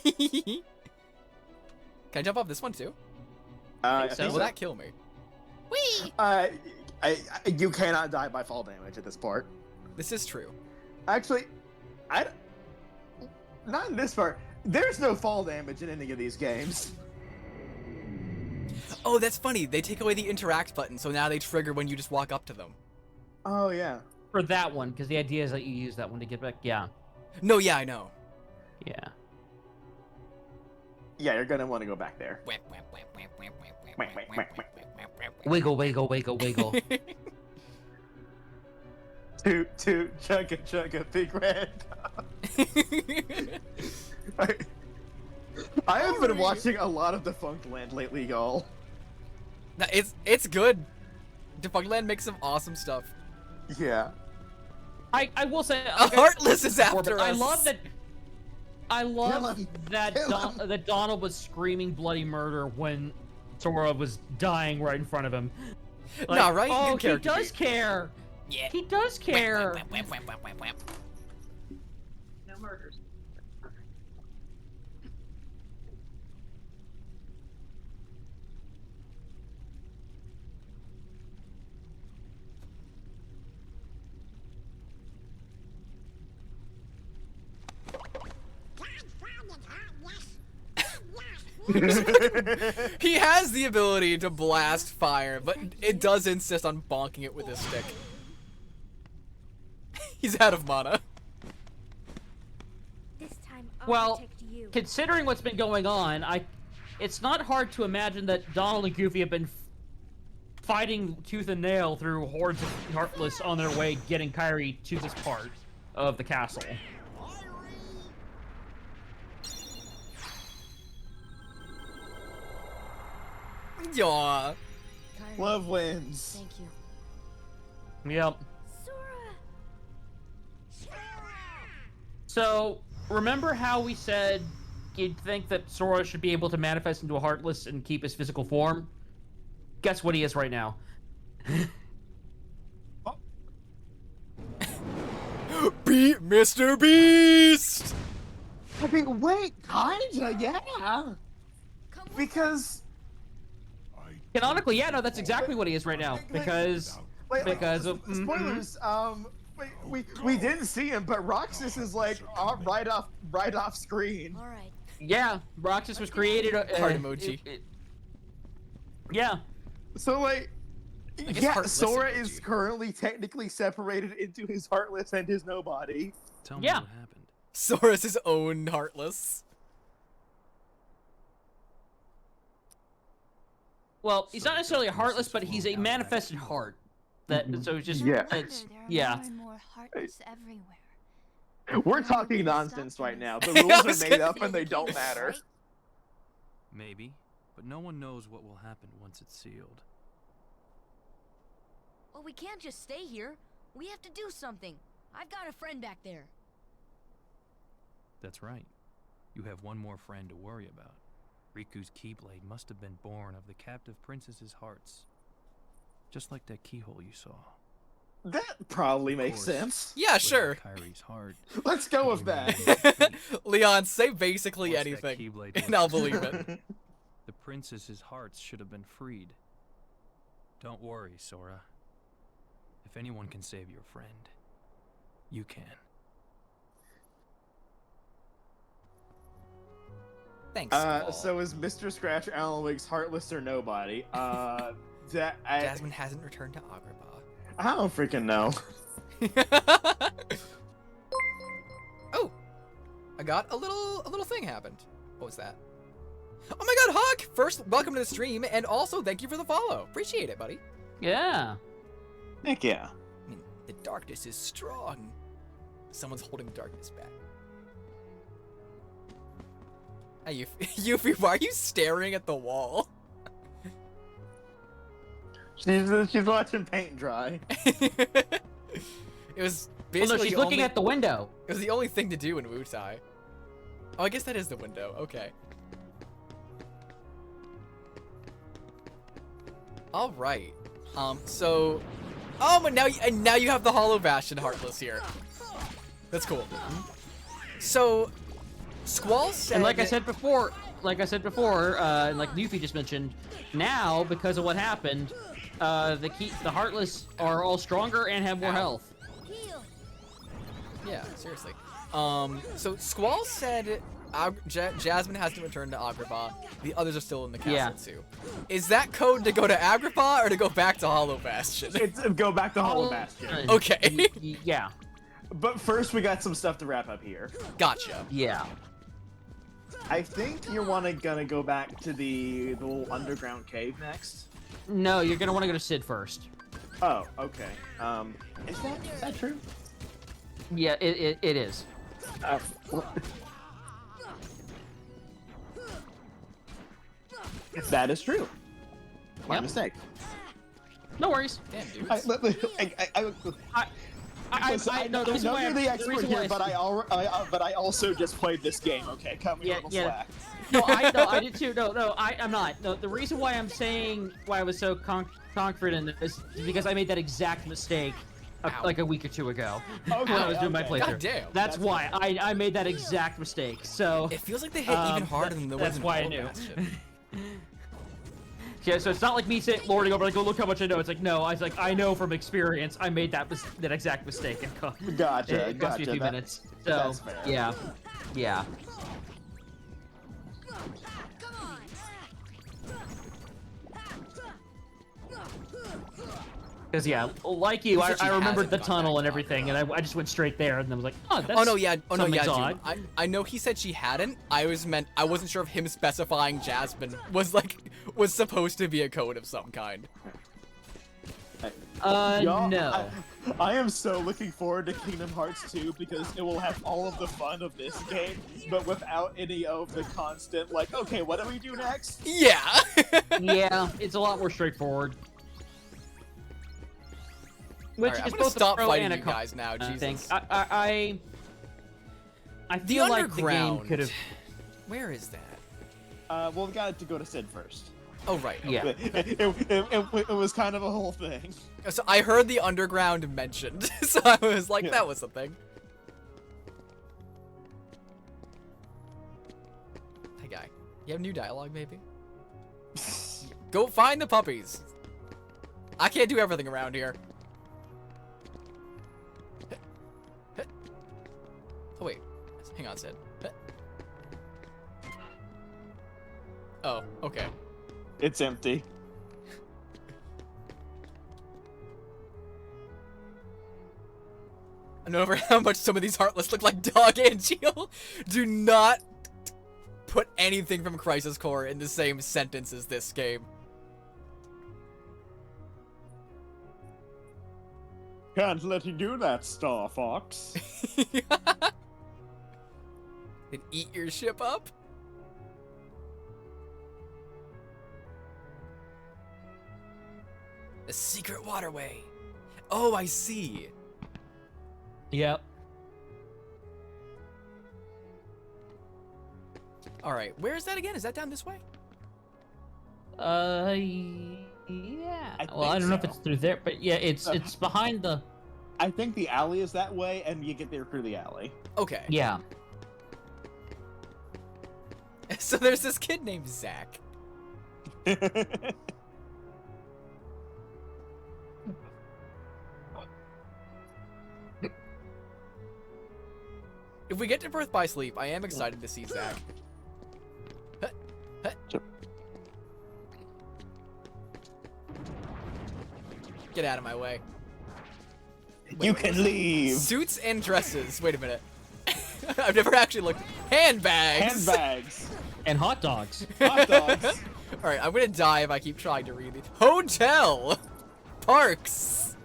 Can I jump off this one too? so. Will that kill me? Whee! You cannot die by fall damage at this part. This is true. Actually, not in this part. There's no fall damage in any of these games. Oh, that's funny. They take away the interact button, so now they trigger when you just walk up to them. Oh yeah. For that one, because the idea is that you use that one to get back. Yeah. No, yeah, I know. Yeah. Yeah, you're gonna want to go back there. Wiggle, wiggle, wiggle, wiggle. Toot toot, chugga chugga, big red. I have been watching a lot of Defunct Land lately, y'all. It's good. Defunct Land makes some awesome stuff. Yeah. I will say, Heartless is after but us. I love that. I Kill love him. that Kill him. that Donald was screaming bloody murder when Sora was dying right in front of him. Like, Nah, right? Oh, Good he character does beat. care. Yeah. He does care. No murders. He has the ability to blast fire, but it does insist on bonking it with his stick. He's out of mana. This time Well, protect you. considering what's been going on, it's not hard to imagine that Donald and Goofy have been fighting tooth and nail through hordes of Heartless on their way getting Kairi to this part of the castle. Yaw. Kairi, Love wins. thank you. Yep. So, remember how we said you'd think that Sora should be able to manifest into a Heartless and keep his physical form? Guess what he is right now. Beat Mr. Beast! I mean, wait, kinda, yeah. Because Canonically, yeah, no, that's exactly what he is right now. Because of... spoilers, we didn't see him, but Roxas is like right off screen. All right. Yeah, Roxas was created... Heart emoji. Yeah. So like, guess yeah, Heartless Sora emoji. is currently technically separated into his Heartless and his Nobody. Tell me Yeah. what happened. Sora's his own Heartless. Well, he's not necessarily a Heartless, but he's a manifested heart. So it's just... Yeah. It's, yeah. More heartless everywhere. We're talking nonsense right now. The rules are made up and they don't matter. Maybe, but no one knows what will happen once it's sealed. Well, we can't just stay here. We have to do something. I've got a friend back there. That's right. You have one more friend to worry about. Riku's Keyblade must have been born of the captive princess's hearts. Just like that keyhole you saw. That probably makes course. sense. Yeah, sure. Kairi's heart. Let's go with that. Leon, say basically Once that anything, Keyblade and I'll was believe destroyed, it. The princess's hearts should have been freed. Don't worry, Sora. If anyone can save your friend, you can. Thanks. Paul. So is Mr. Scratch Alan Wake's Heartless or Nobody? Jasmine hasn't returned to Agrabah. I don't freaking know. Oh, I got a little thing happened. What was that? Oh my God, Hawk! First, welcome to the stream, and also thank you for the follow. Appreciate it, buddy. Yeah. Heck yeah. I mean, the darkness is strong. Someone's holding the darkness back. Hey, Yuffie, why are you staring at the wall? She's watching paint dry. It was basically Well, no, she's looking at the window. It was the only thing to do in Wutai. Oh, I guess that is the window. Okay. All right. So, but now you have the Hollow Bastion Heartless here. That's cool. So, Squall said, And like I said before, and like Luffy just mentioned, now because of what happened, the Heartless are all stronger and have more health. Yeah, seriously. So Squall said Jasmine has to return to Agrabah. The others are still in the castle too. Is that code to go to Agrabah or to go back to Hollow Bastion? It's go back to Hollow Bastion. Okay. Yeah. But first, we got some stuff to wrap up here. Gotcha. Yeah. I think you're gonna go back to the little underground cave next. No, you're gonna want to go to Sid first. Oh, okay. Is that true? Yeah, it is. That is true. My mistake. No worries. Damn, dude. I know you're the expert here, but I also just played this game. Okay, cut me a little slack. No, I did too. No, I'm not. No, the reason why I'm saying why I was so confident in this is because I made that exact mistake like a week or two ago when I was doing my playthrough. God damn. That's why I made that exact mistake. So it feels like they hit even harder than the ones that's in why I Hollow knew. Bastion. Yeah, so it's not like me saying, lording over, like, oh, look how much I know. It's like, no, I was like, I know from experience, I made that exact mistake. It cost me a few minutes. So, that's fair. yeah. Because yeah, like you, He said she I remembered hasn't the gone tunnel back and to everything, and I just went straight there, and I was like, oh, that's Oh no, yeah, something's June. odd. I know he said she hadn't. I wasn't sure if him specifying Jasmine was supposed to be a code of some kind. Y'all, no. I am so looking forward to Kingdom Hearts 2 because it will have all of the fun of this game, but without any of the constant, like, okay, what do we do next? Yeah. Yeah, it's a lot more straightforward. Which All right, is I'm gonna both a stop pro fighting and a you con, guys now. I think. Jesus. I feel like the game could have. Where is that? Well, we got to go to Sid first. Oh right. Okay. Yeah. It was kind of a whole thing. So I heard the underground mentioned, so I was like, Yeah. that was the thing. Hey guy, you have new dialogue maybe? Go find the puppies. I can't do everything around here. Oh wait, hang on, Sid. Oh, okay. It's empty. I don't know how much some of these heartless look like Dog and Jill. Do not put anything from Crisis Core in the same sentence as this game. Can't let you do that, Star Fox. And eat your ship up? The secret waterway. Oh, I see. Yep. All right, where is that again? Is that down this way? Yeah. Well, I don't know if it's through there, but yeah, it's behind the. I think the alley is that way, and you get there through the alley. Okay. Yeah. So there's this kid named Zach. If we get to Birth by Sleep, I am excited to see Zach. Get out of my way. You can leave. Suits and dresses. Wait a minute. I've never actually looked. Handbags. Handbags. And hot dogs. Hot dogs. All right, I'm gonna die if I keep trying to read these. Hotel. Parks.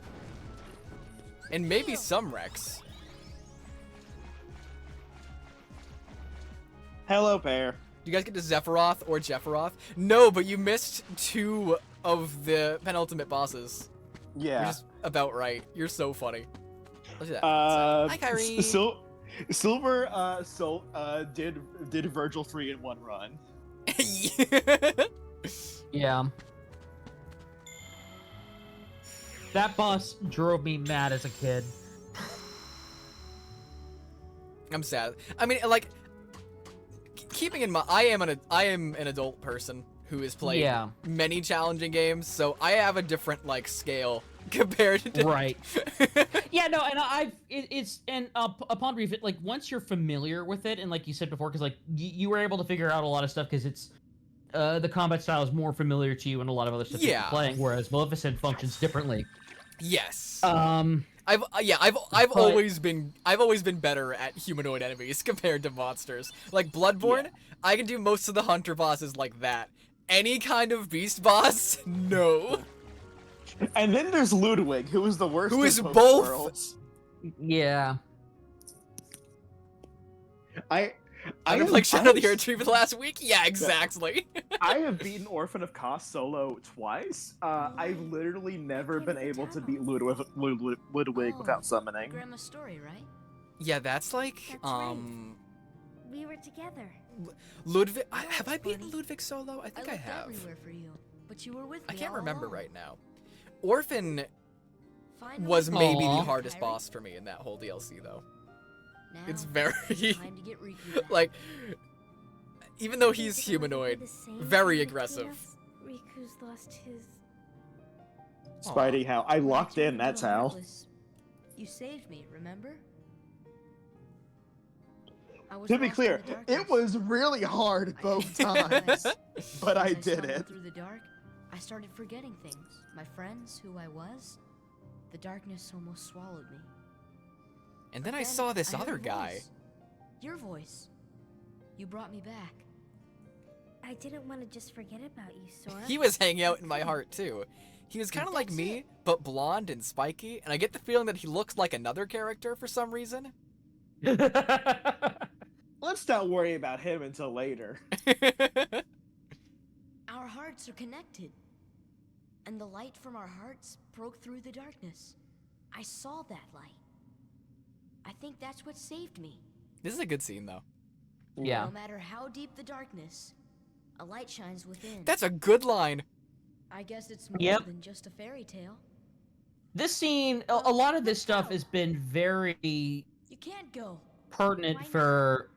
And maybe some wrecks. Hello, bear. Do you guys get to Zephyroth or Jephyroth? No, but you missed 2 of the penultimate bosses. Yeah. You're just about right. You're so funny. Let's do that. Hi, Kyrie. Silver did Virgil 3 in one run. Yeah. That boss drove me mad as a kid. I'm sad. I mean, like, keeping in mind, I am an adult person who has played many challenging games, so I have a different like scale compared to right. Yeah, no, and upon revisit, like once you're familiar with it, and like you said before, because like you were able to figure out a lot of stuff because it's the combat style is more familiar to you and a lot of other stuff you're playing, whereas Maleficent functions differently. Yes. I've always been better at humanoid enemies compared to monsters. Like Bloodborne, I can do most of the hunter bosses like that. Any kind of beast boss, no. And then there's Ludwig, who is the worst. Who is of both? Worlds. Yeah. I played Shadow of the Earth Tree for the last week. Yeah, exactly. I have beaten Orphan of Kos solo twice. I've literally never been able to beat Ludwig without summoning. Grandma's story, right? Yeah, that's like Right. We were together. Ludwig. Have I beaten Ludwig solo? I think I looked have. everywhere for you, but you were with me. I can't all remember along. right now. Orphan Finally, was maybe the Aw. hardest boss for me in that whole DLC, though. Now, It's very time to get Riku back. like, even though he's Is it gonna be humanoid, the same very kind of aggressive. chaos? Riku's lost his. Spidey, how I locked in. That's how. Heartless. You saved me, remember? I was To be lost in clear, the it darkness. was really hard both times, but I As did stumbled it. Through the dark, I started forgetting things. My friends, who I was. the darkness almost swallowed me. And then But I saw this heard other a guy. voice. Your voice. You brought me back. I didn't want to just forget about you, Sora. He was hanging out in my heart too. He was kind of like me, but blonde and spiky, and I get the feeling that he looks like another character for some reason. Let's not worry about him until later. Our hearts are connected. And the light from our hearts broke through the darkness. I saw that light. I think that's what saved me. This is a good scene, though. Yeah. No matter how deep the darkness, a light shines within. That's a good line. I guess it's more than just a fairy tale. This scene, a lot of this stuff has been very You can't go. pertinent Why not? for...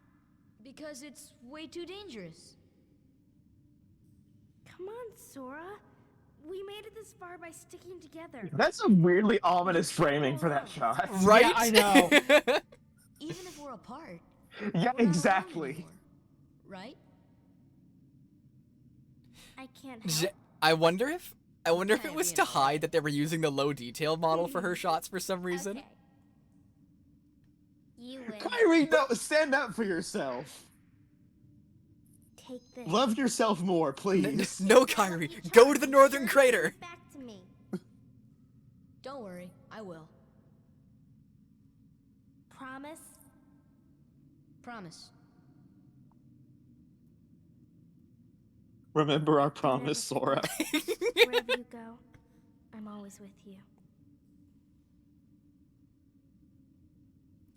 Because it's way too dangerous. Come on, Sora. We made it this far by sticking together. That's a weirdly ominous framing for that shot. Right? Yeah, I know. Even if we're apart. Yeah, we're not alone exactly. anymore, right? I can't help. I wonder if it Can't was be to in a hide that they were using the low detail model for her shots for some reason. Okay. You win. Kyrie, no, stand up for yourself. Take this. Love yourself more, please. No, Kyrie, go to the northern crater. Back to me. Don't worry, I will. Promise? Promise. Remember our promise, Sora. Wherever you go, I'm always with you.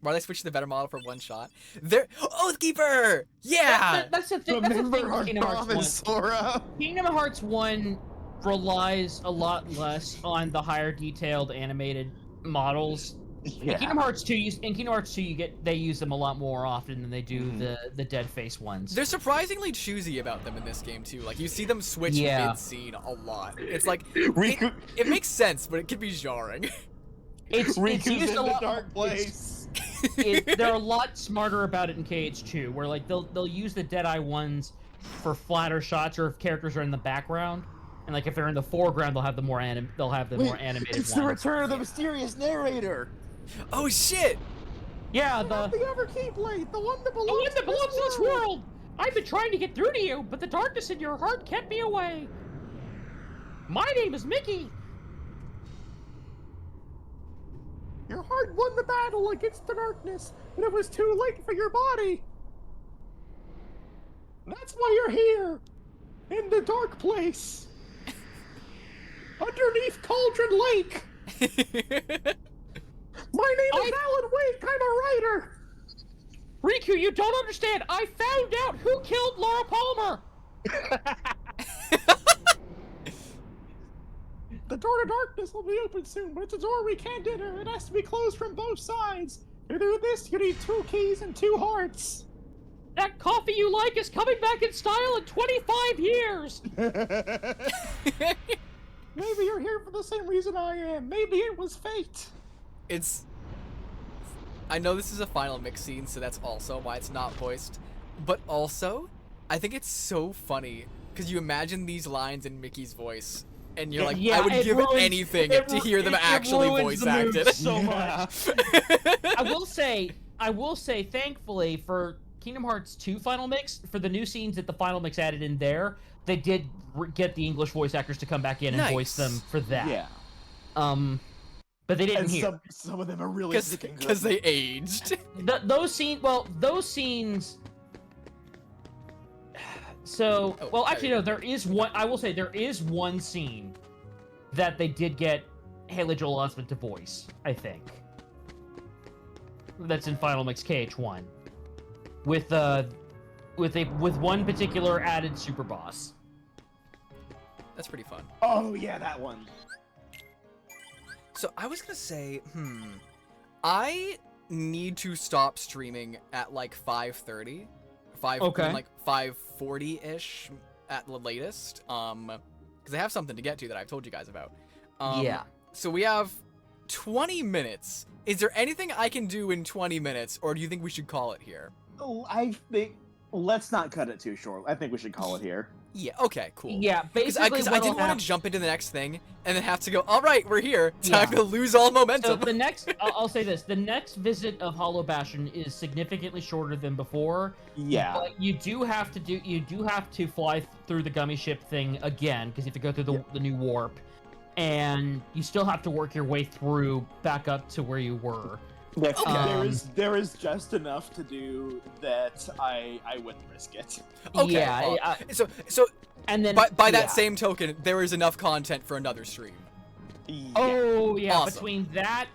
Why they switch to the better model for one shot? There, Oathkeeper! Yeah! That's the thing. That's the Remember thing. our Kingdom Hearts promise, 1. Sora. Kingdom Hearts 1 relies a lot less on the higher detailed animated models. Yeah. In Kingdom Hearts 2, they use them a lot more often than they do the dead face ones. They're surprisingly choosy about them in this game too. Like you see them switch mid-scene a lot. It's like Riku, it makes sense, but it can be jarring. It's Riku's used in a the lot. dark place. They're a lot smarter about it in KH2, where like they'll use the Deadeye ones for flatter shots, or if characters are in the background, and like if they're in the foreground, they'll have the more animated It's ones. the return of the mysterious narrator. Oh shit! Yeah, The Everkey Blade, the one that the one that belongs to this world. I've been trying to get through to you, but the darkness in your heart kept me away. My name is Mickey. Your heart won the battle against the darkness, but it was too late for your body. That's why you're here, in the dark place, underneath Cauldron Lake. My name is Alan Wake. I'm a writer. Riku, you don't understand. I found out who killed Laura Palmer. The door to darkness will be open soon, but it's a door we can't enter. It has to be closed from both sides. To do this, you need 2 keys and 2 hearts. That coffee you like is coming back in style in 25 years. Maybe you're here for the same reason I am. Maybe it was fate. I know this is a final mix scene, so that's also why it's not voiced. But also, I think it's so funny, because you imagine these lines in Mickey's voice, and you're like, I would give anything to hear them actually voice acted. So much. I will say, thankfully, for Kingdom Hearts 2 Final Mix, for the new scenes that the Final Mix added in there, they did get the English voice actors to come back in and voice them for that. Yeah. But they didn't And hear. some of them are really Because they aged. Those scenes. So, actually, no. There is one. I will say there is one scene that they did get Haley Joel Osment to voice. I think that's in Final Mix KH1 with one particular added super boss. That's pretty fun. Oh yeah, that one. So I was gonna say, I need to stop streaming at like 5:30, like 5:40-ish at the latest, because I have something to get to that I've told you guys about. Yeah. So we have 20 minutes. Is there anything I can do in 20 minutes, or do you think we should call it here? Oh, I think let's not cut it too short. I think we should call it here. Yeah, okay, cool. Yeah, Because basically I didn't want to jump into the next thing and then have to go, all right, we're here. Time to lose all momentum. So the next, I'll say this, the next visit of Hollow Bastion is significantly shorter than before. Yeah. But you do have to fly through the gummy ship thing again, because you have to go through the new warp. And you still have to work your way through back up to where you were. There is just enough to do that I wouldn't risk it. Okay. Yeah. So and then by that same token, there is enough content for another stream. Yeah. Oh yeah, Awesome. Between that,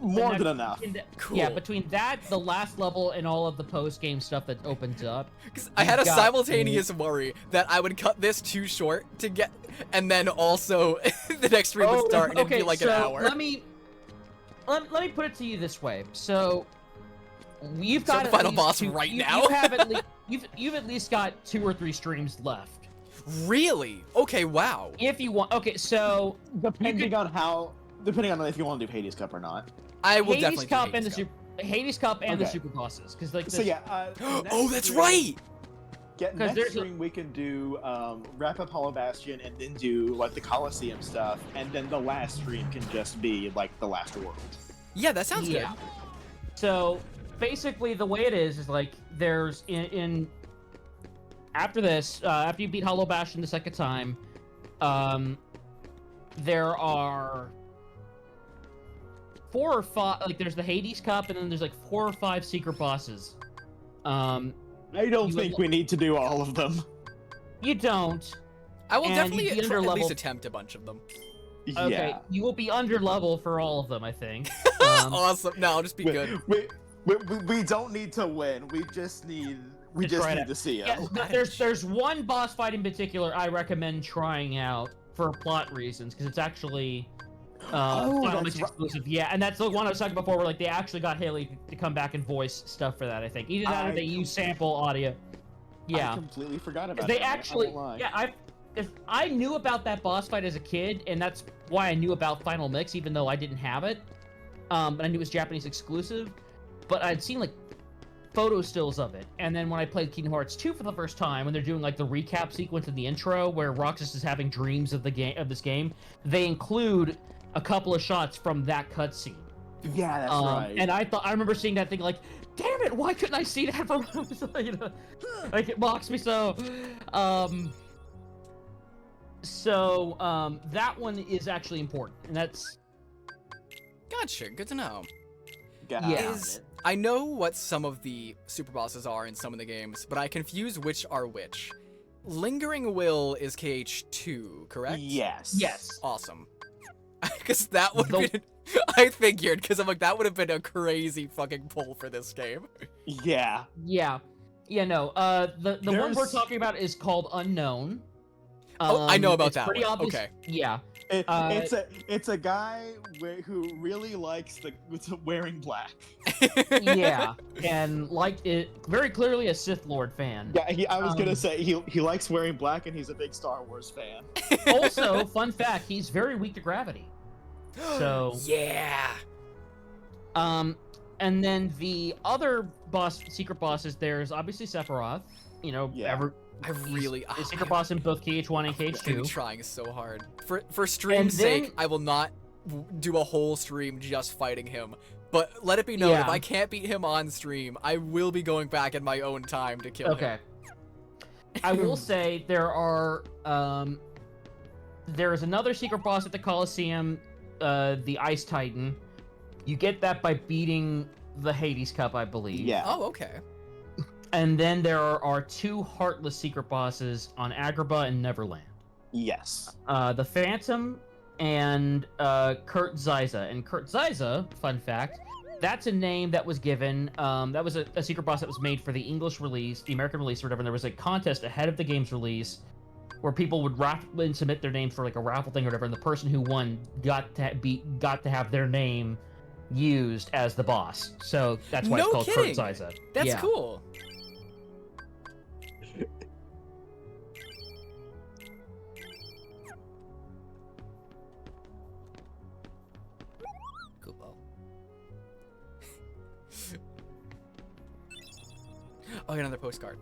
more than enough. Cool. Yeah, between that, the last level, and all of the post-game stuff that opens up. Because I had a simultaneous worry that I would cut this too short to get, and then also the next stream would start and it'd be like an hour. Let me put it to you this way. So you've got the final boss right now. You have at least you've at least got 2 or 3 streams left. Really? Okay. Wow. If you want, okay, so depending on if you want to do Hades Cup or not. I will Hades definitely Cup do and Hades Cup and the super bosses, because like so yeah. Oh, that's right. Next stream we can do wrap up Hollow Bastion and then do like the Coliseum stuff, and then the last stream can just be like the last world. Yeah, that sounds good. So basically, the way it is like there's in after this, after you beat Hollow Bastion the second time, there are 4 or 5. Like there's the Hades Cup, and then there's like 4 or 5 secret bosses. I don't think we need to do all of them. You don't. I will definitely at least attempt a bunch of them. Okay, Yeah. you will be under level for all of them, I think. Awesome. No, I'll just be good. We don't need to win. We just need to see it. Yeah, there's one boss fight in particular I recommend trying out for plot reasons, because it's actually Final Mix exclusive. Yeah, and that's the one I was talking about before, where like they actually got Haley to come back and voice stuff for that. I think either that or they use sample audio. Yeah, I completely forgot about they it. actually. I knew about that boss fight as a kid, and that's why I knew about Final Mix, even though I didn't have it. But I knew it was Japanese exclusive. But I'd seen like photo stills of it, and then when I played Kingdom Hearts 2 for the first time, when they're doing like the recap sequence in the intro where Roxas is having dreams of this game, they include a couple of shots from that cutscene. Yeah, that's right. And I remember seeing that thing like, damn it, why couldn't I see that from you know, like it mocks me so. That one is actually important, and that's Gotcha. Good to know. Yeah. I know what some of the super bosses are in some of the games, but I confuse which are which. Lingering Will is KH2, correct? Yes. Awesome. Because that would have been... I figured, because I'm like, that would have been a crazy fucking pull for this game. Yeah. Yeah, no, the one we're talking about is called Unknown. Oh, I know about it's that pretty one. obvious. Okay. Yeah. It's a guy who really likes wearing black. Yeah, and like it very clearly a Sith Lord fan. Yeah, I was gonna say he likes wearing black, and he's a big Star Wars fan. Also, fun fact, he's very weak to gravity. So yeah. And then the other secret bosses, there's obviously Sephiroth. You know, a secret boss in both KH1 and KH2. I'm trying so hard. For stream's sake, I will not do a whole stream just fighting him. But let it be known, if I can't beat him on stream, I will be going back in my own time to kill him. Okay. I will say there is another secret boss at the Coliseum, the Ice Titan. You get that by beating the Hades Cup, I believe. Yeah. Oh, okay. And then there are 2 Heartless secret bosses on Agrabah and Neverland. Yes. The Phantom and Kurt Ziza. And Kurt Ziza, fun fact, that's a name that was given. That was a secret boss that was made for the English release, the American release, or whatever. And there was a contest ahead of the game's release where people would raffle and submit their names for like a raffle thing or whatever. And the person who won got to have their name used as the boss. So that's why it's called Kurt Ziza. That's cool. Oh, I got another postcard.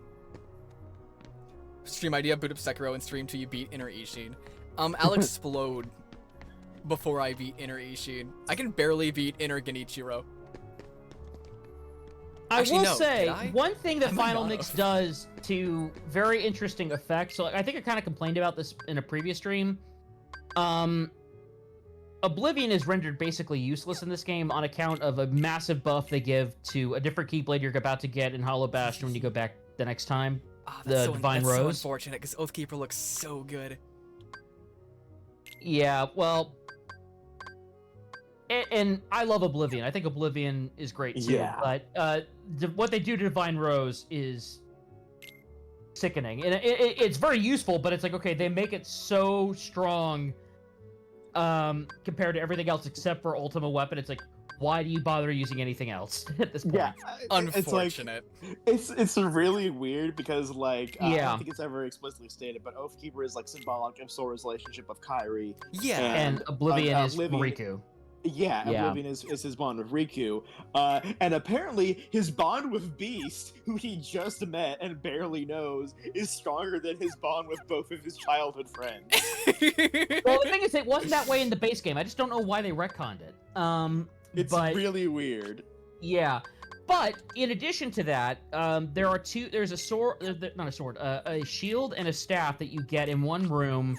stream idea: boot up Sekiro and stream till you beat Inner Ishin. I'll explode before I beat Inner Ishin. I can barely beat Inner Genichiro. Actually, I will no, say, did I? one thing that I might Final not Mix have. does to very interesting effect, so I think I kind of complained about this in a previous stream. Oblivion is rendered basically useless in this game on account of a massive buff they give to a different Keyblade you're about to get in Hollow Bastion when you go back the next time. The Divine that's so Rose. unfortunate, because Oathkeeper looks so good. Yeah, well... And I love Oblivion. I think Oblivion is great too. Yeah. But what they do to Divine Rose is sickening. And it's very useful, but it's like, okay, they make it so strong compared to everything else except for Ultima Weapon. It's like, why do you bother using anything else at this point? Yeah, Unfortunate. It's really weird because like I Yeah. don't think it's ever explicitly stated, but Oathkeeper is like symbolic of Sora's relationship with Kairi. Yeah. And Oblivion is Oblivion- Riku. Yeah, Yeah. Oblivion is his bond with Riku. And apparently his bond with Beast, who he just met and barely knows, is stronger than his bond with both of his childhood friends. Well, the thing is, it wasn't that way in the base game. I just don't know why they retconned it. It's but, really weird. Yeah. But, in addition to that, there's a sword, not a sword, a shield and a staff that you get in one room,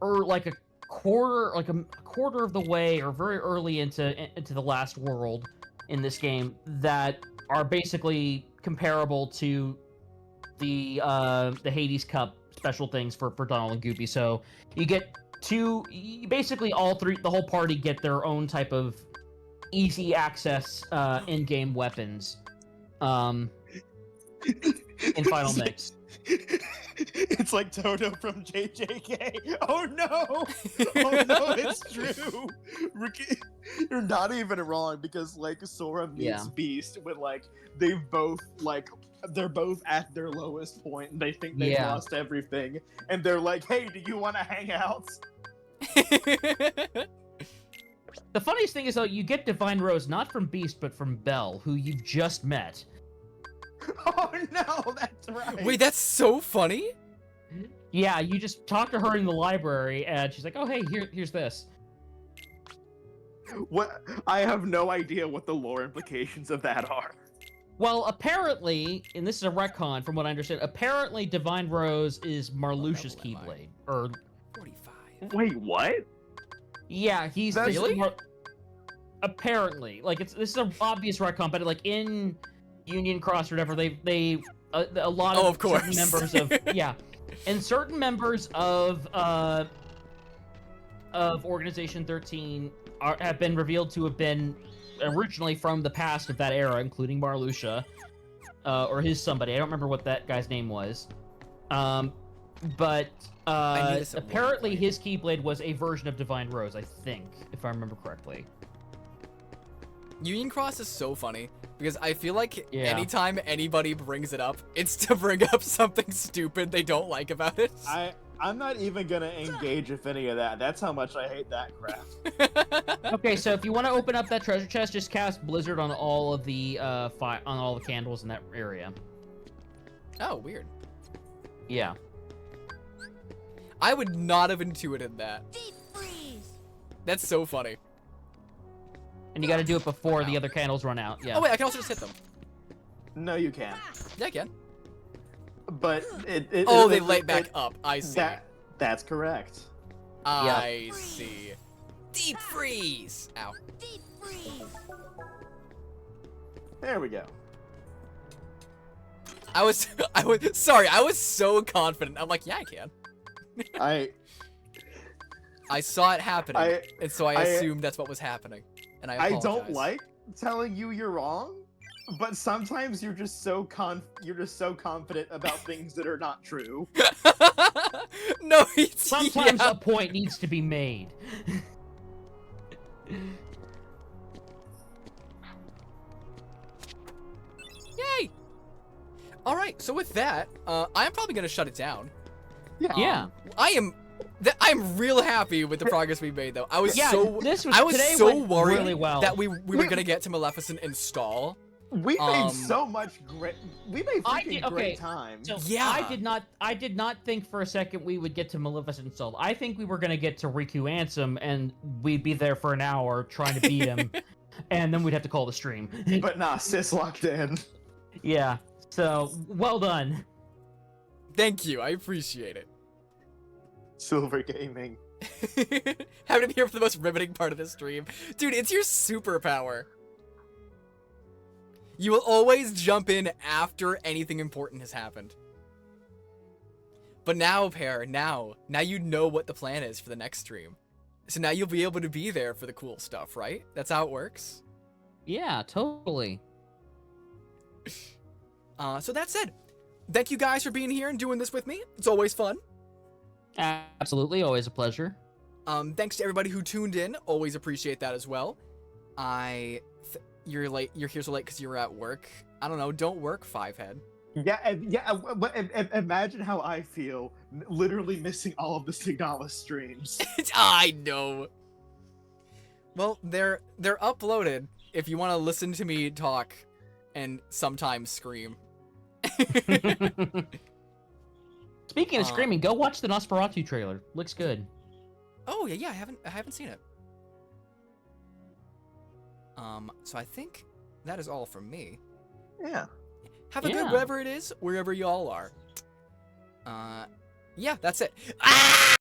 or like a quarter of the way, or very early into the last world in this game, that are basically comparable to the Hades Cup special things for Donald and Goopy. So you get basically the whole party get their own type of easy access in-game weapons in Final Mix. It's like Toto from JJK. Oh no! Oh no, it's true. Ricky, you're not even wrong, because like Sora meets Beast when like they're both at their lowest point and they think they've lost everything, and they're like, "Hey, do you want to hang out?" The funniest thing is, though, you get Divine Rose not from Beast but from Belle, who you've just met. Oh no, that's right. Wait, that's so funny. Yeah, you just talk to her in the library, and she's like, "Oh, hey, here's this." What? I have no idea what the lore implications of that are. Well, apparently, and this is a retcon from what I understand, apparently Divine Rose is Marluxia's Keyblade. Or 45. Wait, what? Yeah, he's Really? Apparently, like this is an obvious retcon, but like in Union Cross or whatever, they a lot of, of course. certain members of and certain members of Organization 13 have been revealed to have been originally from the past of that era, including Marluxia, or his somebody. I don't remember what that guy's name was. But apparently his Keyblade was a version of Divine Rose, I think, if I remember correctly. Union Cross is so funny, because I feel like anytime anybody brings it up, it's to bring up something stupid they don't like about it. I'm not even gonna engage with any of that. That's how much I hate that crap. Okay, so if you want to open up that treasure chest, just cast Blizzard on all of the on all the candles in that area. Oh, weird. Yeah. I would not have intuited that. Deep freeze. That's so funny. And you got to do it before the other candles run out. Yeah. Oh wait, I can also just hit them. No, you can't. Yeah, I can. But they light back up. I see. That's correct. I see. Deep freeze. Ow. Deep freeze. There we go. I was so confident. I'm like, yeah, I can. I saw it happening, and so I assumed that's what was happening. And I apologize. I don't like telling you you're wrong, but sometimes you're just so confident about things that are not true. No, sometimes a point needs to be made. Yay! All right, so with that, I'm probably gonna shut it down. Yeah. I'm real happy with the progress we made, though. I was today so went worried really well. that we were gonna get to Maleficent and stall, We made so much great. We made freaking great time. So yeah. I did not think for a second we would get to Maleficent Soul. I think we were gonna get to Riku Ansem and we'd be there for an hour trying to beat him, and then we'd have to call the stream. But nah, sis locked in. Yeah. So well done. Thank you. I appreciate it. Silver Gaming. Having him here for the most riveting part of the stream. Dude, it's your superpower. You will always jump in after anything important has happened. But now, Pear, now you know what the plan is for the next stream. So now you'll be able to be there for the cool stuff, right? That's how it works? Yeah, totally. So that said, thank you guys for being here and doing this with me. It's always fun. Absolutely, always a pleasure. Thanks to everybody who tuned in. Always appreciate that as well. You're late. You're here so late because you were at work. I don't know. Don't work, Fivehead. Yeah. Imagine how I feel, literally missing all of the Signalis streams. I know. Well, they're uploaded if you want to listen to me talk and sometimes scream. Speaking of screaming, go watch the Nosferatu trailer. Looks good. Oh yeah, I haven't seen it. So I think that is all from me. Yeah. Have a good whatever it is, wherever y'all are. Yeah, that's it. Ah!